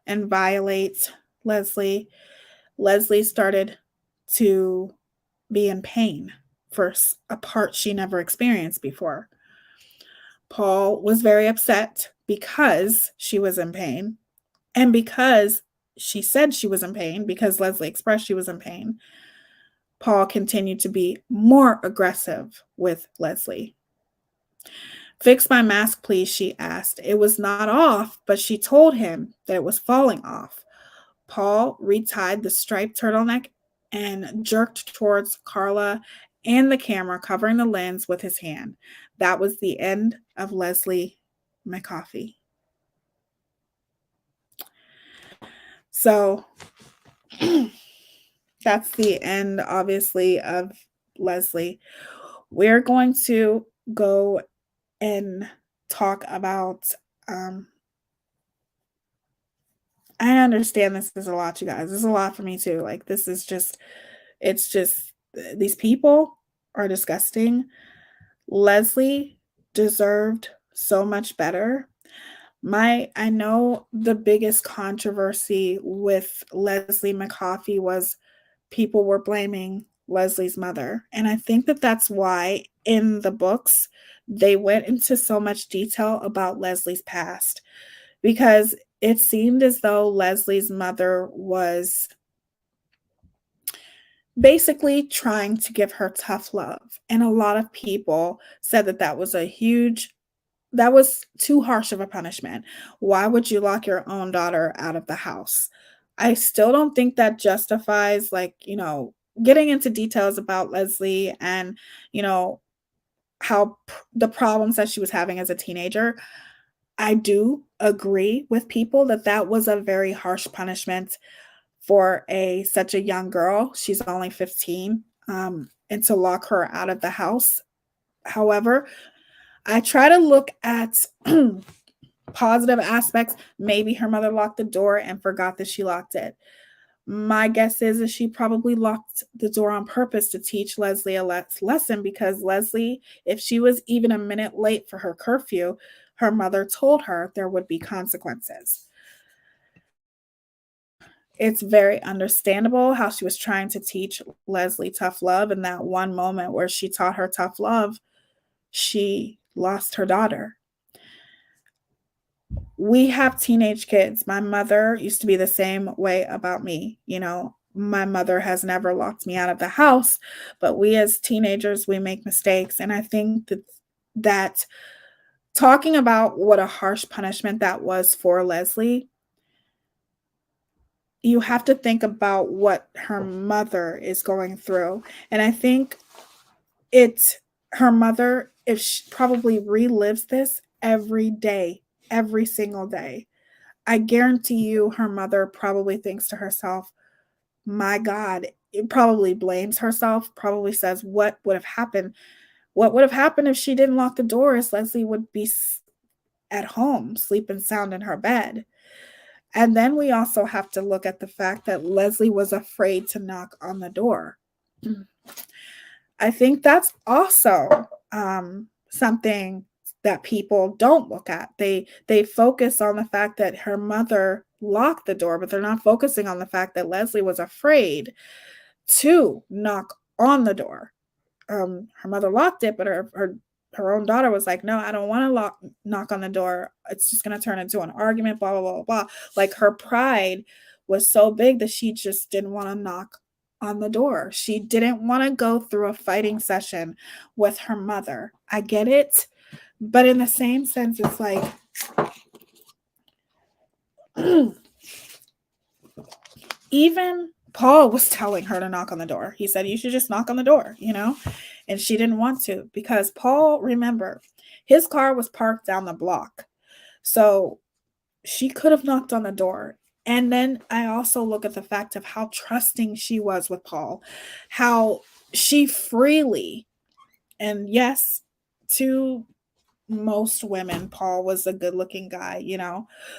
and violate Leslie, Leslie started to be in pain for a part she never experienced before. Paul was very upset because she was in pain and because she said she was in pain, because Leslie expressed she was in pain. Paul continued to be more aggressive with Leslie. "Fix my mask, please," she asked. It was not off, but she told him that it was falling off. Paul retied the striped turtleneck and jerked towards Carla and the camera, covering the lens with his hand. That was the end of Leslie McCoffey. So that's the end, obviously, of Leslie. We're going to go and talk about I understand this is a lot, you guys. This is a lot for me too. Like this is just it's just these people are disgusting. Leslie deserved so much better. I know the biggest controversy with Leslie McCoffey was people were blaming Leslie's mother. And I think that that's why in the books they went into so much detail about Leslie's past, because it seemed as though Leslie's mother was basically trying to give her tough love. And a lot of people said that that was too harsh of a punishment. Why would you lock your own daughter out of the house? I still don't think that justifies, like, getting into details about Leslie and, you know, the problems that she was having as a teenager. I do agree with people that that was a very harsh punishment for such a young girl. She's only 15, and to lock her out of the house. However, I try to look at positive aspects. Maybe her mother locked the door and forgot that she locked it. My guess is that she probably locked the door on purpose to teach Leslie a lesson, because Leslie, if she was even a minute late for her curfew, her mother told her there would be consequences. It's very understandable how she was trying to teach Leslie tough love. And that one moment where she taught her tough love, she lost her daughter. We have teenage kids. My mother used to be the same way about me. My mother has never locked me out of the house, but we as teenagers, we make mistakes. And I think that talking about what a harsh punishment that was for Leslie, you have to think about what her mother is going through. And I think her mother, if she probably relives this every day, every single day, I guarantee you her mother probably thinks to herself, my God, it probably blames herself, probably says, what would have happened? What would have happened if she didn't lock the doors? Leslie would be at home, sleeping sound in her bed. And then we also have to look at the fact that Leslie was afraid to knock on the door. I think that's also something that people don't look at. They focus on the fact that her mother locked the door, but they're not focusing on the fact that Leslie was afraid to knock on the door. Her mother locked it, but her own daughter was like, no, I don't want to knock on the door. It's just going to turn into an argument, blah, blah, blah, blah. Like her pride was so big that she just didn't want to knock on the door. She didn't want to go through a fighting session with her mother. I get it. But in the same sense, it's like, even Paul was telling her to knock on the door. He said, you should just knock on the door, and she didn't want to, because Paul, remember, his car was parked down the block. So she could have knocked on the door. And then I also look at the fact of how trusting she was with Paul, how she freely, and yes, to most women, Paul was a good looking guy,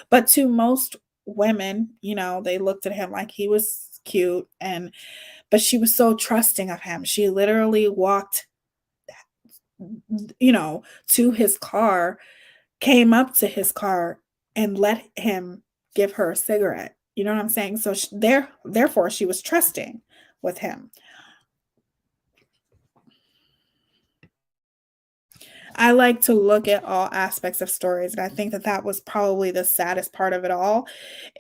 but to most women, they looked at him like he was cute, but she was so trusting of him. She literally walked, to his car, came up to his car and let him give her a cigarette. You know what I'm saying? So therefore, she was trusting with him. I like to look at all aspects of stories, and I think that that was probably the saddest part of it all,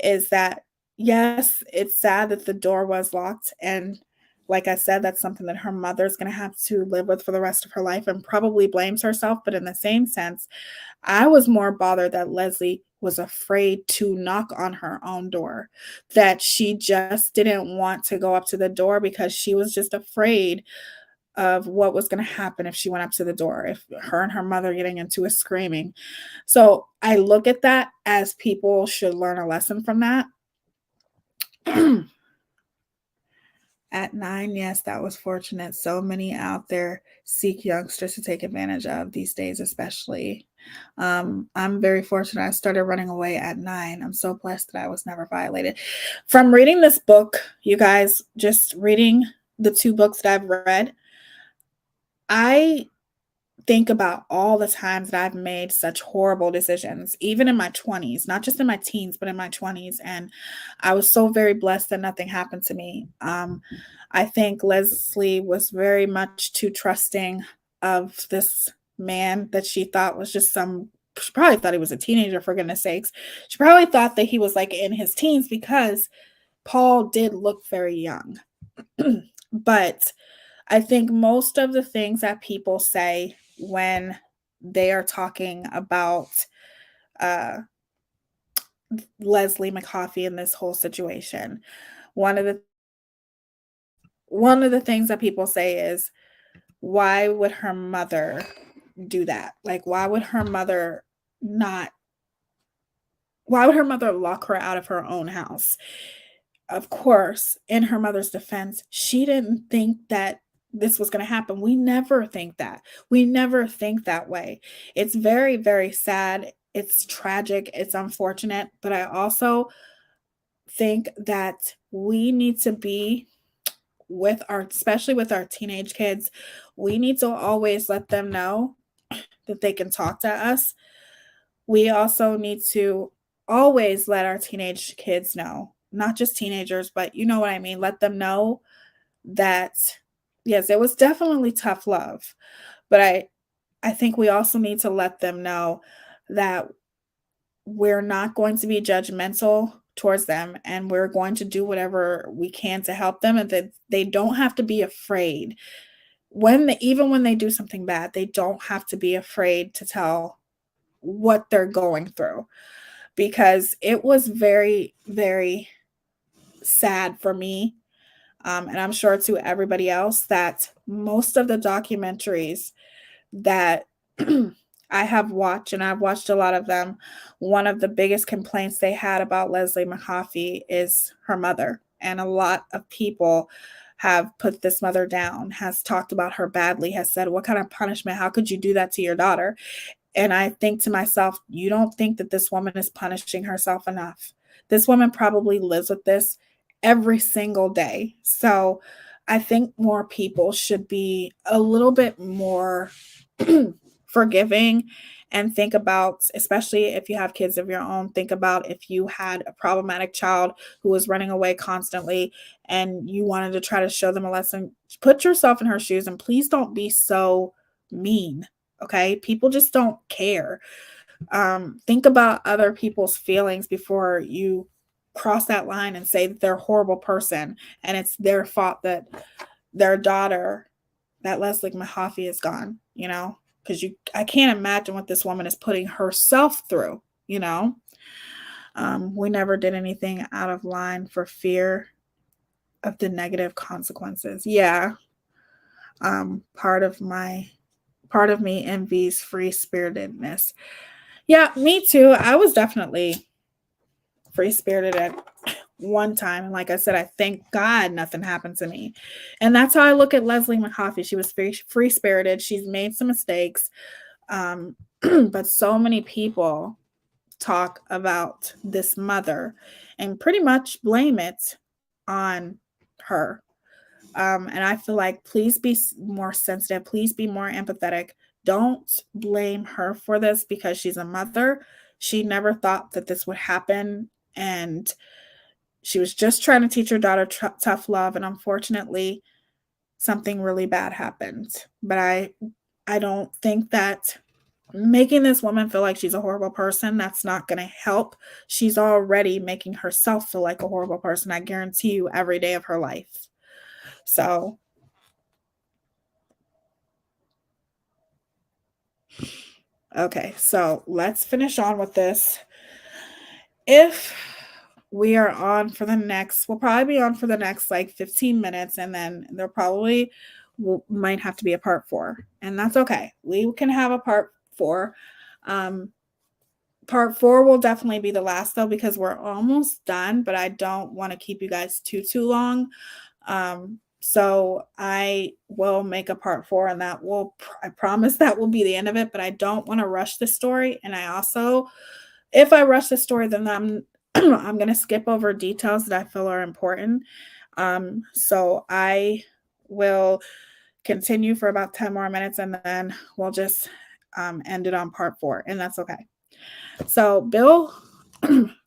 is that, yes, it's sad that the door was locked, and like I said, that's something that her mother's gonna have to live with for the rest of her life and probably blames herself, but in the same sense, I was more bothered that Leslie was afraid to knock on her own door, that she just didn't want to go up to the door because she was just afraid of what was going to happen if she went up to the door, if her and her mother getting into a screaming. So I look at that as people should learn a lesson from that. At 9, yes, that was fortunate. So many out there seek youngsters to take advantage of these days, especially. I'm very fortunate. I started running away at 9. I'm so blessed that I was never violated. From reading this book, you guys, just reading the 2 books that I've read, I think about all the times that I've made such horrible decisions, even in my 20s, not just in my teens, but in my 20s. And I was so very blessed that nothing happened to me. I think Leslie was very much too trusting of this man that she thought was just she probably thought he was a teenager, for goodness sakes. She probably thought that he was like in his teens because Paul did look very young. But I think most of the things that people say when they are talking about uh, Leslie McCoffey in this whole situation, one of the things that people say is, why would her mother do that? Like, why would her mother not? Why would her mother lock her out of her own house? Of course, in her mother's defense, she didn't think that this was going to happen. We never think that. We never think that way. It's very, very sad. It's tragic. It's unfortunate. But I also think that we need to be especially with our teenage kids, we need to always let them know that they can talk to us. We also need to always let our teenage kids know, not just teenagers, but you know what I mean. Let them know that, yes, it was definitely tough love, but I think we also need to let them know that we're not going to be judgmental towards them, and we're going to do whatever we can to help them, and that they don't have to be afraid even when they do something bad. They don't have to be afraid to tell what they're going through, because it was very, very sad for me. And I'm sure to everybody else, that most of the documentaries that I have watched, and I've watched a lot of them, one of the biggest complaints they had about Leslie McCoffey is her mother. And a lot of people have put this mother down, has talked about her badly, has said, what kind of punishment? How could you do that to your daughter? And I think to myself, you don't think that this woman is punishing herself enough. This woman probably lives with this every single day. So I think more people should be a little bit more forgiving, and think about, especially if you have kids of your own, think about if you had a problematic child who was running away constantly and you wanted to try to show them a lesson. Put yourself in her shoes, and please don't be so mean. Okay, people just don't care. Think about other people's feelings before you cross that line and say that they're a horrible person and it's their fault that their daughter, that Leslie Mahaffey, is gone, because I can't imagine what this woman is putting herself through. We never did anything out of line for fear of the negative consequences. Yeah. Part of me envies free spiritedness. Yeah, me too. I was definitely free spirited at one time. And like I said, I thank God nothing happened to me. And that's how I look at Leslie McCoffey. She was free spirited. She's made some mistakes. But so many people talk about this mother and pretty much blame it on her. And I feel like, please be more sensitive. Please be more empathetic. Don't blame her for this because she's a mother. She never thought that this would happen, and she was just trying to teach her daughter tough love, and unfortunately, something really bad happened. But I don't think that making this woman feel like she's a horrible person, that's not going to help. She's already making herself feel like a horrible person, I guarantee you, every day of her life. So, okay, so let's finish on with this. If we are on for the next, we'll probably be on for the next like 15 minutes, and then there probably might have to be a part 4, and that's okay. We can have a part 4. Part 4 will definitely be the last though, because we're almost done, but I don't want to keep you guys too long. So I will make a part 4, and that will, I promise that will be the end of it, but I don't want to rush the story. And I also, if I rush the story, then I'm I'm going to skip over details that I feel are important. So I will continue for about 10 more minutes, and then we'll just end it on part 4, and that's okay. So Bill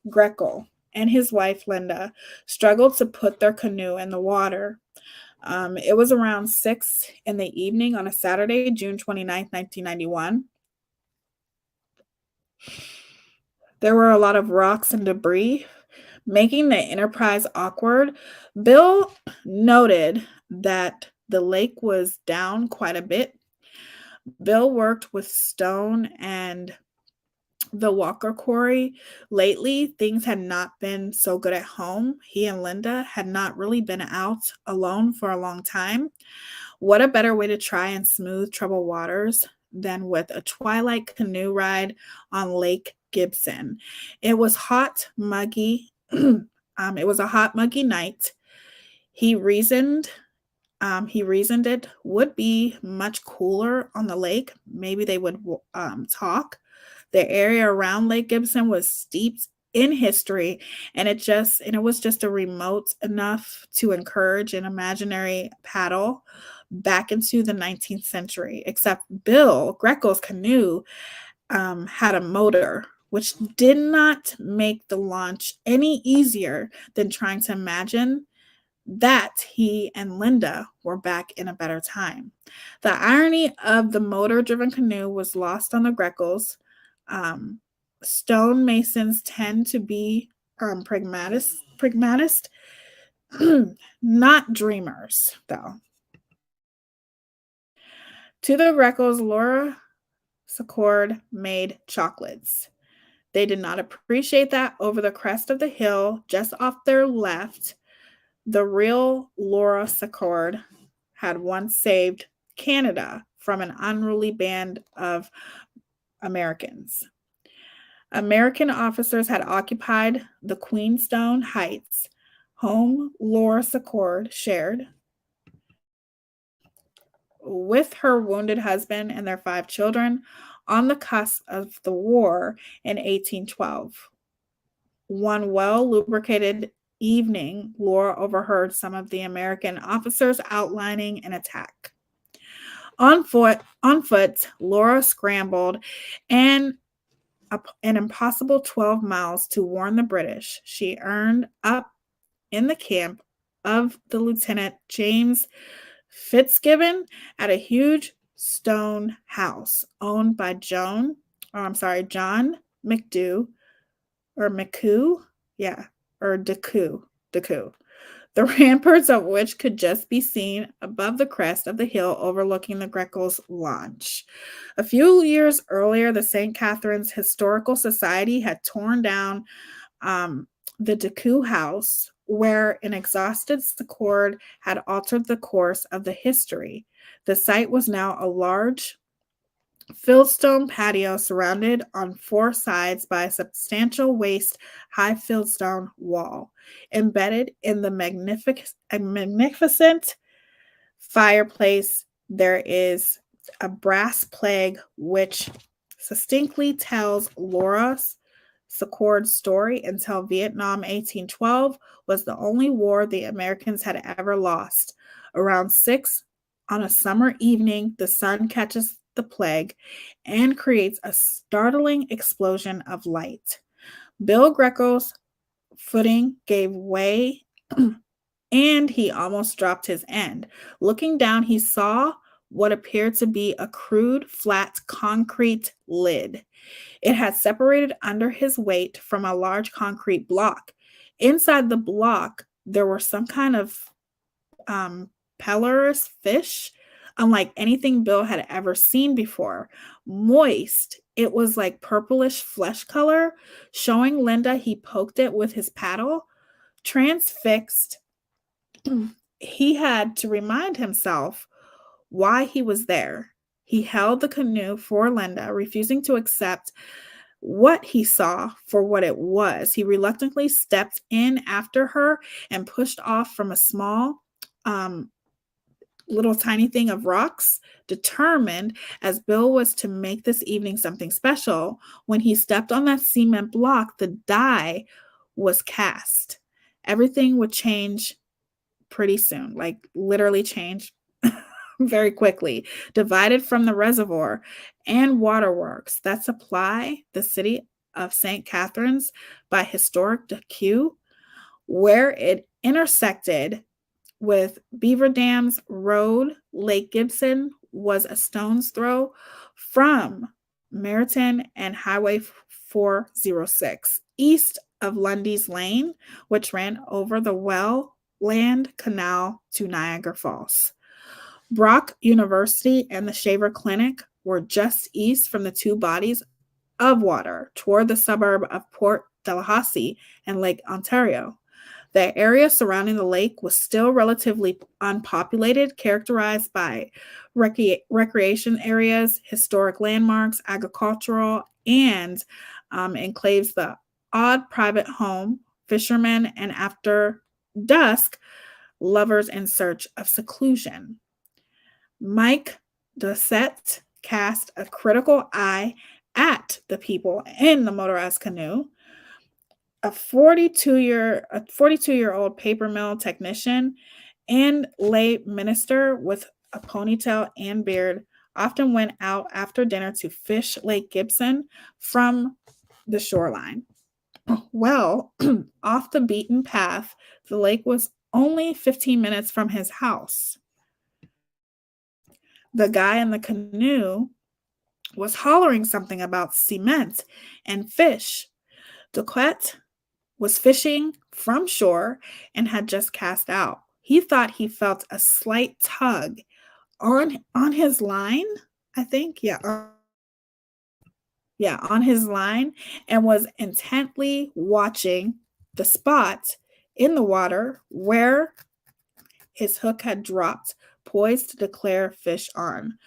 Greco and his wife Linda struggled to put their canoe in the water. It was around 6 in the evening on a Saturday, June 29th, 1991. There were a lot of rocks and debris, making the enterprise awkward. Bill noted that the lake was down quite a bit. Bill worked with stone and the Walker Quarry. Lately, things had not been so good at home. He and Linda had not really been out alone for a long time. What a better way to try and smooth troubled waters than with a twilight canoe ride on Lake Gibson. It was hot, muggy. It was a hot, muggy night. He reasoned it would be much cooler on the lake. Maybe they would talk. The area around Lake Gibson was steeped in history, and it was just a remote enough to encourage an imaginary paddle back into the 19th century. Except Bill Greco's canoe had a motor, which did not make the launch any easier than trying to imagine that he and Linda were back in a better time. The irony of the motor-driven canoe was lost on the Grecos. Stonemasons tend to be pragmatists, not dreamers, though. To the Grecos, Laura Secord made chocolates. They did not appreciate that over the crest of the hill, just off their left, the real Laura Secord had once saved Canada from an unruly band of Americans. American officers had occupied the Queenstone Heights, home Laura Secord shared with her wounded husband and their 5 children on the cusp of the war in 1812. One well-lubricated evening, Laura overheard some of the American officers outlining an attack. On foot, Laura scrambled an impossible 12 miles to warn the British. She earned up in the camp of the Lieutenant James Fitzgibbon at a huge stone house owned by John McDoo, or McCoo, or Decoux, the ramparts of which could just be seen above the crest of the hill overlooking the Grecos' launch. A few years earlier, the St. Catherine's Historical Society had torn down the Decoux house, where an exhausted Secord had altered the course of the history. The site was now a large fieldstone patio surrounded on 4 sides by a substantial waist-high fieldstone wall. Embedded in the magnificent fireplace, there is a brass plaque which succinctly tells Laura Secord's story until Vietnam 1812 was the only war the Americans had ever lost. Around 6 on a summer evening, the sun catches the plague and creates a startling explosion of light. Bill Greco's footing gave way and he almost dropped his end. Looking down, he saw what appeared to be a crude, flat concrete lid. It had separated under his weight from a large concrete block. Inside the block, there were some kind of pellorous fish, unlike anything Bill had ever seen before. Moist, it was like purplish flesh color. Showing Linda, he poked it with his paddle. Transfixed, he had to remind himself why he was there. He held the canoe for Linda, refusing to accept what he saw for what it was. He reluctantly stepped in after her and pushed off from a small, little tiny thing of rocks, determined as Bill was to make this evening something special. When he stepped on that cement block, the die was cast. Everything would change pretty soon, like literally change very quickly. Divided from the reservoir and waterworks that supply the city of St. Catharines by historic Deque, where it intersected with Beaver Dams Road, Lake Gibson was a stone's throw from Meriton and Highway 406, east of Lundy's Lane, which ran over the Welland Canal to Niagara Falls. Brock University and the Shaver Clinic were just east from the two bodies of water toward the suburb of Port Delahousie and Lake Ontario. The area surrounding the lake was still relatively unpopulated, characterized by recreation areas, historic landmarks, agricultural, and enclaves the odd private home, fishermen, and after dusk, lovers in search of seclusion. Mike Dossett cast a critical eye at the people in the motorized canoe. A 42-year-old paper mill technician and lay minister with a ponytail and beard often went out after dinner to fish Lake Gibson from the shoreline. Well, off the beaten path, the lake was only 15 minutes from his house. The guy in the canoe was hollering something about cement and fish. Duquette was fishing from shore and had just cast out. He thought he felt a slight tug on his line, I think. On his line, and was intently watching the spot in the water where his hook had dropped, poised to declare fish on,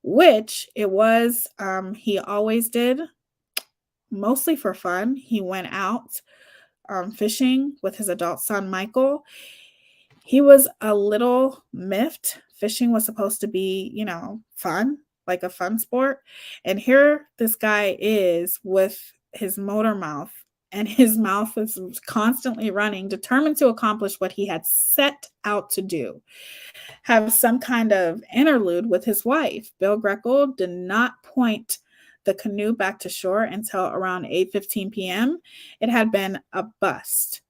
which it was. He always did, mostly for fun. He went out fishing with his adult son, Michael. He was a little miffed. Fishing was supposed to be, fun, like a fun sport. And here this guy is with his motor mouth, and his mouth is constantly running, determined to accomplish what he had set out to do. Have some kind of interlude with his wife. Bill Greco did not point the canoe back to shore until around 8:15 p.m. It had been a bust.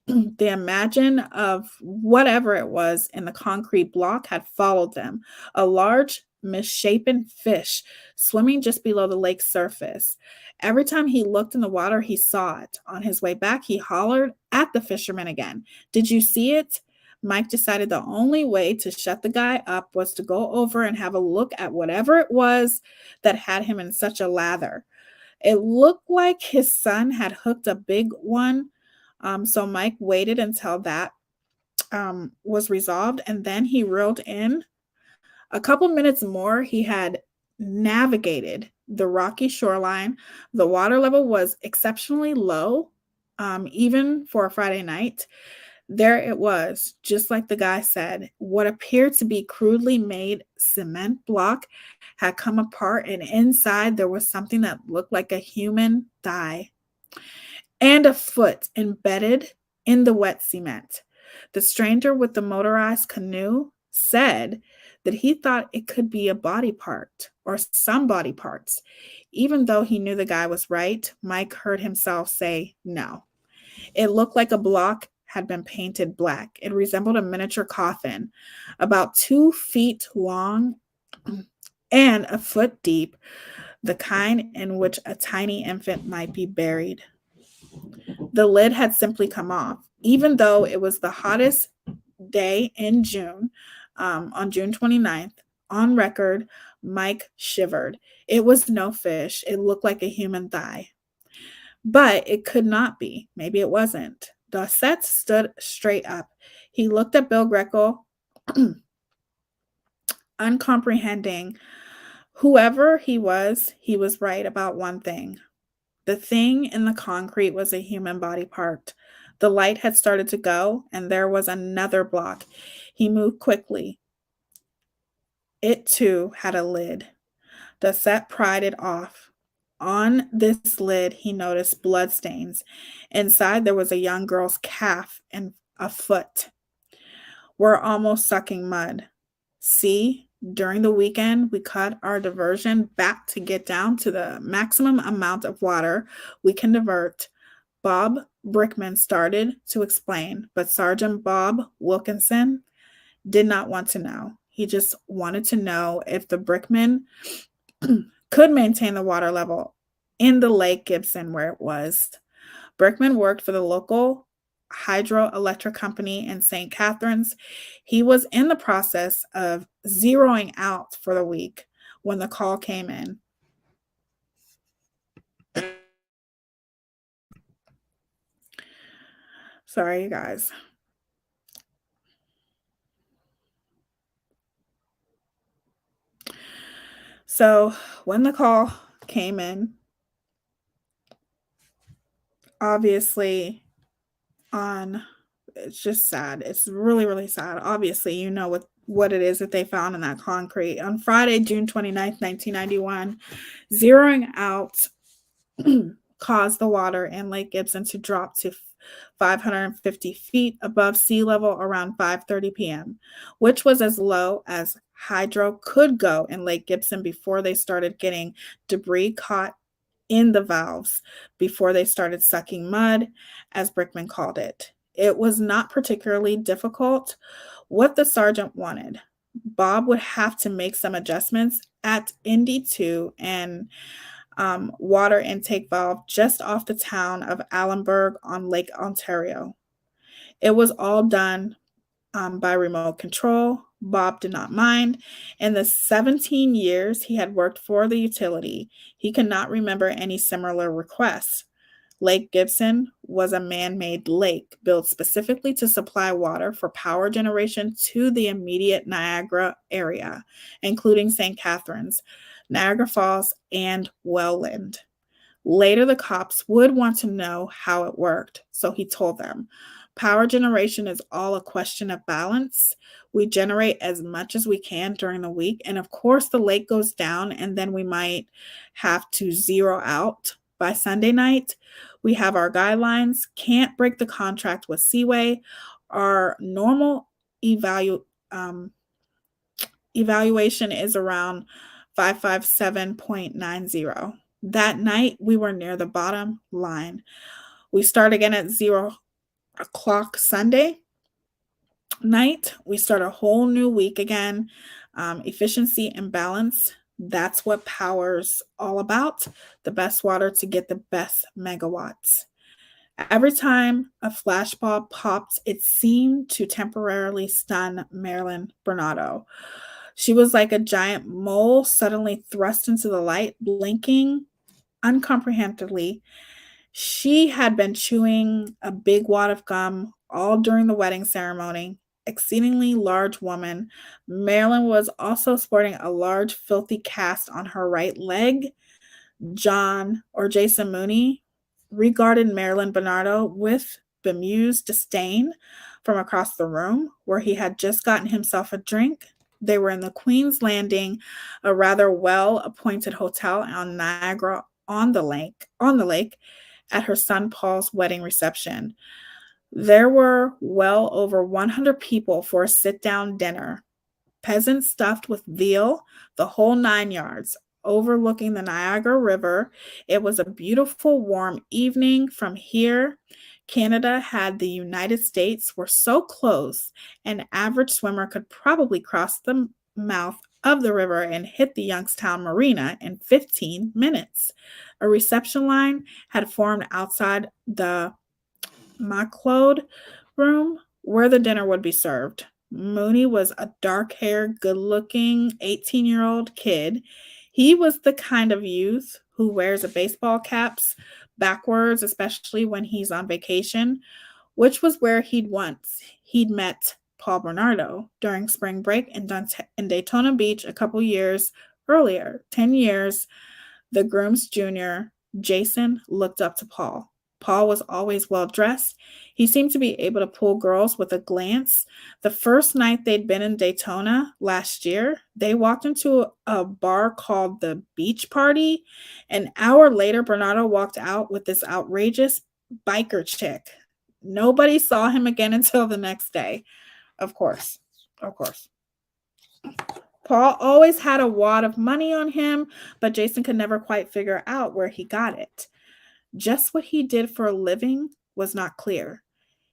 The imagine of whatever it was in the concrete block had followed them. A large, misshapen fish swimming just below the lake's surface. Every time he looked in the water, he saw it. On his way back, he hollered at the fisherman again. "Did you see it?" Mike decided the only way to shut the guy up was to go over and have a look at whatever it was that had him in such a lather. It looked like his son had hooked a big one, so Mike waited until that was resolved, and then he reeled in. A couple minutes more, he had navigated the rocky shoreline. The water level was exceptionally low, even for a Friday night. There it was, just like the guy said. What appeared to be crudely made cement block had come apart, and inside there was something that looked like a human thigh and a foot embedded in the wet cement. The stranger with the motorized canoe said that he thought it could be a body part or some body parts. Even though he knew the guy was right, Mike heard himself say no. It looked like a block had been painted black. It resembled a miniature coffin, about 2 feet long and a foot deep, the kind in which a tiny infant might be buried. The lid had simply come off, even though it was the hottest day in June, on June 29th. On record, Mike shivered. It was no fish. It looked like a human thigh. But it could not be. Maybe it wasn't. Dossett stood straight up. He looked at Bill Greco, uncomprehending. Whoever he was right about one thing. The thing in the concrete was a human body part. The light had started to go, and there was another block. He moved quickly. It, too, had a lid. Dossett pried it off. On this lid, he noticed bloodstains. Inside, there was a young girl's calf and a foot. We're almost sucking mud. See, during the weekend, we cut our diversion back to get down to the maximum amount of water we can divert. Bob Brickman started to explain, but Sergeant Bob Wilkinson did not want to know. He just wanted to know if the Brickman could maintain the water level in the Lake Gibson where it was. Brickman worked for the local hydroelectric company in St. Catharines. He was in the process of zeroing out for the week when the call came in. Sorry, you guys. So when the call came in, obviously it's just sad. It's really, really sad. Obviously, you know what it is that they found in that concrete. On Friday, June 29th, 1991, zeroing out caused the water in Lake Gibson to drop to 550 feet above sea level around 5:30 p.m., which was as low as hydro could go in Lake Gibson before they started getting debris caught in the valves, before they started sucking mud, as Brickman called it. It was not particularly difficult what the sergeant wanted. Bob would have to make some adjustments at Indy 2 and water intake valve just off the town of Allenburg on Lake Ontario. It was all done by remote control. Bob did not mind. In the 17 years he had worked for the utility, he could not remember any similar requests. Lake Gibson was a man-made lake built specifically to supply water for power generation to the immediate Niagara area, including St. Catharines, Niagara Falls, and Welland. Later, the cops would want to know how it worked, so he told them, power generation is all a question of balance. We generate as much as we can during the week, and of course the lake goes down, and then we might have to zero out by Sunday night. We have our guidelines, can't break the contract with Seaway. Our normal evaluation is around 557.90. That night, we were near the bottom line. We start again at 0 o'clock Sunday night. We start a whole new week again. Efficiency and balance. That's what power's all about. The best water to get the best megawatts. Every time a flashbulb popped, it seemed to temporarily stun Marilyn Bernardo. She was like a giant mole suddenly thrust into the light, blinking uncomprehendingly. She had been chewing a big wad of gum all during the wedding ceremony. Exceedingly large woman. Marilyn was also sporting a large, filthy cast on her right leg. Jason Mooney regarded Marilyn Bernardo with bemused disdain from across the room, where he had just gotten himself a drink. They were in the Queen's Landing, a rather well-appointed hotel on Niagara on the lake, at her son Paul's wedding reception. There were well over 100 people for a sit-down dinner. Peasants stuffed with veal, the whole 9 yards, overlooking the Niagara River. It was a beautiful, warm evening. From here, Canada had the United States were so close, an average swimmer could probably cross the mouth of the river and hit the Youngstown Marina in 15 minutes. A reception line had formed outside the Macleod room where the dinner would be served. Mooney was a dark haired, good looking 18-year-old kid. He was the kind of youth who wears a baseball caps backwards, especially when he's on vacation, which was where he'd met Paul Bernardo during spring break in Daytona Beach a couple years earlier. 10 years, the groom's junior, Jason, looked up to Paul. Paul was always well dressed. He seemed to be able to pull girls with a glance. The first night they'd been in Daytona last year, they walked into a bar called the Beach Party. An hour later, Bernardo walked out with this outrageous biker chick. Nobody saw him again until the next day. Of course. Of course. Paul always had a wad of money on him, but Jason could never quite figure out where he got it. Just what he did for a living was not clear.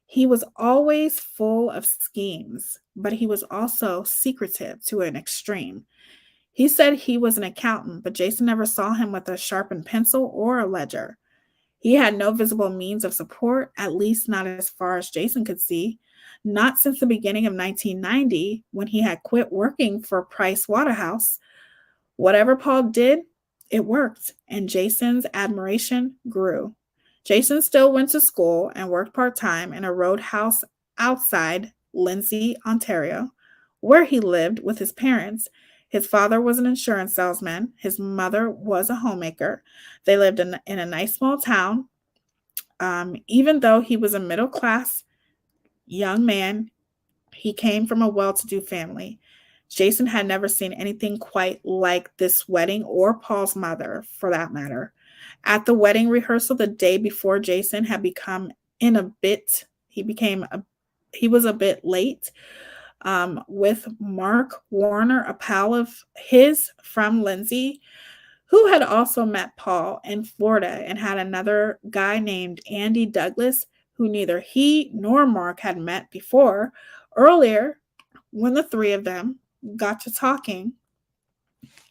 He was always full of schemes, but he was also secretive to an extreme. He said he was an accountant, but Jason never saw him with a sharpened pencil or a ledger. He had no visible means of support, at least not as far as Jason could see. Not since the beginning of 1990, when he had quit working for Price Waterhouse. Whatever Paul did, it worked, and Jason's admiration grew. Jason still went to school and worked part-time in a roadhouse outside Lindsay, Ontario, where he lived with his parents. His father was an insurance salesman. His mother was a homemaker. They lived in a nice small town. Even though he was a middle-class young man, he came from a well-to-do family. Jason had never seen anything quite like this wedding or Paul's mother, for that matter. At the wedding rehearsal the day before, Jason had he was a bit late with Mark Warner, a pal of his from Lindsay, who had also met Paul in Florida and had another guy named Andy Douglas, who neither he nor Mark had met before. Earlier, when the three of them got to talking,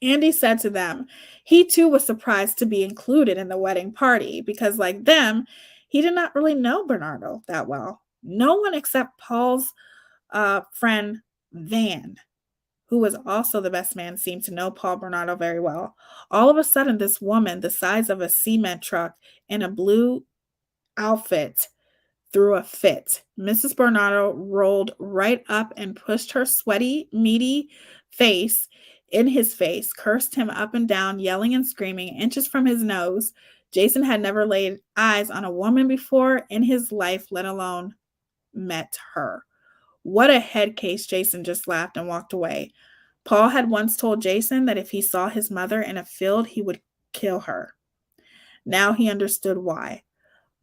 Andy said to them he too was surprised to be included in the wedding party because, like them, he did not really know Bernardo that well. No one except Paul's friend Van, who was also the best man, seemed to know Paul Bernardo very well. All of a sudden, this woman, the size of a cement truck in a blue outfit, threw a fit. Mrs. Bernardo rolled right up and pushed her sweaty, meaty face in his face, cursed him up and down, yelling and screaming inches from his nose. Jason had never laid eyes on a woman before in his life, let alone met her. What a head case. Jason just laughed and walked away. Paul had once told Jason that if he saw his mother in a field, he would kill her. Now he understood why.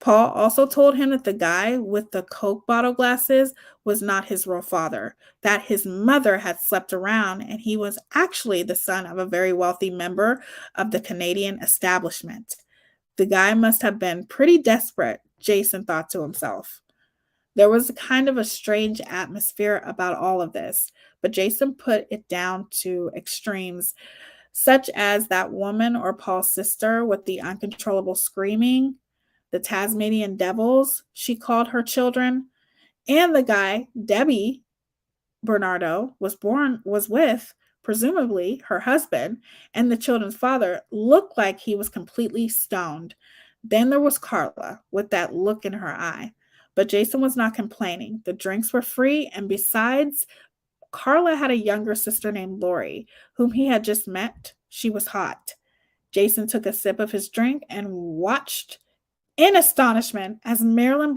Paul also told him that the guy with the Coke bottle glasses was not his real father, that his mother had slept around, and he was actually the son of a very wealthy member of the Canadian establishment. The guy must have been pretty desperate, Jason thought to himself. There was a kind of a strange atmosphere about all of this, but Jason put it down to extremes, such as that woman or Paul's sister with the uncontrollable screaming, the Tasmanian devils she called her children, and the guy Debbie Bernardo was with, presumably her husband, and the children's father looked like he was completely stoned. Then there was Carla with that look in her eye. But Jason was not complaining. The drinks were free, and besides, Carla had a younger sister named Lori, whom he had just met. She was hot. Jason took a sip of his drink and watched in astonishment as Marilyn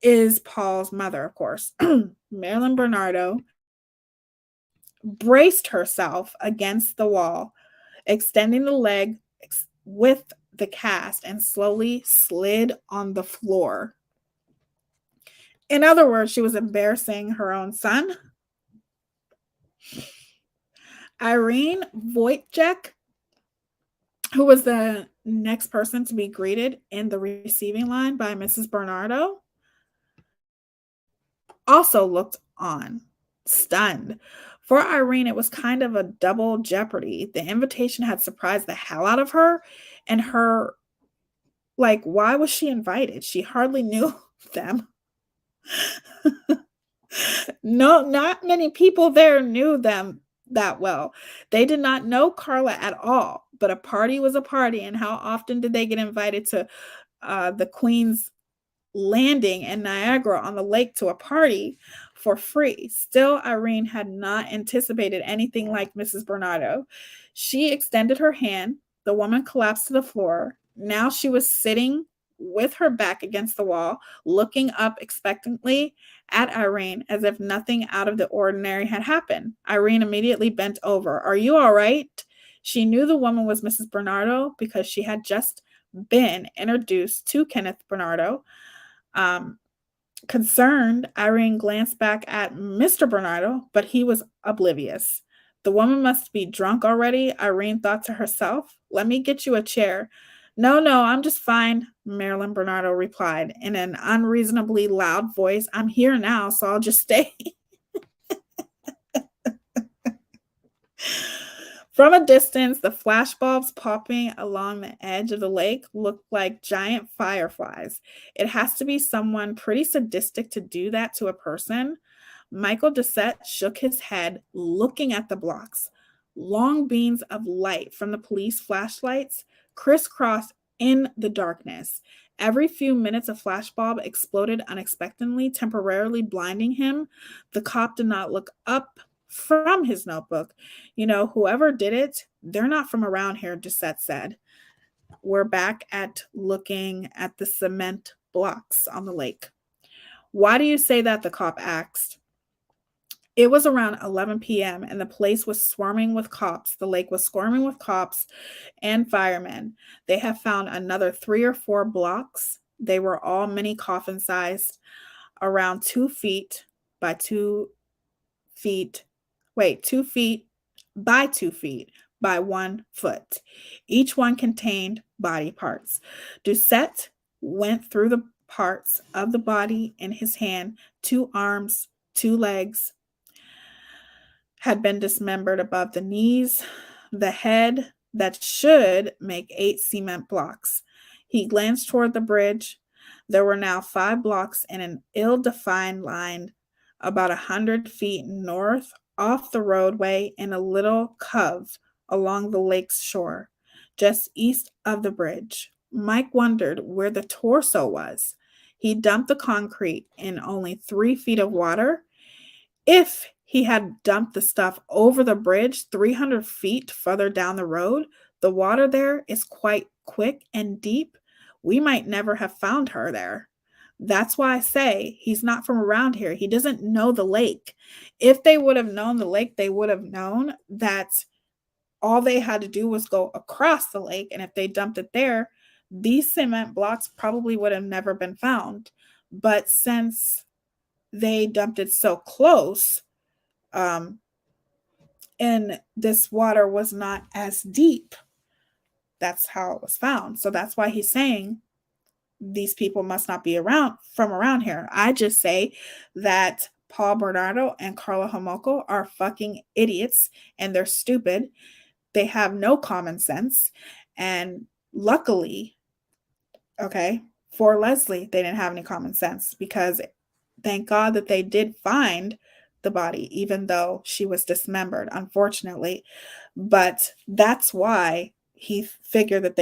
is Paul's mother, of course. Marilyn Bernardo braced herself against the wall, extending the leg with the cast, and slowly slid on the floor. In other words, she was embarrassing her own son. Irene Wojciech, who was the next person to be greeted in the receiving line by Mrs. Bernardo, also looked on, stunned. For Irene, it was kind of a double jeopardy. The invitation had surprised the hell out of her, and her, like, why was she invited? She hardly knew them. No, not many people there knew them that well. They did not know Carla at all, but a party was a party, and how often did they get invited to the Queen's Landing in Niagara on the lake to a party for free? Still, Irene had not anticipated anything like Mrs. Bernardo. She extended her hand. The woman collapsed to the floor. Now she was sitting with her back against the wall, looking up expectantly at Irene as if nothing out of the ordinary had happened. Irene immediately bent over. "Are you all right?" She knew the woman was Mrs. Bernardo because she had just been introduced to Kenneth Bernardo. Concerned, Irene glanced back at Mr. Bernardo, but he was oblivious. The woman must be drunk already, Irene thought to herself. "Let me get you a chair." "No, no, I'm just fine," Marilyn Bernardo replied in an unreasonably loud voice. "I'm here now, so I'll just stay." From a distance, the flashbulbs popping along the edge of the lake looked like giant fireflies. It has to be someone pretty sadistic to do that to a person. Michael Doucette shook his head, looking at the blocks. Long beams of light from the police flashlights crisscrossed in the darkness. Every few minutes, a flashbulb exploded unexpectedly, temporarily blinding him. The cop did not look up from his notebook. "You know, whoever did it, they're not from around here," Doucette said. We're back at looking at the cement blocks on the lake. "Why do you say that?" the cop asked. It was around 11 p.m. and the place was swarming with cops. The lake was swarming with cops and firemen. They have found another 3 or 4 blocks. They were all mini coffin sized, around 2 feet by 2 feet 2 feet by 2 feet by 1 foot. Each one contained body parts. Doucette went through the parts of the body in his hand. 2 arms, 2 legs had been dismembered above the knees. The head that should make 8 cement blocks. He glanced toward the bridge. There were now 5 blocks in an ill-defined line about 100 feet north off the roadway in a little cove along the lake's shore, just east of the bridge. Mike wondered where the torso was. He dumped the concrete in only 3 feet of water. If he had dumped the stuff over the bridge 300 feet further down the road, the water there is quite quick and deep. We might never have found her there. That's why I say he's not from around here. He doesn't know the lake. If they would have known the lake, they would have known that all they had to do was go across the lake. And if they dumped it there, these cement blocks probably would have never been found. But since they dumped it so close, and this water was not as deep, that's how it was found. So that's why he's saying these people must not be from around here. I just say that Paul Bernardo and Carla Homolko are fucking idiots and they're stupid. They have no common sense. And luckily, okay, for Leslie, they didn't have any common sense because thank God that they did find the body, even though she was dismembered, unfortunately. But that's why he figured that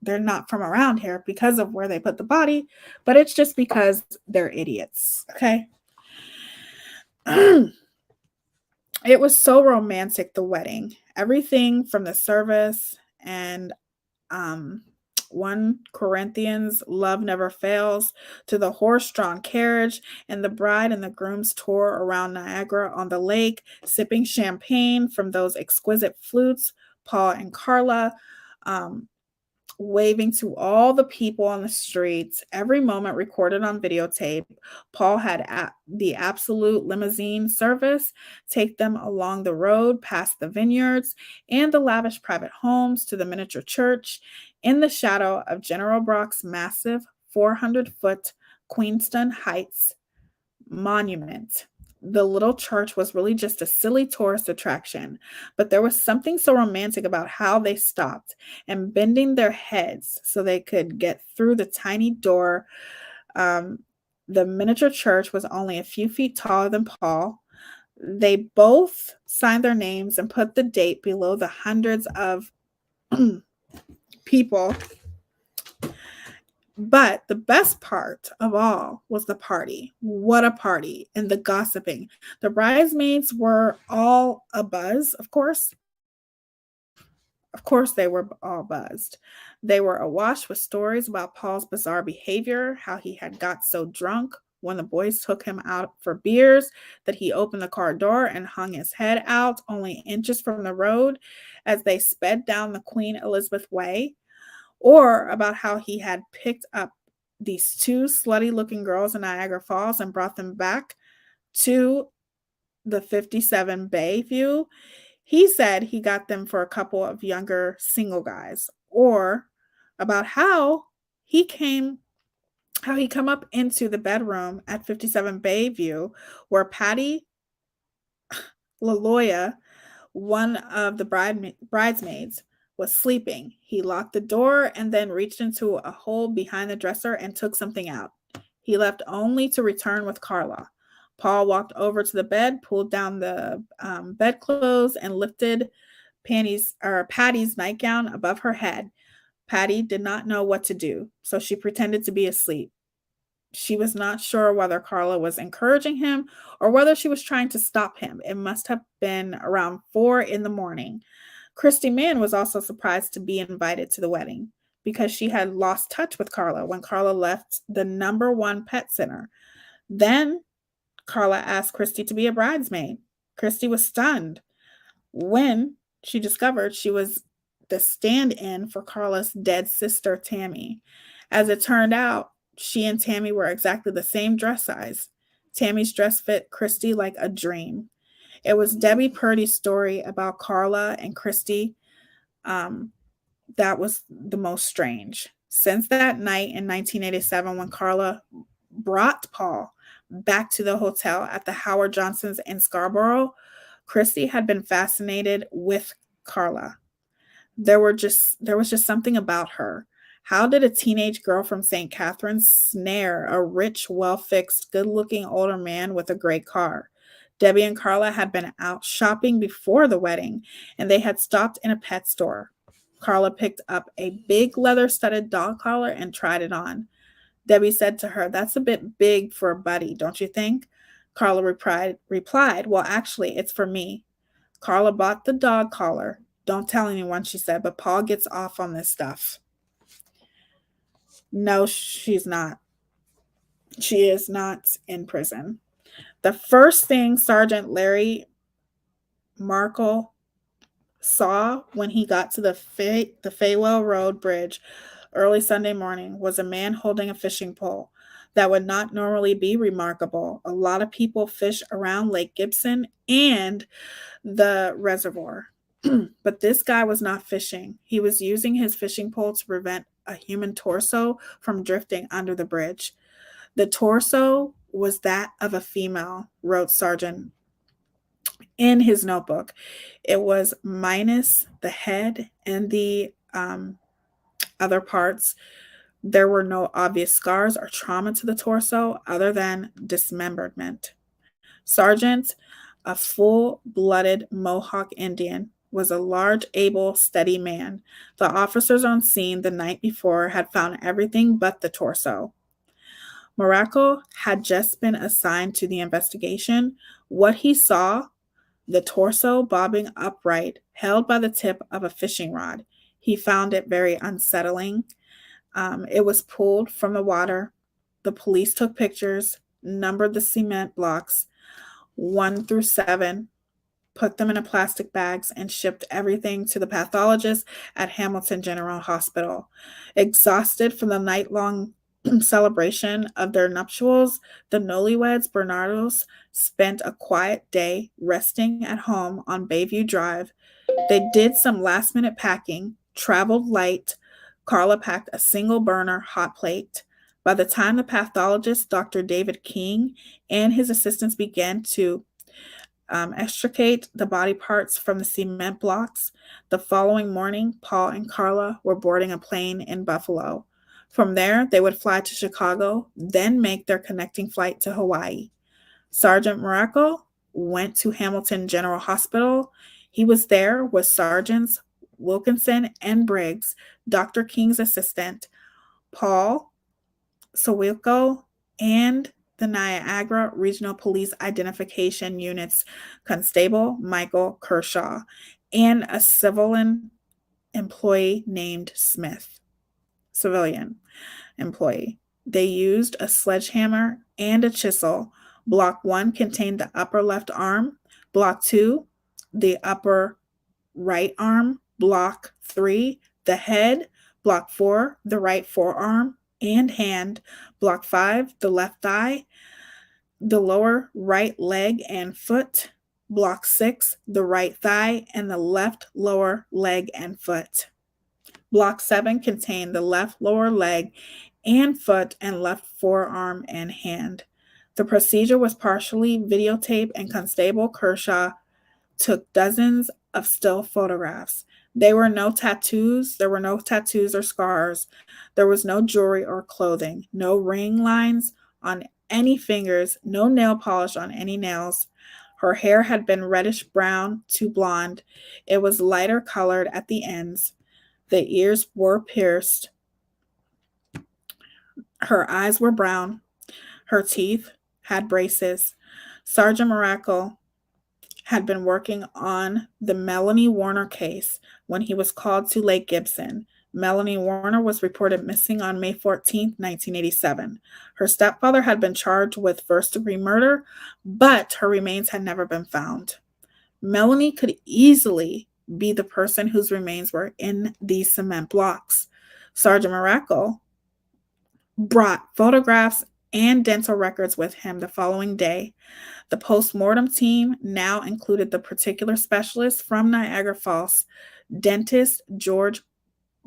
they're not from around here because of where they put the body, but it's just because they're idiots, okay? It was so romantic, the wedding. Everything from the service and 1 Corinthians, love never fails, to the horse-drawn carriage and the bride and the groom's tour around Niagara on the lake, sipping champagne from those exquisite flutes, Paul and Carla, waving to all the people on the streets, every moment recorded on videotape. Paul had the absolute limousine service take them along the road, past the vineyards and the lavish private homes to the miniature church in the shadow of General Brock's massive 400-foot Queenston Heights monument. The little church was really just a silly tourist attraction, but there was something so romantic about how they stopped and bending their heads so they could get through the tiny door. Um, the miniature church was only a few feet taller than Paul. They both signed their names and put the date below the hundreds of people. But the best part of all was the party. What a party. And the gossiping. The bridesmaids were all abuzz, of course. Of course, they were all buzzed. They were awash with stories about Paul's bizarre behavior, how he had got so drunk when the boys took him out for beers that he opened the car door and hung his head out only inches from the road as they sped down the Queen Elizabeth Way, or about how he had picked up these two slutty looking girls in Niagara Falls and brought them back to the 57 Bay View. He said he got them for a couple of younger single guys, or about how he come up into the bedroom at 57 Bay View where Patty LaLoya, one of the bridesmaids, was sleeping. He locked the door and then reached into a hole behind the dresser and took something out. He left only to return with Carla. Paul walked over to the bed, pulled down the bedclothes, and lifted Patty's nightgown above her head. Patty did not know what to do, so she pretended to be asleep. She was not sure whether Carla was encouraging him or whether she was trying to stop him. It must have been around 4 a.m. Christy Mann was also surprised to be invited to the wedding because she had lost touch with Carla when Carla left the #1 pet center. Then Carla asked Christy to be a bridesmaid. Christy was stunned when she discovered she was the stand-in for Carla's dead sister, Tammy. As it turned out, she and Tammy were exactly the same dress size. Tammy's dress fit Christy like a dream. It was Debbie Purdy's story about Carla and Christy that was the most strange. Since that night in 1987 when Carla brought Paul back to the hotel at the Howard Johnson's in Scarborough, Christy had been fascinated with Carla. There was just something about her. How did a teenage girl from St. Catharines snare a rich, well-fixed, good-looking older man with a great car? Debbie and Carla had been out shopping before the wedding, and they had stopped in a pet store. Carla picked up a big leather-studded dog collar and tried it on. Debbie said to her, "That's a bit big for a buddy, don't you think?" Carla replied, "Well, actually, it's for me." Carla bought the dog collar. "Don't tell anyone," she said, "but Paul gets off on this stuff." No, she's not. She is not in prison. The first thing Sergeant Larry Markle saw when he got to the Faywell Road Bridge early Sunday morning was a man holding a fishing pole. That would not normally be remarkable. A lot of people fish around Lake Gibson and the reservoir. But this guy was not fishing. He was using his fishing pole to prevent a human torso from drifting under the bridge. The torso was that of a female, wrote Sergeant in his notebook. It was minus the head and the other parts. There were no obvious scars or trauma to the torso other than dismemberment. Sergeant, a full-blooded Mohawk Indian, was a large, able, steady man. The officers on scene the night before had found everything but the torso. Morocco had just been assigned to the investigation. What he saw, the torso bobbing upright, held by the tip of a fishing rod. He found it very unsettling. It was pulled from the water. The police took pictures, numbered the cement blocks, 1 through 7. put them in plastic bags, and shipped everything to the pathologist at Hamilton General Hospital. Exhausted from the night-long celebration of their nuptials, the newlyweds Bernardos spent a quiet day resting at home on Bayview Drive. They did some last-minute packing, traveled light. Carla packed a single-burner hot plate. By the time the pathologist, Dr. David King, and his assistants began to extricate the body parts from the cement blocks, the following morning, Paul and Carla were boarding a plane in Buffalo. From there, they would fly to Chicago, then make their connecting flight to Hawaii. Sergeant Morocco went to Hamilton General Hospital. He was there with Sergeants Wilkinson and Briggs, Dr. King's assistant, Paul Sawilko, and the Niagara Regional Police Identification Unit's Constable Michael Kershaw, and a civilian employee named Smith. Civilian employee. They used a sledgehammer and a chisel. Block 1 contained the upper left arm. Block 2, the upper right arm. Block 3, the head. Block 4, the right forearm and hand. Block 5, the left thigh, the lower right leg and foot. Block 6, the right thigh and the left lower leg and foot. Block 7 contained the left lower leg and foot and left forearm and hand. The procedure was partially videotaped, and Constable Kershaw took dozens of still photographs. There were no tattoos or scars. There was no jewelry or clothing, no ring lines on any fingers, no nail polish on any nails. Her hair had been reddish brown to blonde. It was lighter colored at the ends. The ears were pierced. Her eyes were brown. Her teeth had braces. Sergeant Morocco had been working on the Melanie Warner case when he was called to Lake Gibson. Melanie Warner was reported missing on May 14, 1987. Her stepfather had been charged with first-degree murder, but her remains had never been found. Melanie could easily be the person whose remains were in these cement blocks. Sergeant Morocco brought photographs and dental records with him the following day. The postmortem team now included the particular specialist from Niagara Falls, dentist George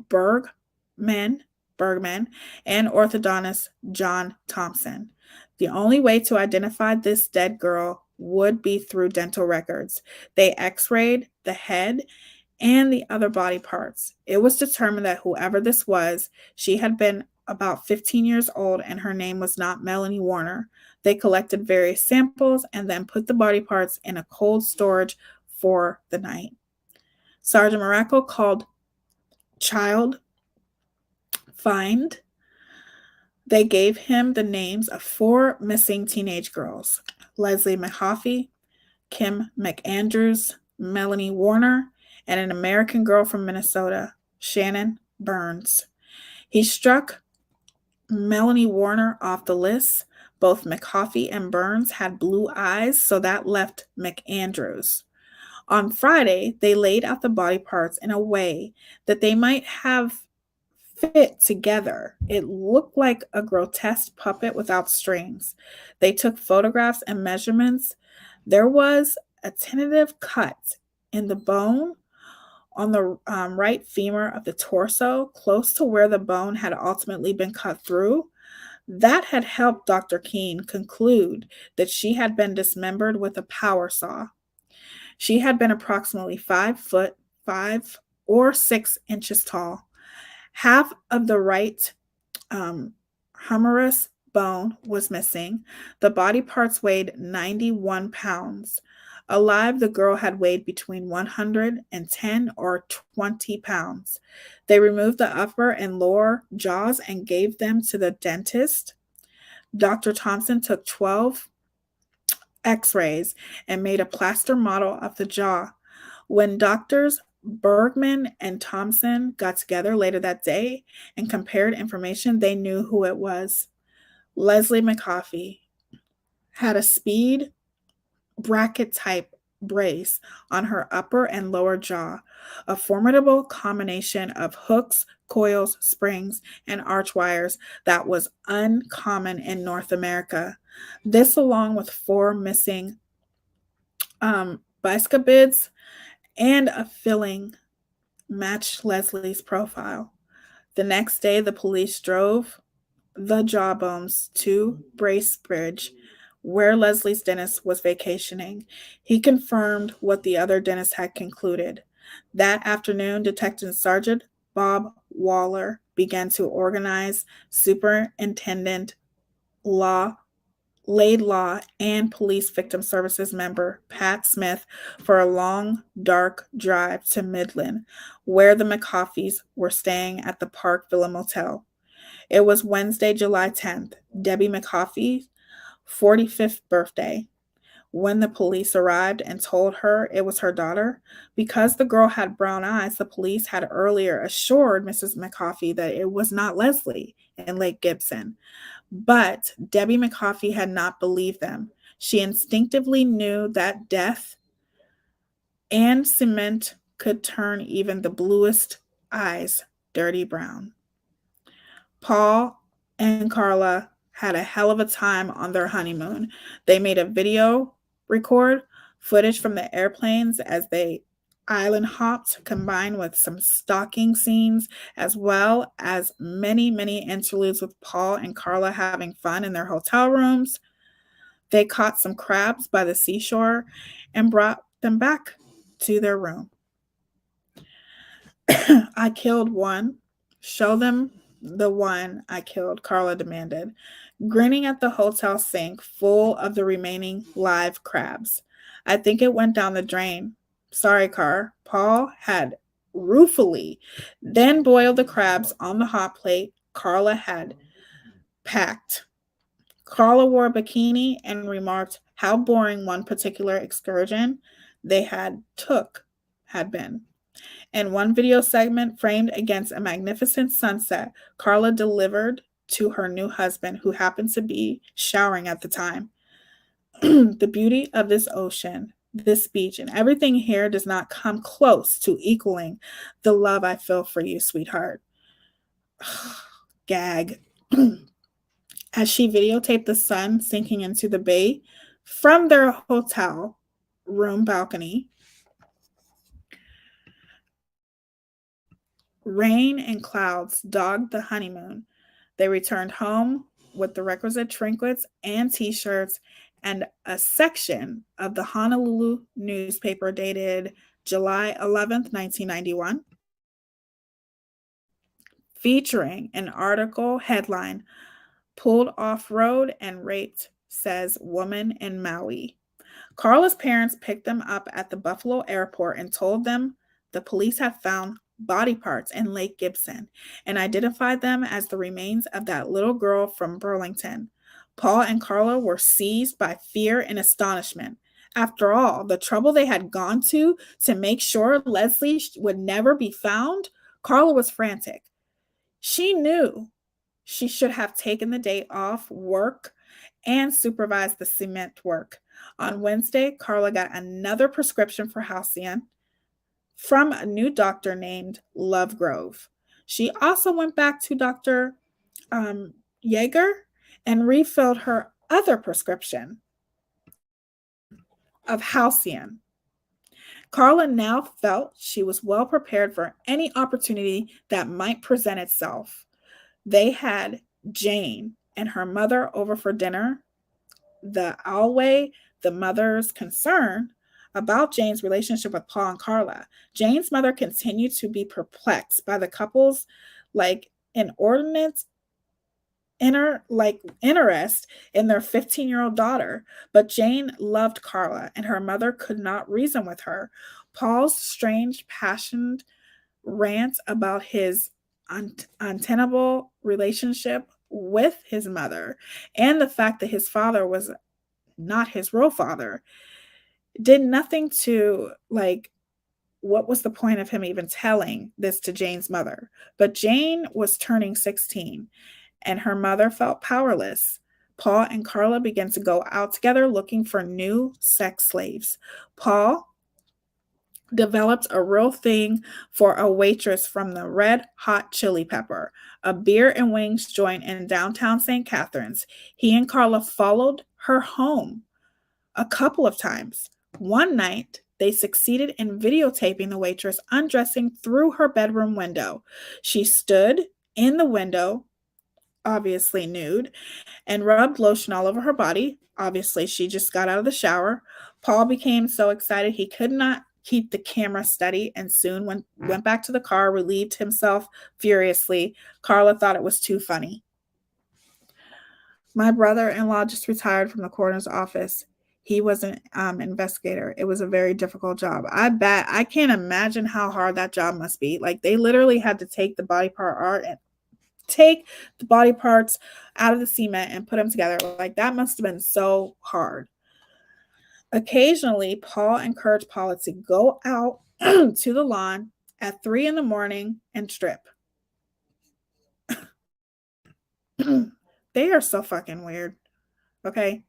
Bergman, and orthodontist John Thompson. The only way to identify this dead girl would be through dental records. They x-rayed the head and the other body parts. It was determined that whoever this was, she had been about 15 years old, and her name was not Melanie Warner. They collected various samples and then put the body parts in a cold storage for the night. Sergeant Morocco called Child Find. They gave him the names of 4 missing teenage girls: Leslie McCoffey, Kim McAndrews, Melanie Warner, and an American girl from Minnesota, Shannon Burns. He struck Melanie Warner off the list. Both McCoffey and Burns had blue eyes, so that left McAndrews. On Friday, they laid out the body parts in a way that they might have fit together. It looked like a grotesque puppet without strings. They took photographs and measurements. There was a tentative cut in the bone on the right femur of the torso, close to where the bone had ultimately been cut through. That had helped Dr. Keene conclude that she had been dismembered with a power saw. She had been approximately 5 foot 5 or 6 inches tall. Half of the right humerus bone was missing. The body parts weighed 91 pounds. Alive, the girl had weighed between 110 or 20 pounds. They removed the upper and lower jaws and gave them to the dentist. Dr. Thompson took 12 x-rays and made a plaster model of the jaw. When Doctors Bergman and Thompson got together later that day and compared information, they knew who it was. Leslie McCoffey had a speed bracket type brace on her upper and lower jaw, a formidable combination of hooks, coils, springs, and arch wires that was uncommon in North America. This, along with four missing bicuspids and a filling, matched Leslie's profile. The next day, the police drove the Jawbones to Bracebridge, where Leslie's dentist was vacationing. He confirmed what the other dentists had concluded. That afternoon, Detective Sergeant Bob Waller began to organize Superintendent Law, Laidlaw, and Police Victim Services member Pat Smith for a long, dark drive to Midland, where the McCoffeys were staying at the Park Villa Motel. It was Wednesday, July 10th, Debbie McCoffey's 45th birthday. When the police arrived and told her it was her daughter, because the girl had brown eyes, the police had earlier assured Mrs. McCoffey that it was not Leslie in Lake Gibson. But Debbie McCoffey had not believed them. She instinctively knew that death and cement could turn even the bluest eyes dirty brown. Paul and Carla had a hell of a time on their honeymoon. They made a video record footage from the airplanes as they island hopped, combined with some stalking scenes, as well as many, many interludes with Paul and Carla having fun in their hotel rooms. They caught some crabs by the seashore and brought them back to their room. I killed one. Show them the one I killed, Carla demanded, grinning at the hotel sink full of the remaining live crabs. I think it went down the drain. Sorry, Car. Paul had ruefully then boiled the crabs on the hot plate Carla had packed. Carla wore a bikini and remarked how boring one particular excursion they had been. In one video segment framed against a magnificent sunset, Carla delivered to her new husband, who happened to be showering at the time. The beauty of this ocean, this beach, and everything here does not come close to equaling the love I feel for you, sweetheart. Gag. As she videotaped the sun sinking into the bay from their hotel room balcony, rain and clouds dogged the honeymoon. They returned home with the requisite trinkets and t-shirts and a section of the Honolulu newspaper dated July 11th, 1991, featuring an article headline, "Pulled Off-Road and Raped, Says Woman in Maui." Carla's parents picked them up at the Buffalo airport and told them the police had found body parts in Lake Gibson and identified them as the remains of that little girl from Burlington. Paul and Carla were seized by fear and astonishment. After all, the trouble they had gone to make sure Leslie would never be found, Carla was frantic. She knew she should have taken the day off work and supervised the cement work. On Wednesday, Carla got another prescription for Halcyon from a new doctor named Lovegrove. She also went back to Dr. Yeager and refilled her other prescription of Halcyon. Carla now felt she was well prepared for any opportunity that might present itself. They had Jane and her mother over for dinner. The always the mother's concern about Jane's relationship with Paul and Carla. Jane's mother continued to be perplexed by the couple's inordinate interest in their 15-year-old daughter, but Jane loved Carla and her mother could not reason with her. Paul's strange, passionate rant about his untenable relationship with his mother and the fact that his father was not his real father did nothing to what was the point of him even telling this to Jane's mother? But Jane was turning 16 and her mother felt powerless. Paul and Carla began to go out together looking for new sex slaves. Paul developed a real thing for a waitress from the Red Hot Chili Pepper, a beer and wings joint in downtown St. Catharines. He and Carla followed her home a couple of times. One night, they succeeded in videotaping the waitress undressing through her bedroom window. She stood in the window, obviously nude, and rubbed lotion all over her body. Obviously, she just got out of the shower. Paul became so excited he could not keep the camera steady and soon went back to the car, relieved himself furiously. Carla thought it was too funny. My brother-in-law just retired from the coroner's office. He was an investigator. It was a very difficult job. I can't imagine how hard that job must be. Like, they literally had to take the body parts out of the cement and put them together. Like, that must have been so hard. Occasionally, Paul encouraged Paula to go out to the lawn at 3 a.m. and strip. They are so fucking weird. Okay?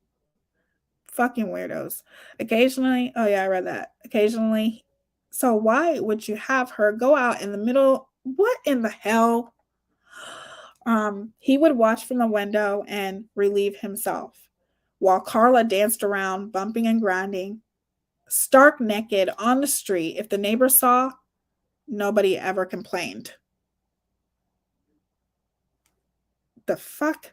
Fucking weirdos. Occasionally, oh yeah, I read that. Occasionally, so why would you have her go out in the middle? What in the hell? He would watch from the window and relieve himself while Carla danced around, bumping and grinding, stark naked on the street. If the neighbors saw, nobody ever complained. The fuck?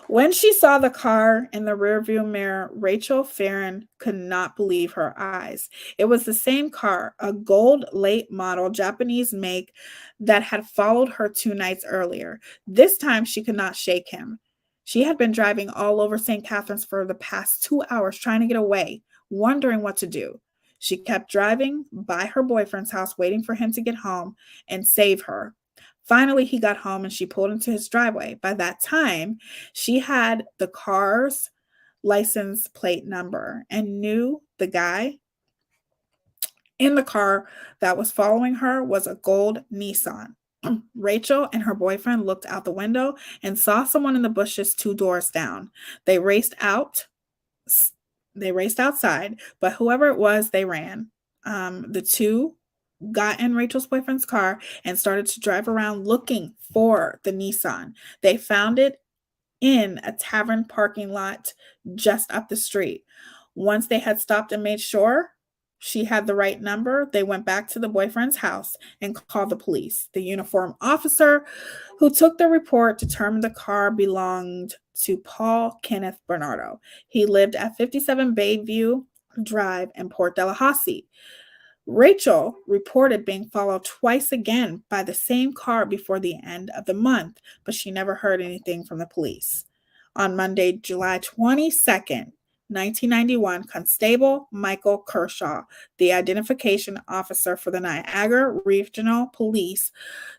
When she saw the car in the rearview mirror, Rachel Farron could not believe her eyes. It was the same car, a gold late model Japanese make that had followed her 2 nights earlier. This time she could not shake him. She had been driving all over St. Catharines for the past 2 hours trying to get away, wondering what to do. She kept driving by her boyfriend's house, waiting for him to get home and save her. Finally, he got home and she pulled into his driveway. By that time, she had the car's license plate number and knew the guy in the car that was following her was a gold Nissan. Rachel and her boyfriend looked out the window and saw someone in the bushes 2 doors down. They raced outside, but whoever it was, they ran. The two got in Rachel's boyfriend's car and started to drive around looking for the Nissan. They found it in a tavern parking lot just up the street. Once they had stopped and made sure she had the right number, they went back to the boyfriend's house and called the police. The uniformed officer who took the report determined the car belonged to Paul Kenneth Bernardo. He lived at 57 Bayview Drive in Port Delahousie. Rachel reported being followed twice again by the same car before the end of the month, but she never heard anything from the police. On Monday, July 22nd, 1991, Constable Michael Kershaw, the identification officer for the Niagara Regional Police,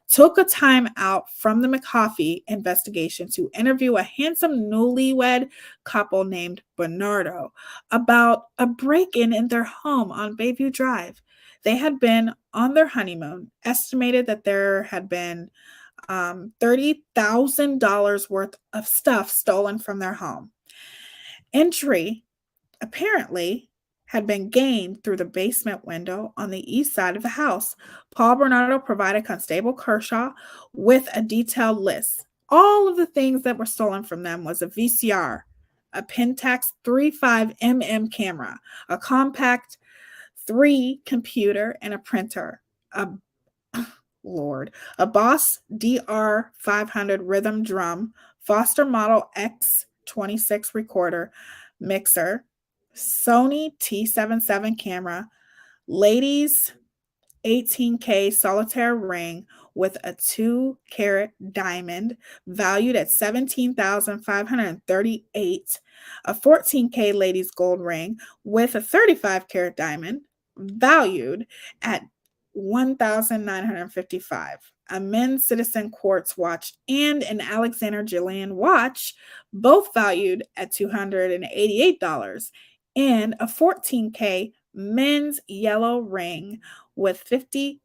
took a time out from the McCoffey investigation to interview a handsome newlywed couple named Bernardo about a break-in in their home on Bayview Drive. They had been on their honeymoon, estimated that there had been $30,000 worth of stuff stolen from their home. Entry, apparently, had been gained through the basement window on the east side of the house. Paul Bernardo provided Constable Kershaw with a detailed list. All of the things that were stolen from them was a VCR, a Pentax 35mm camera, a compact 3 computer, and a printer. A Boss DR500 rhythm drum, Foster Model X26 recorder, mixer, Sony T77 camera, ladies 18K solitaire ring with a 2-carat diamond valued at $17,538, a 14K ladies gold ring with a 35-carat diamond valued at $1,955, a men's Citizen quartz watch, and an Alexander Gillian watch, both valued at $288, and a 14K men's yellow ring with 50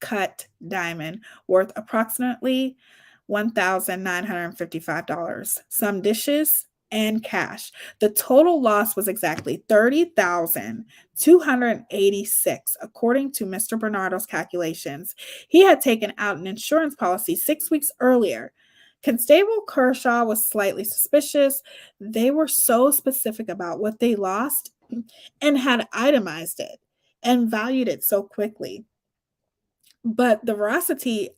cut diamond worth approximately $1,955, some dishes, and cash. The total loss was exactly $30,286, according to Mr. Bernardo's calculations. He had taken out an insurance policy 6 weeks earlier. Constable Kershaw was slightly suspicious. They were so specific about what they lost and had itemized it and valued it so quickly. But the veracity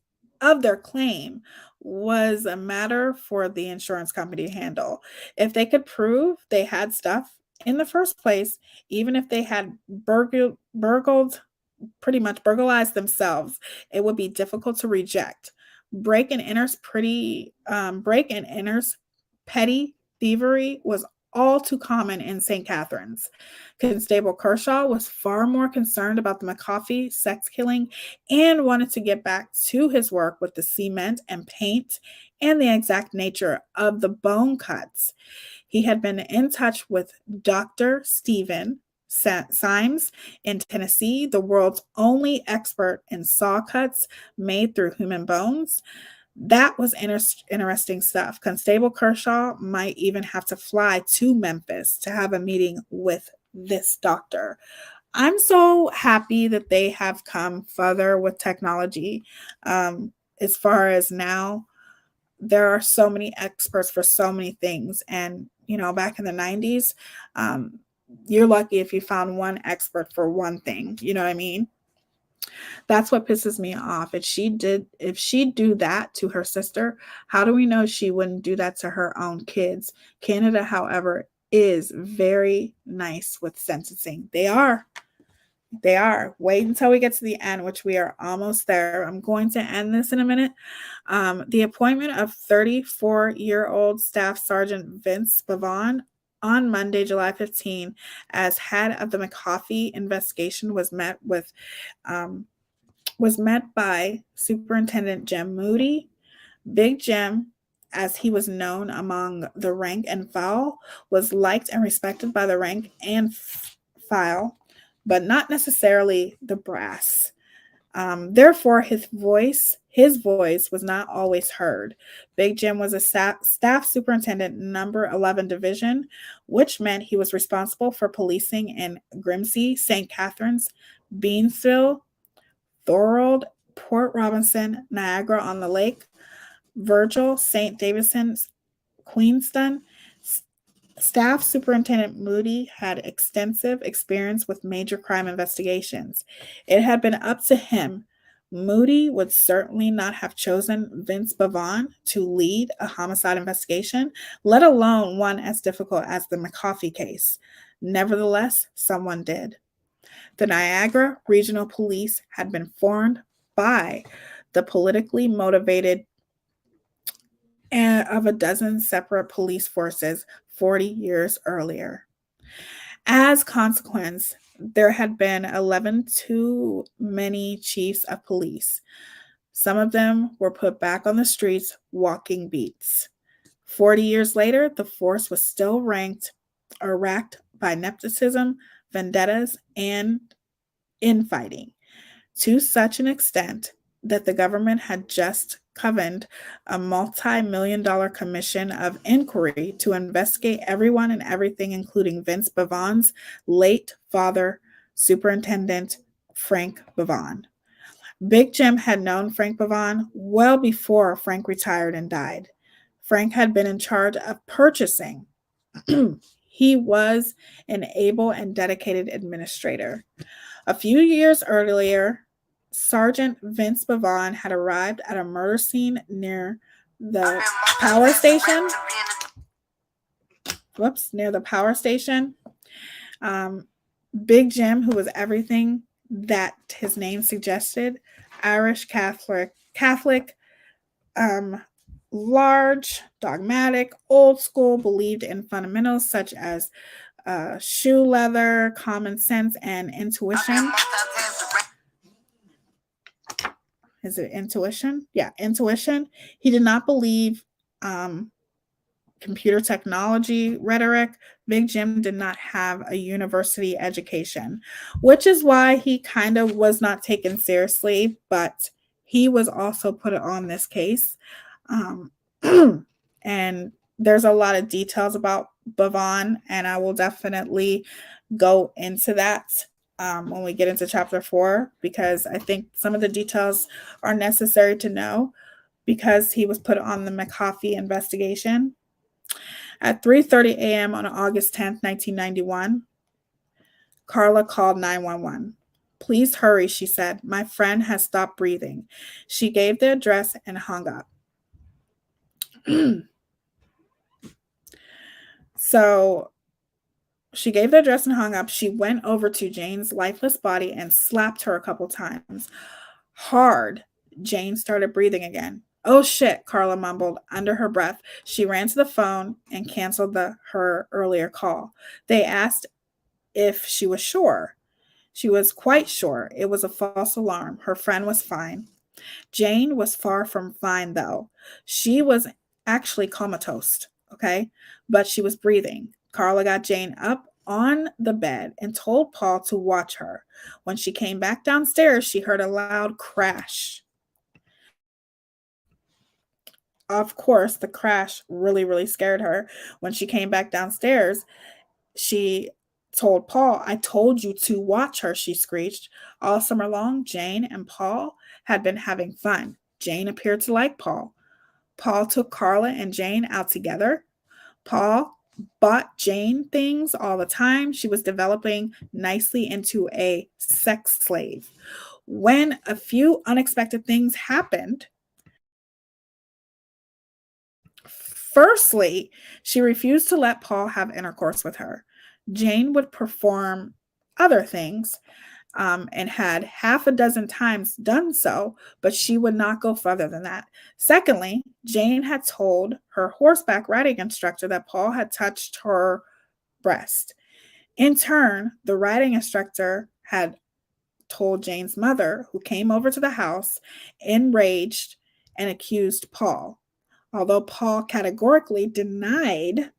of their claim was a matter for the insurance company to handle. If they could prove they had stuff in the first place, even if they had pretty much burglarized themselves, it would be difficult to reject. Break and enters petty thievery was all too common in St. Catharines. Constable Kershaw was far more concerned about the McCoffey sex killing and wanted to get back to his work with the cement and paint and the exact nature of the bone cuts. He had been in touch with Dr. Stephen Symes in Tennessee, the world's only expert in saw cuts made through human bones. That was interesting stuff. Constable Kershaw might even have to fly to Memphis to have a meeting with this doctor. I'm so happy that they have come further with technology. As far as now, there are so many experts for so many things. And, back in the 90s, you're lucky if you found one expert for one thing. You know what I mean? That's what pisses me off. If she'd do that to her sister, how do we know she wouldn't do that to her own kids? Canada, however, is very nice with sentencing. They are. Wait until we get to the end, which we are almost there. I'm going to end this in a minute. The appointment of 34-year-old Staff Sergeant Vince Bavon on Monday, July 15, as head of the McCoffey investigation was met by Superintendent Jim Moody. Big Jim, as he was known among the rank and file, was liked and respected by the rank and file, but not necessarily the brass. Therefore, his voice was not always heard. Big Jim was a staff superintendent, number 11 division, which meant he was responsible for policing in Grimsby, St. Catharines, Beansville, Thorold, Port Robinson, Niagara-on-the-Lake, Virgil, St. Davidson, Queenston. Staff Superintendent Moody had extensive experience with major crime investigations. It had been up to him. Moody would certainly not have chosen Vince Bavon to lead a homicide investigation, let alone one as difficult as the McCoffey case. Nevertheless, someone did. The Niagara Regional Police had been formed by the politically motivated of a dozen separate police forces 40 years earlier. As consequence, there had been 11 too many chiefs of police. Some of them were put back on the streets walking beats. 40 years later, the force was still racked by nepotism, vendettas, and infighting, to such an extent that the government had just convened a multi-million-dollar commission of inquiry to investigate everyone and everything, including Vince Bavon's late father, Superintendent Frank Bavon. Big Jim had known Frank Bavon well before Frank retired and died. Frank had been in charge of purchasing. He was an able and dedicated administrator. A few years earlier, Sergeant Vince Bavon had arrived at a murder scene near the power station. Big Jim, who was everything that his name suggested, Irish Catholic, large, dogmatic, old school, believed in fundamentals such as shoe leather, common sense, and intuition. Is it intuition? Yeah, intuition. He did not believe computer technology rhetoric. Big Jim did not have a university education, which is why he kind of was not taken seriously, but he was also put on this case. Um, and there's a lot of details about Bavon, and I will definitely go into that when we get into chapter 4, because I think some of the details are necessary to know because he was put on the McAfee investigation. At 3:30 a.m. on August 10th, 1991, Carla called 911. Please hurry, she said. My friend has stopped breathing. She gave the address and hung up. So she gave the address and hung up. She went over to Jane's lifeless body and slapped her a couple times. Hard. Jane started breathing again. Oh shit, Carla mumbled under her breath. She ran to the phone and canceled her earlier call. They asked if she was sure. She was quite sure. It was a false alarm. Her friend was fine. Jane was far from fine, though. She was actually comatose, okay? But she was breathing. Carla got Jane up on the bed and told Paul to watch her. When she came back downstairs, she heard a loud crash. Of course, the crash really, really scared her. When she came back downstairs, she told Paul, I told you to watch her, she screeched. All summer long, Jane and Paul had been having fun. Jane appeared to like Paul. Paul took Carla and Jane out together. Paul bought Jane things all the time. She was developing nicely into a sex slave. When a few unexpected things happened, firstly, she refused to let Paul have intercourse with her. Jane would perform other things and had half a dozen times done so, but she would not go further than that. Secondly, Jane had told her horseback riding instructor that Paul had touched her breast. In turn, the riding instructor had told Jane's mother, who came over to the house, enraged, and accused Paul. Although Paul categorically denied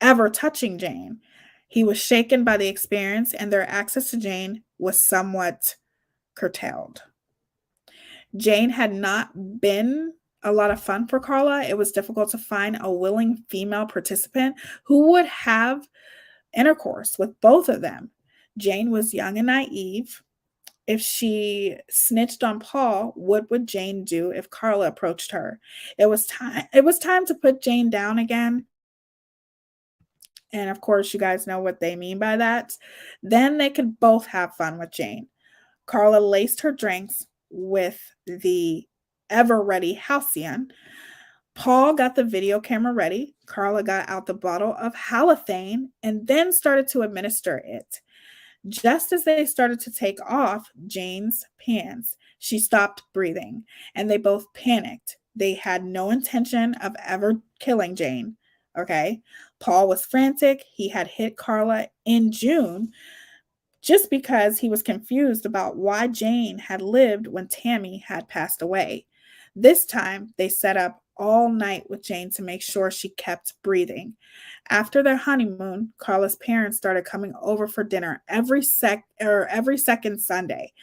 ever touching Jane, he was shaken by the experience, and their access to Jane was somewhat curtailed. Jane had not been a lot of fun for Carla. It was difficult to find a willing female participant who would have intercourse with both of them. Jane was young and naive. If she snitched on Paul, what would Jane do if Carla approached her? It was time to put Jane down again. And of course, you guys know what they mean by that. Then they could both have fun with Jane. Carla laced her drinks with the ever ready halcyon. Paul got the video camera ready. Carla got out the bottle of halothane and then started to administer it. Just as they started to take off Jane's pants, she stopped breathing, and they both panicked. They had no intention of ever killing Jane. Okay. Paul was frantic. He had hit Carla in June just because he was confused about why Jane had lived when Tammy had passed away. This time, they set up all night with Jane to make sure she kept breathing. After their honeymoon, Carla's parents started coming over for dinner every second Sunday.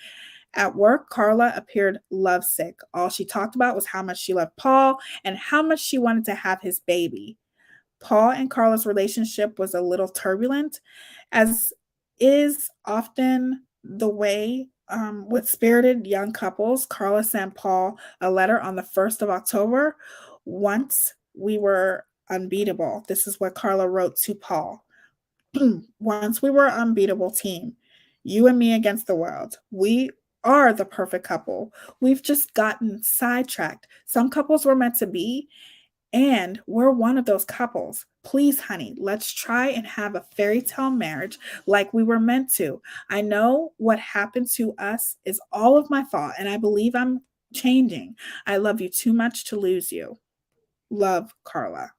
At work, Carla appeared lovesick. All she talked about was how much she loved Paul and how much she wanted to have his baby. Paul and Carla's relationship was a little turbulent, as is often the way with spirited young couples. Carla sent Paul a letter on the 1st of October. Once we were unbeatable. This is what Carla wrote to Paul. Once we were an unbeatable team, you and me against the world. We are the perfect couple. We've just gotten sidetracked. Some couples were meant to be, and we're one of those couples. Please, honey, let's try and have a fairy tale marriage like we were meant to. I know what happened to us is all of my fault, and I believe I'm changing. I love you too much to lose you. Love, Carla.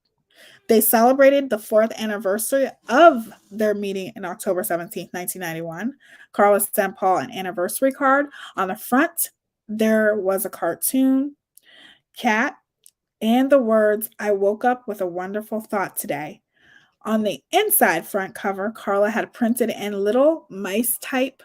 They celebrated the 4th anniversary of their meeting in October 17th, 1991. Carla sent Paul an anniversary card. On the front, there was a cartoon cat and the words, I woke up with a wonderful thought today. On the inside front cover, Carla had printed in little mice type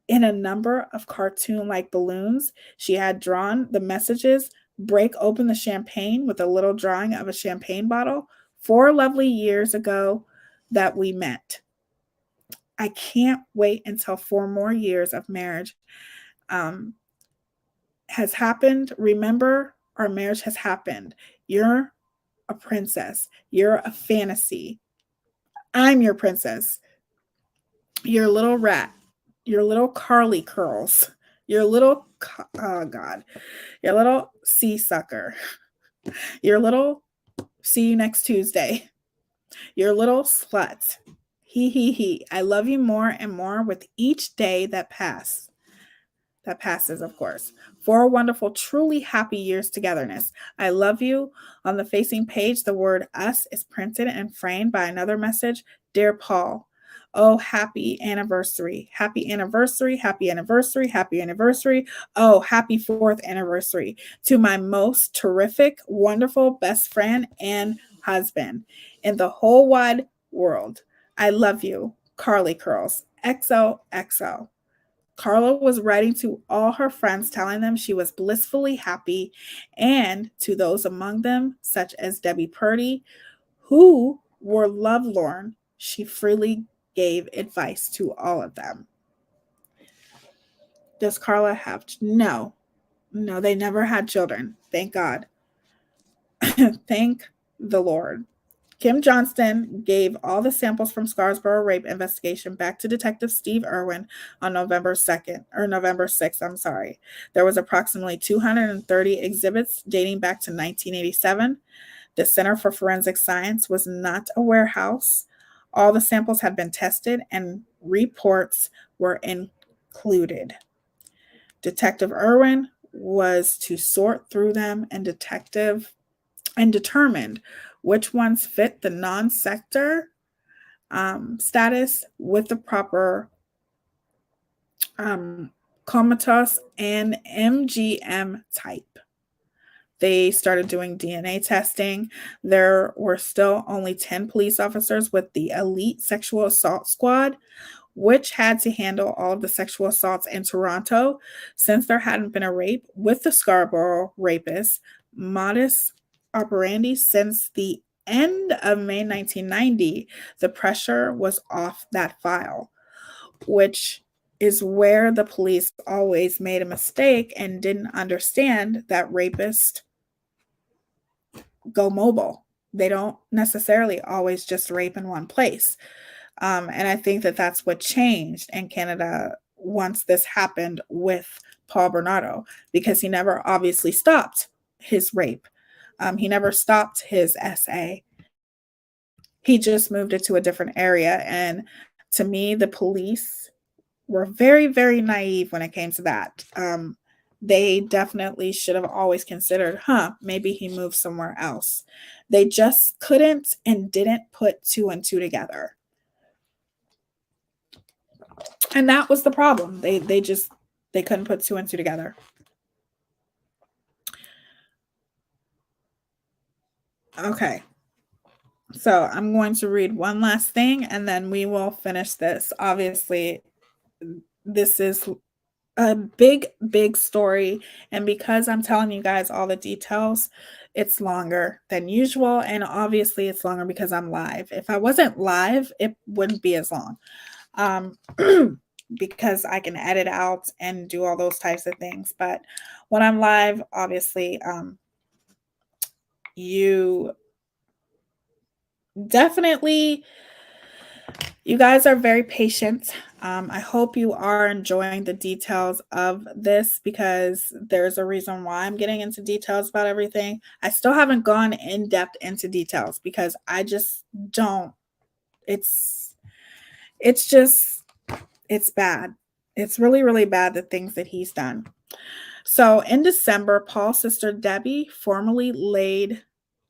in a number of cartoon-like balloons. She had drawn the messages, break open the champagne with a little drawing of a champagne bottle. 4 lovely years ago that we met. I can't wait until 4 more years of marriage um, has happened. Remember, our marriage has happened. You're a princess. You're a fantasy. I'm your princess. Your little rat. Your little Carly curls. Your little, oh God, your little sea sucker. Your little, see you next Tuesday. Your little slut. He, he, he. I love you more and more with each day that passes, of course. 4 wonderful, truly happy years togetherness. I love you. On the facing page, the word us is printed and framed by another message. Dear Paul, oh, happy anniversary. Happy anniversary. Happy anniversary. Happy anniversary. Oh, happy 4th anniversary to my most terrific, wonderful best friend and husband in the whole wide world. I love you. Carly Curls. XOXO. Carla was writing to all her friends, telling them she was blissfully happy, and to those among them, such as Debbie Purdy, who were lovelorn, she freely gave advice to all of them. Does Carla have? No, they never had children. Thank God. Thank the Lord. Kim Johnston gave all the samples from Scarsboro rape investigation back to Detective Steve Irwin on November 6th. I'm sorry. There was approximately 230 exhibits dating back to 1987. The Center for Forensic Science was not a warehouse. All the samples had been tested and reports were included. Detective Irwin was to sort through them and determined which ones fit the non-sector status with the proper comatose and MGM type. They started doing DNA testing. There were still only 10 police officers with the elite sexual assault squad, which had to handle all of the sexual assaults in Toronto since there hadn't been a rape with the Scarborough rapist, modus operandi since the end of May 1990. The pressure was off that file, which is where the police always made a mistake and didn't understand that rapists go mobile. They don't necessarily always just rape in one place. And I think that that's what changed in Canada once this happened with Paul Bernardo, because he never obviously stopped his rape. He never stopped his SA. He just moved it to a different area. And to me, the police were very, very naive when it came to that. They definitely should have always considered, maybe he moved somewhere else. They just couldn't and didn't put 2 and 2 together. And that was the problem. They couldn't put 2 and 2 together. Okay. So I'm going to read one last thing and then we will finish this. Obviously, this is a big, big story. And because I'm telling you guys all the details, it's longer than usual. And obviously it's longer because I'm live. If I wasn't live, it wouldn't be as long. Because I can edit out and do all those types of things. But when I'm live, obviously, you guys are very patient. I hope you are enjoying the details of this, because there's a reason why I'm getting into details about everything. I still haven't gone in depth into details because I just don't. It's bad. It's really, really bad, the things that he's done. So in December, Paul's sister Debbie formally laid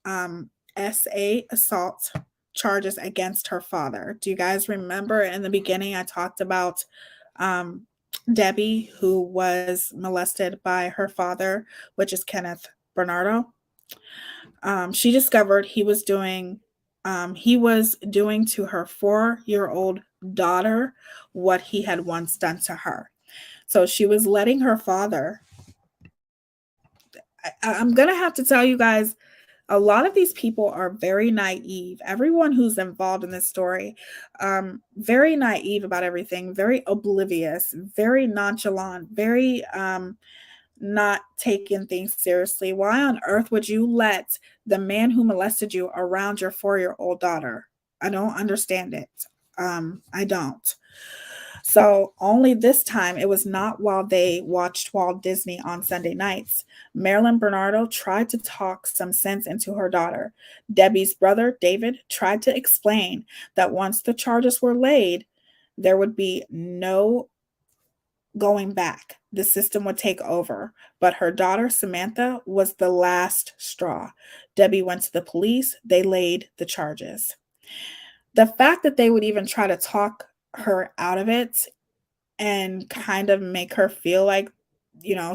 SA assault charges against her father. Do you guys remember in the beginning I talked about Debbie, who was molested by her father, which is Kenneth Bernardo? She discovered he was doing to her 4-year-old daughter what he had once done to her. So she was letting her father. I'm going to have to tell you guys, a lot of these people are very naive. Everyone who's involved in this story, very naive about everything, very oblivious, very nonchalant, very not taking things seriously. Why on earth would you let the man who molested you around your 4-year-old daughter? I don't understand it. I don't. So only this time, it was not while they watched Walt Disney on Sunday nights. Marilyn Bernardo tried to talk some sense into her daughter. Debbie's brother, David, tried to explain that once the charges were laid, there would be no going back. The system would take over. But her daughter, Samantha, was the last straw. Debbie went to the police. They laid the charges. The fact that they would even try to talk her out of it and kind of make her feel like,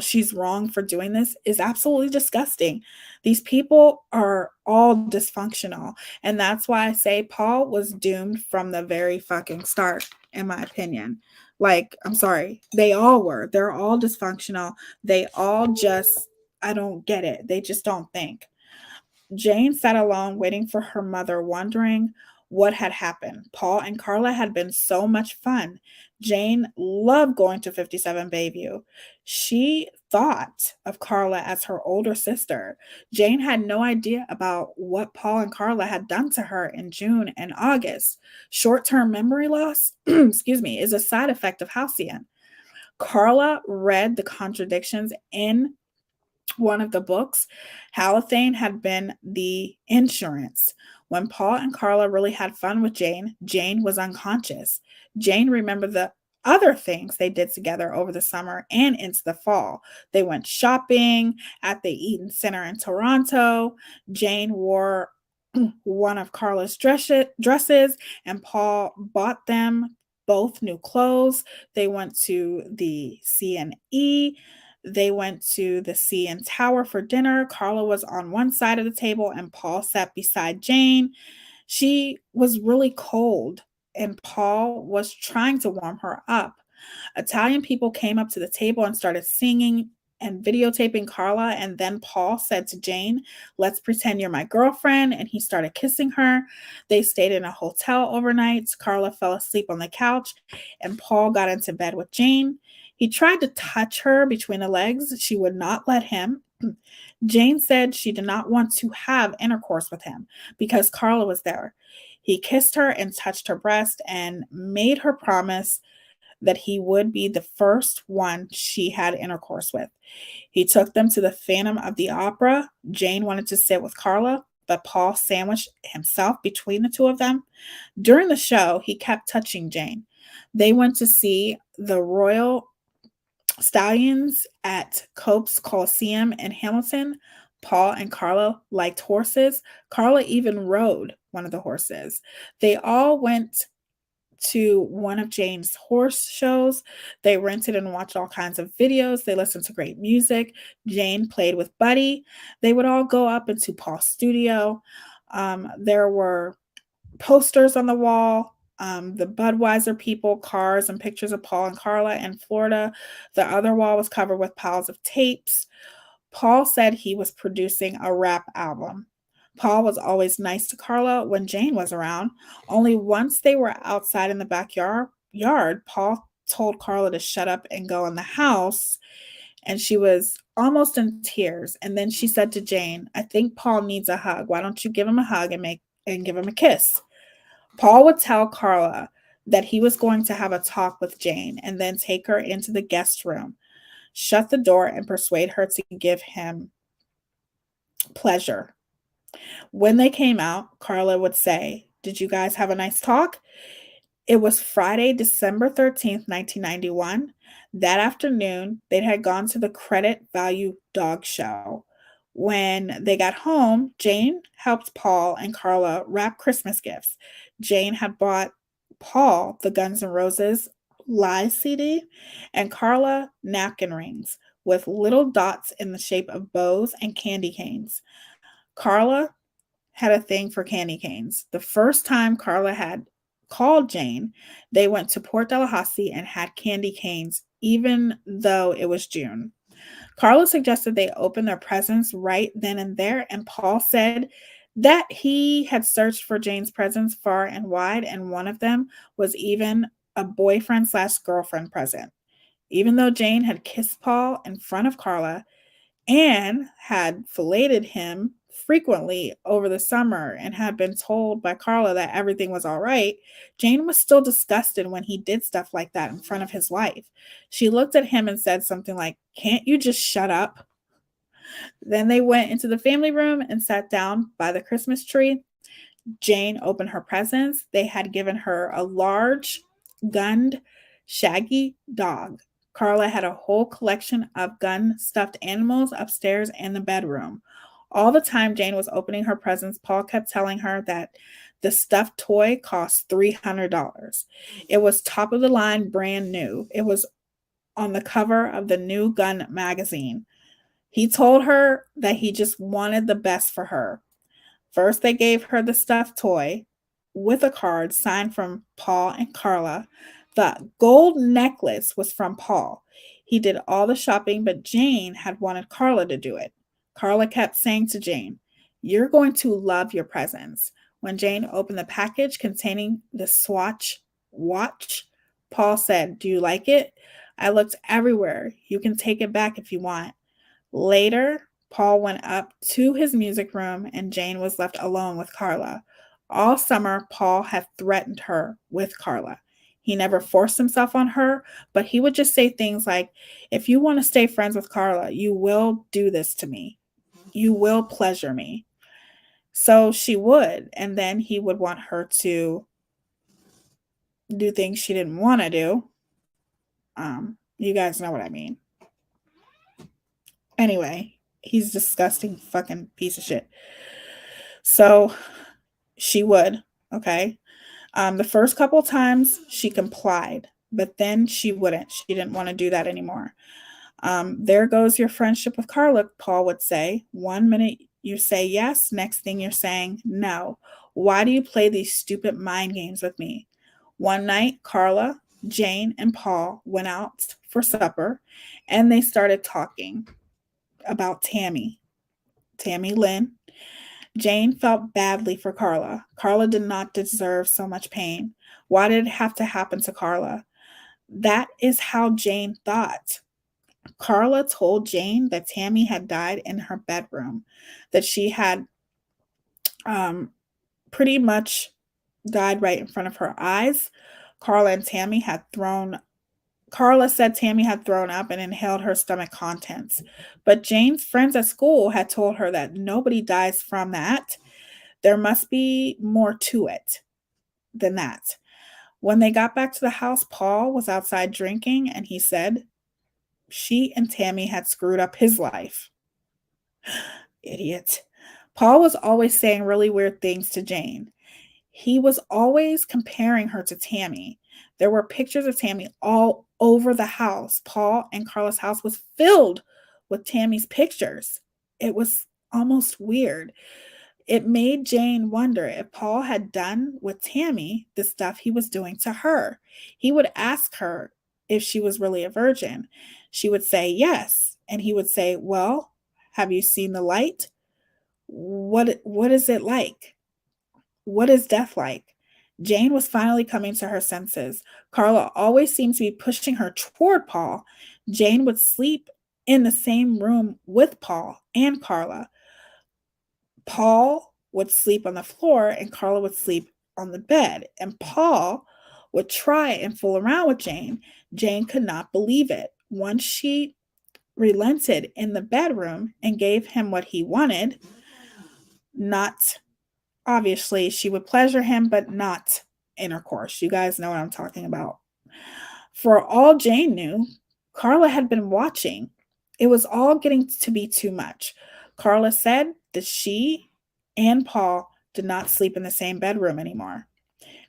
she's wrong for doing this is absolutely disgusting. These people are all dysfunctional. And that's why I say Paul was doomed from the very fucking start, in my opinion. Like, I'm sorry. They all were. They're all dysfunctional. They all just, I don't get it. They just don't think. Jane sat alone, waiting for her mother, wondering what had happened. Paul and Carla had been so much fun. Jane loved going to 57 Bayview. She thought of Carla as her older sister. Jane had no idea about what Paul and Carla had done to her in June and August. Short-term memory loss, excuse me, is a side effect of halcyon. Carla read the contradictions in one of the books. Halothane had been the insurance. When Paul and Carla really had fun with Jane, Jane was unconscious. Jane remembered the other things they did together over the summer and into the fall. They went shopping at the Eaton Center in Toronto. Jane wore one of Carla's dresses, and Paul bought them both new clothes. They went to the CNE. They went to the CN Tower for dinner. Carla was on one side of the table and Paul sat beside Jane. She was really cold and Paul was trying to warm her up. Italian people came up to the table and started singing and videotaping Carla. And then Paul said to Jane, "Let's pretend you're my girlfriend." And he started kissing her. They stayed in a hotel overnight. Carla fell asleep on the couch and Paul got into bed with Jane. He tried to touch her between the legs. She would not let him. Jane said she did not want to have intercourse with him because Carla was there. He kissed her and touched her breast and made her promise that he would be the first one she had intercourse with. He took them to the Phantom of the Opera. Jane wanted to sit with Carla, but Paul sandwiched himself between the two of them. During the show, he kept touching Jane. They went to see the Royal Stallions at Cope's Coliseum in Hamilton. Paul and Carla liked horses. Carla even rode one of the horses. They all went to one of Jane's horse shows. They rented and watched all kinds of videos. They listened to great music. Jane played with Buddy. They would all go up into Paul's studio. There were posters on the wall. The Budweiser people, cars, and pictures of Paul and Carla in Florida. The other wall was covered with piles of tapes. Paul said he was producing a rap album. Paul was always nice to Carla when Jane was around. Only once they were outside in the backyard, Paul told Carla to shut up and go in the house, and she was almost in tears. And then she said to Jane, "I think Paul needs a hug. Why don't you give him a hug and give him a kiss?" Paul would tell Carla that he was going to have a talk with Jane and then take her into the guest room, shut the door, and persuade her to give him pleasure. When they came out, Carla would say, "Did you guys have a nice talk?" It was Friday, December 13th, 1991. That afternoon, they had gone to the Credit Value Dog Show. When they got home, Jane helped Paul and Carla wrap Christmas gifts. Jane had bought Paul the Guns N' Roses Live CD and Carla napkin rings with little dots in the shape of bows and candy canes. Carla had a thing for candy canes. The first time Carla had called Jane, they went to Port Tallahassee and had candy canes even though it was June. Carla suggested they open their presents right then and there, and Paul said that he had searched for Jane's presents far and wide, and one of them was even a boyfriend slash girlfriend present. Even though Jane had kissed Paul in front of Carla and had filleted him frequently over the summer and had been told by Carla that everything was all right, Jane was still disgusted when he did stuff like that in front of his wife. She looked at him and said something like, "Can't you just shut up?" Then they went into the family room and sat down by the Christmas tree. Jane opened her presents. They had given her a large, gunned, shaggy dog. Carla had a whole collection of gun stuffed animals upstairs in the bedroom. All the time Jane was opening her presents, Paul kept telling her that the stuffed toy cost $300. It was top of the line, brand new. It was on the cover of the new gun magazine. He told her that he just wanted the best for her. First, they gave her the stuffed toy with a card signed from Paul and Carla. The gold necklace was from Paul. He did all the shopping, but Jane had wanted Carla to do it. Carla kept saying to Jane, "You're going to love your presents." When Jane opened the package containing the Swatch watch, Paul said, "Do you like it? I looked everywhere. You can take it back if you want." Later, Paul went up to his music room and Jane was left alone with Carla. All summer, Paul had threatened her with Carla. He never forced himself on her, but he would just say things like, "If you want to stay friends with Carla, you will do this to me. You will pleasure me." So she would, and then he would want her to do things she didn't want to do. You guys know what I mean. Anyway, he's a disgusting fucking piece of shit. So she would, okay? The first couple times she complied, but then she wouldn't. She didn't want to do that anymore. There goes your friendship with Carla, Paul would say. One minute you say yes, next thing you're saying no. Why do you play these stupid mind games with me? One night, Carla, Jane, and Paul went out for supper and they started talking about Tammy Lynn. Jane felt badly for Carla. Carla did not deserve so much pain. Why did it have to happen to Carla? That is how Jane thought. Carla told Jane that Tammy had died in her bedroom, that she had pretty much died right in front of her eyes. Carla said Tammy had thrown up and inhaled her stomach contents. But Jane's friends at school had told her that nobody dies from that. There must be more to it than that. When they got back to the house, Paul was outside drinking and he said she and Tammy had screwed up his life. Idiot. Paul was always saying really weird things to Jane. He was always comparing her to Tammy. There were pictures of Tammy all over the house. Paul and Carla's house was filled with Tammy's pictures. It was almost weird. It made Jane wonder if Paul had done with Tammy the stuff he was doing to her. He would ask her if she was really a virgin. She would say yes. And he would say, "Well, have you seen the light? What is it like? What is death like?" Jane was finally coming to her senses. Carla always seemed to be pushing her toward Paul. Jane would sleep in the same room with Paul and Carla. Paul would sleep on the floor and Carla would sleep on the bed. And Paul would try and fool around with Jane. Jane could not believe it. Once she relented in the bedroom and gave him what he wanted, not obviously she would pleasure him, but not intercourse. You guys know what I'm talking about. For all Jane knew, Carla had been watching. It was all getting to be too much. Carla said that she and Paul did not sleep in the same bedroom anymore.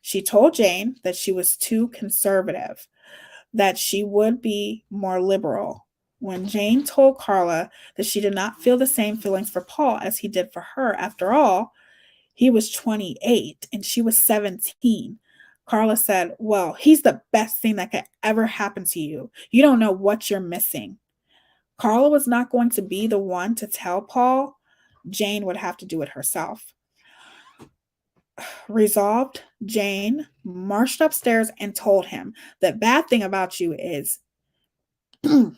She told Jane that she was too conservative, that she would be more liberal. When Jane told Carla that she did not feel the same feelings for Paul as he did for her, after all, he was 28 and she was 17. Carla said, "Well, he's the best thing that could ever happen to you. You don't know what you're missing." Carla was not going to be the one to tell Paul. Jane would have to do it herself. Resolved, Jane marched upstairs and told him, the bad thing about you is you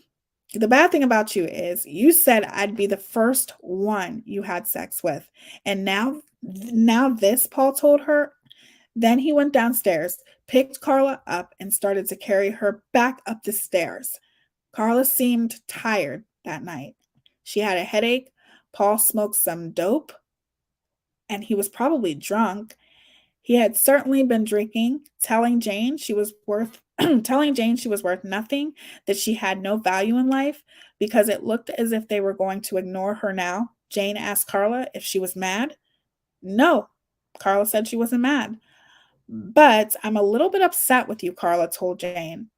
said I'd be the first one you had sex with. And now this, Paul told her. Then he went downstairs, picked Carla up, and started to carry her back up the stairs. Carla seemed tired that night. She had a headache. Paul smoked some dope, and he was probably drunk. He had certainly been drinking, telling Jane she was worth nothing, that she had no value in life, because it looked as if they were going to ignore her now. Jane asked Carla if she was mad. No, Carla said she wasn't mad. But I'm a little bit upset with you, Carla told Jane.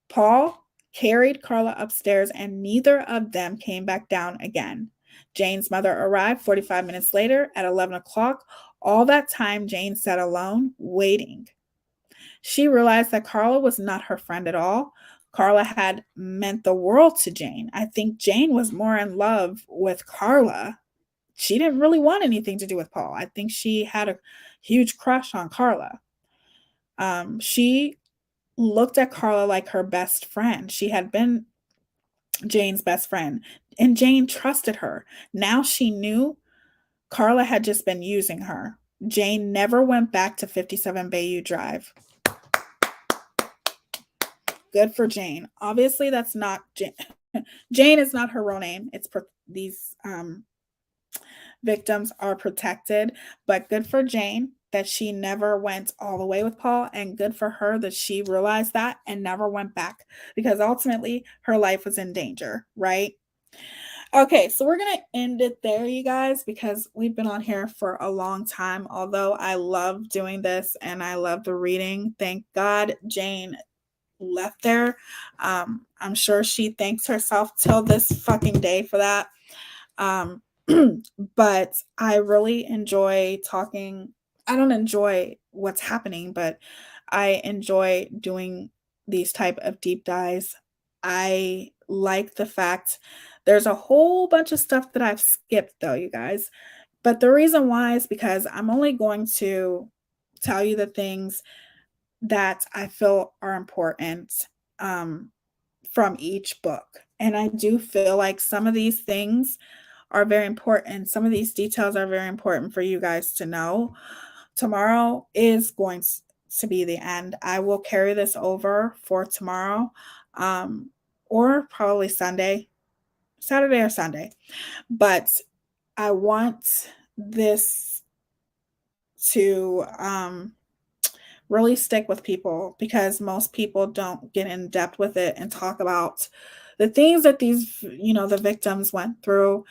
Paul carried Carla upstairs, and neither of them came back down again. Jane's mother arrived 45 minutes later at 11 o'clock. All that time, Jane sat alone, waiting. She realized that Carla was not her friend at all. Carla had meant the world to Jane. I think Jane was more in love with Carla. She didn't really want anything to do with Paul. I think she had a huge crush on Carla. She looked at Carla like her best friend. She had been Jane's best friend, and Jane trusted her. Now she knew Carla had just been using her. Jane never went back to 57 Bayou Drive. Good for Jane. Obviously, that's not Jane. Jane is not her real name. It's these victims are protected, but good for Jane that she never went all the way with Paul, and good for her that she realized that and never went back, because ultimately her life was in danger, right? Okay, so we're going to end it there, you guys, because we've been on here for a long time. Although I love doing this and I love the reading, thank God Jane left there. I'm sure she thanks herself till this fucking day for that. But I really enjoy talking. I don't enjoy what's happening, but I enjoy doing these type of deep dives. I like the fact there's a whole bunch of stuff that I've skipped, though, you guys. But the reason why is because I'm only going to tell you the things that I feel are important from each book. And I do feel like some of these things are very important. Some of these details are very important for you guys to know. Tomorrow is going to be the end. I will carry this over for tomorrow, or probably Saturday or Sunday. But I want this to really stick with people, because most people don't get in depth with it and talk about the things that these, the victims went through.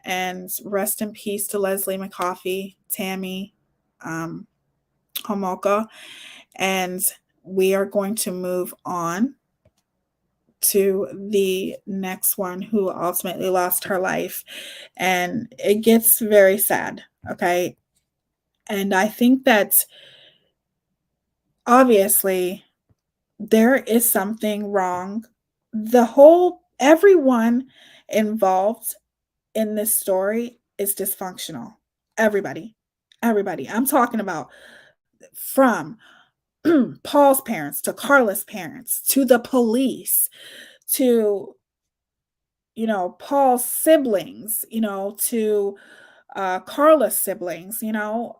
And rest in peace to Leslie McCoffey, Tammy, Homolka. And we are going to move on to the next one who ultimately lost her life. And it gets very sad, okay? And I think that obviously there is something wrong. Everyone involved in this story is dysfunctional. Everybody. I'm talking about from Paul's parents to Carla's parents to the police to Paul's siblings, to Carla's siblings. The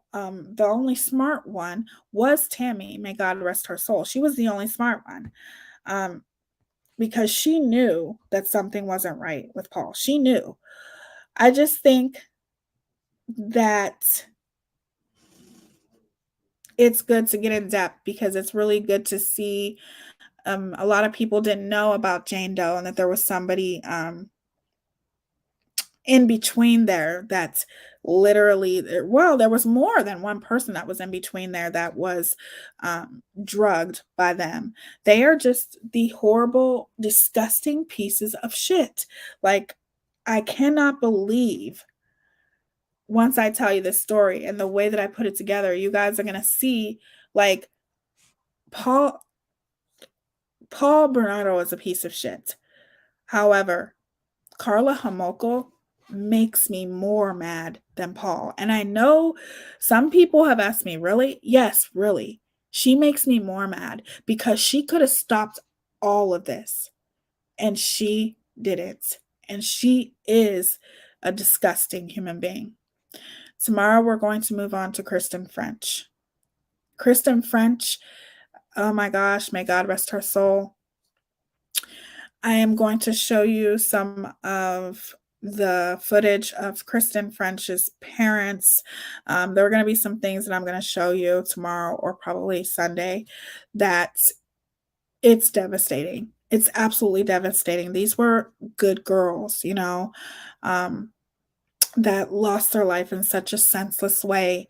only smart one was Tammy. May God rest her soul. She was the only smart one, because she knew that something wasn't right with Paul. She knew. I just think that it's good to get in depth, because it's really good to see. A lot of people didn't know about Jane Doe, and that there was somebody in between there that's literally, well, there was more than one person that was in between there that was drugged by them. They are just the horrible, disgusting pieces of shit. Like, I cannot believe, once I tell you this story and the way that I put it together, you guys are going to see, like, Paul Bernardo is a piece of shit. However, Karla Homolka makes me more mad than Paul. And I know some people have asked me, really? Yes, really. She makes me more mad because she could have stopped all of this and she didn't. And she is a disgusting human being. Tomorrow we're going to move on to Kristen French. Kristen French, oh my gosh, may God rest her soul. I am going to show you some of the footage of Kristen French's parents. There are going to be some things that I'm going to show you tomorrow or probably Sunday that it's devastating. It's absolutely devastating. These were good girls, you know, that lost their life in such a senseless way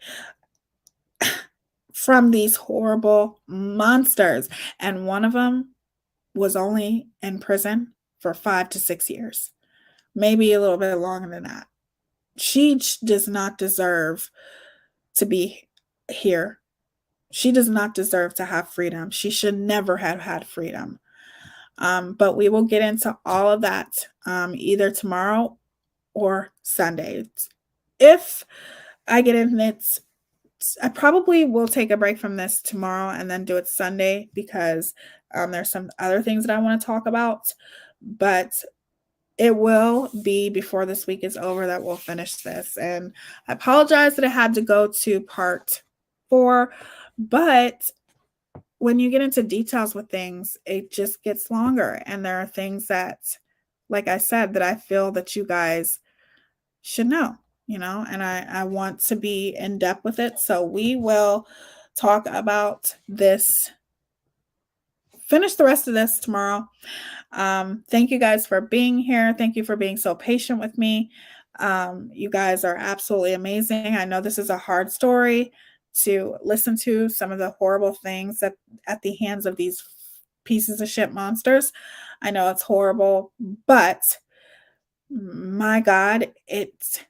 from these horrible monsters. And one of them was only in prison for 5 to 6 years, maybe a little bit longer than that. She does not deserve to be here. She does not deserve to have freedom. She should never have had freedom. But we will get into all of that either tomorrow or Sunday. If I get in it, I probably will take a break from this tomorrow and then do it Sunday because there's some other things that I want to talk about. But it will be before this week is over that we'll finish this. And I apologize that I had to go to part 4, but when you get into details with things, it just gets longer. And there are things that, like I said, that I feel that you guys should know, you know, and I want to be in depth with it. So we will talk about this, finish the rest of this tomorrow. Thank you guys for being here. Thank you for being so patient with me. You guys are absolutely amazing. I know this is a hard story to listen to, some of the horrible things that at the hands of these pieces of shit monsters. I know it's horrible, but my God, it's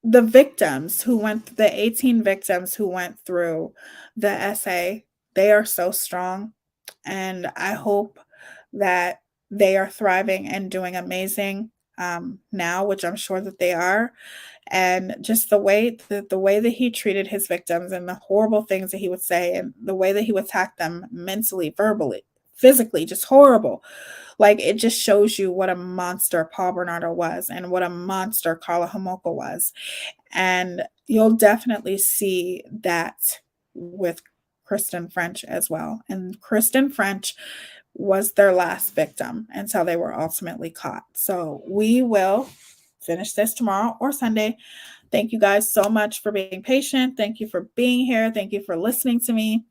the victims who went, the 18 victims who went through the essay, they are so strong. And I hope that they are thriving and doing amazing now, which I'm sure that they are. And just the way that he treated his victims and the horrible things that he would say and the way that he would attack them mentally, verbally, physically, just horrible. Like, it just shows you what a monster Paul Bernardo was and what a monster Karla Homolka was. And you'll definitely see that with Kristen French as well. And Kristen French was their last victim until they were ultimately caught. So we will finish this tomorrow or Sunday. Thank you guys so much for being patient. Thank you for being here. Thank you for listening to me.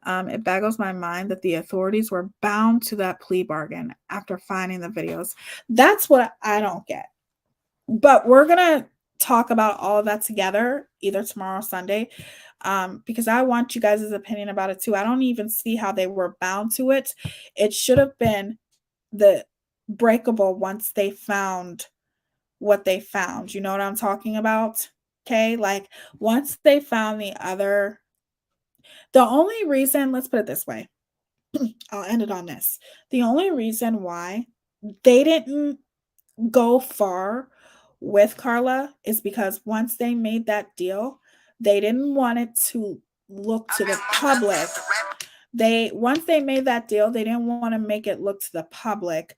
It boggles my mind that the authorities were bound to that plea bargain after finding the videos. That's what I don't get. But we're going to talk about all of that together, either tomorrow or Sunday, because I want you guys' opinion about it too. I don't even see how they were bound to it. It should have been the breakable once they found what they found. You know what I'm talking about? Okay, like once they found the only reason, let's put it this way, I'll end it on this. The only reason why they didn't go far with Karla is because once they made that deal, they didn't want it to look to the public. Once they made that deal, they didn't want to make it look to the public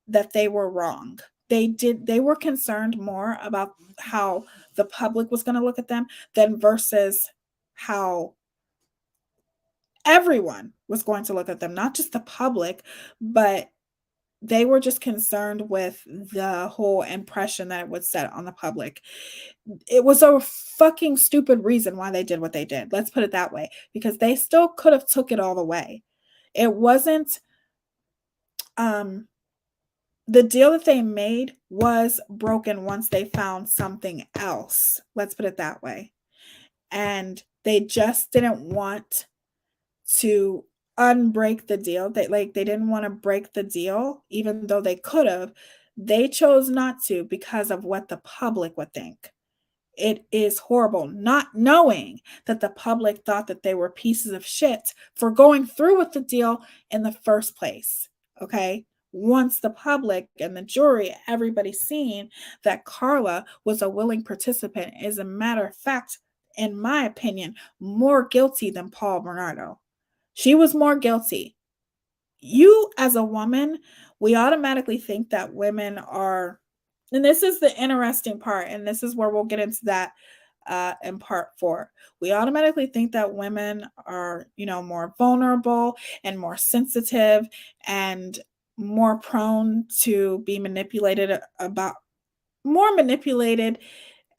that they were wrong. They were concerned more about how the public was going to look at them than versus how everyone was going to look at them, not just the public, but they were just concerned with the whole impression that it would set on the public. It was a fucking stupid reason why they did what they did. Let's put it that way, because they still could have took it all the way. It wasn't the deal that they made was broken once they found something else. Let's put it that way. And they just didn't want to unbreak the deal. They didn't want to break the deal, even though they could have. They chose not to because of what the public would think. It is horrible, not knowing that the public thought that they were pieces of shit for going through with the deal in the first place. Okay. Once the public and the jury, everybody seen that Carla was a willing participant, is a matter of fact, in my opinion, more guilty than Paul Bernardo. She was more guilty. You, as a woman, we automatically think that women are, and this is the interesting part, and this is where we'll get into that in part 4. We automatically think that women are, more vulnerable and more sensitive and more prone to be more manipulated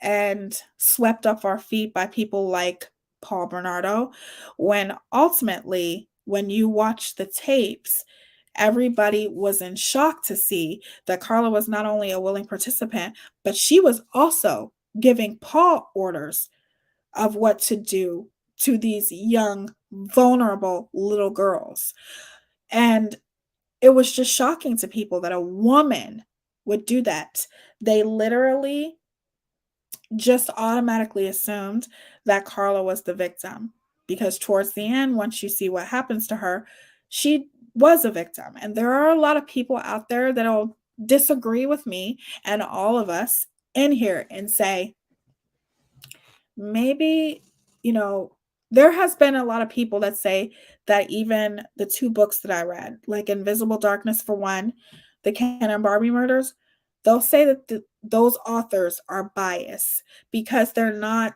and swept off our feet by people like Paul Bernardo, when ultimately, when you watch the tapes, everybody was in shock to see that Carla was not only a willing participant, but she was also giving Paul orders of what to do to these young, vulnerable little girls. And it was just shocking to people that a woman would do that. They literally just automatically assumed that Carla was the victim, because towards the end, once you see what happens to her, she was a victim. And there are a lot of people out there that'll disagree with me and all of us in here and say, maybe, there has been a lot of people that say that even the 2 books that I read, like Invisible Darkness for one, the Ken and Barbie murders, they'll say that those authors are biased because they're not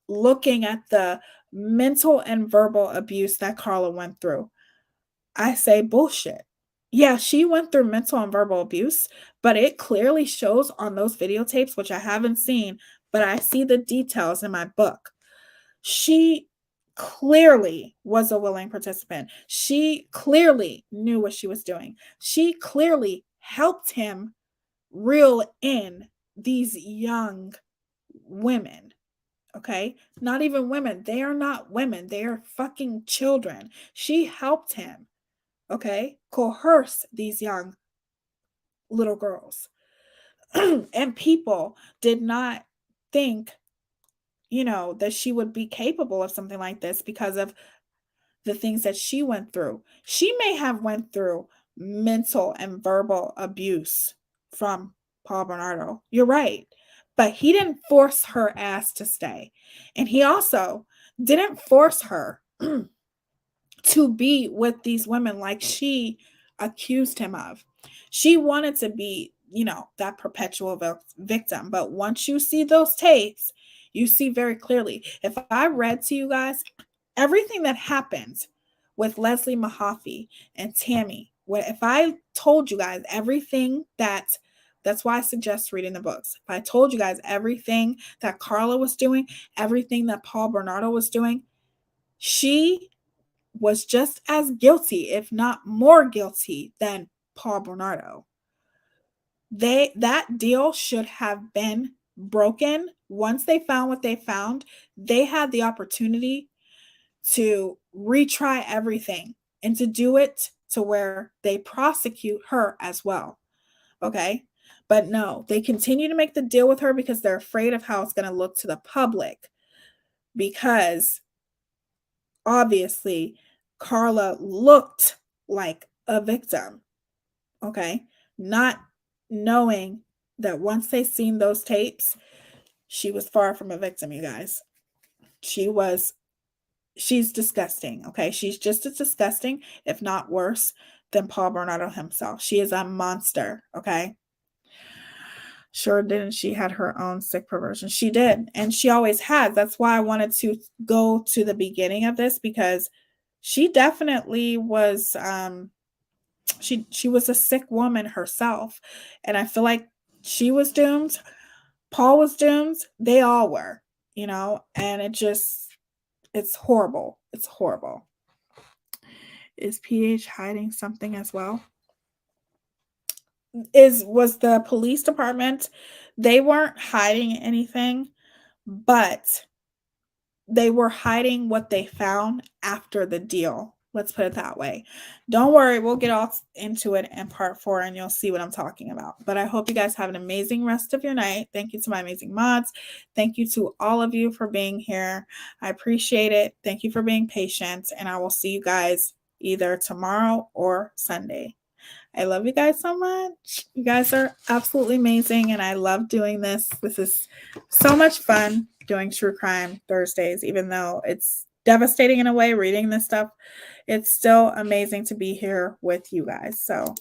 looking at the mental and verbal abuse that Carla went through. I say bullshit. Yeah, she went through mental and verbal abuse, but it clearly shows on those videotapes, which I haven't seen, but I see the details in my book. She clearly was a willing participant. She clearly knew what she was doing. She clearly helped him reel in these young women. Okay? Not even women. They are not women. They are fucking children. She helped him, okay, coerce these young little girls. And people did not think, that she would be capable of something like this because of the things that she went through. She may have went through mental and verbal abuse from Paul Bernardo. You're right. But he didn't force her ass to stay. And he also didn't force her to be with these women like she accused him of. She wanted to be, that perpetual victim. But once you see those tapes, you see very clearly. If I read to you guys everything that happened with Leslie Mahaffey and Tammy, if I told you guys everything that's why I suggest reading the books. If I told you guys everything that Carla was doing, everything that Paul Bernardo was doing, she was just as guilty, if not more guilty, than Paul Bernardo. That deal should have been broken. Once they found what they found, they had the opportunity to retry everything and to do it to where they prosecute her as well. Okay? But no, they continue to make the deal with her because they're afraid of how it's going to look to the public. Because obviously, Carla looked like a victim. Okay? Not knowing that once they seen those tapes, she was far from a victim, you guys. She's disgusting. Okay? She's just as disgusting, if not worse, than Paul Bernardo himself. She is a monster. Okay? Sure didn't she had her own sick perversion? She did. And she always has. That's why I wanted to go to the beginning of this, because she definitely was she was a sick woman herself. And I feel like she was doomed. Paul was doomed. They all were, and it's horrible. It's horrible. Is PH hiding something as well? Was the police department, they weren't hiding anything, but they were hiding what they found after the deal. Let's put it that way. Don't worry, we'll get all into it in part 4 and you'll see what I'm talking about. But I hope you guys have an amazing rest of your night. Thank you to my amazing mods. Thank you to all of you for being here. I appreciate it. Thank you for being patient. And I will see you guys either tomorrow or Sunday. I love you guys so much. You guys are absolutely amazing. And I love doing this. This is so much fun doing True Crime Thursdays, even though it's devastating in a way reading this stuff. It's still amazing to be here with you guys. So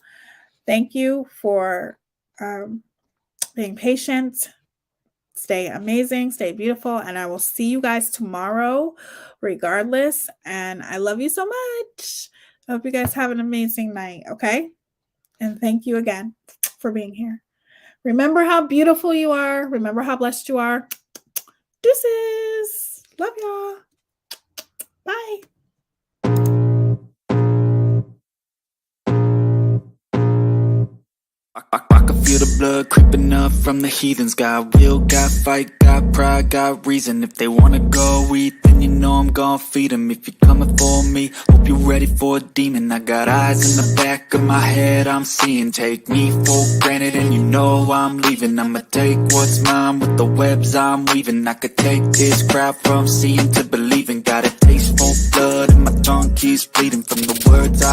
thank you for being patient. Stay amazing, stay beautiful, and I will see you guys tomorrow regardless. And I love you so much. I hope you guys have an amazing night, okay? And thank you again for being here. Remember how beautiful you are. Remember how blessed you are. Deuces. Love y'all. Bye. I can feel the blood creeping up from the heathens. Got will, got fight, got pride, got reason. If they wanna go eat, then you know I'm gon' feed them. If you're coming for me, hope you're ready for a demon. I got eyes in the back of my head, I'm seeing. Take me for granted and you know I'm leaving. I'ma take what's mine with the webs I'm weaving. I could take this crowd from seeing to believing. Got a taste for blood and my tongue keeps bleeding from the words I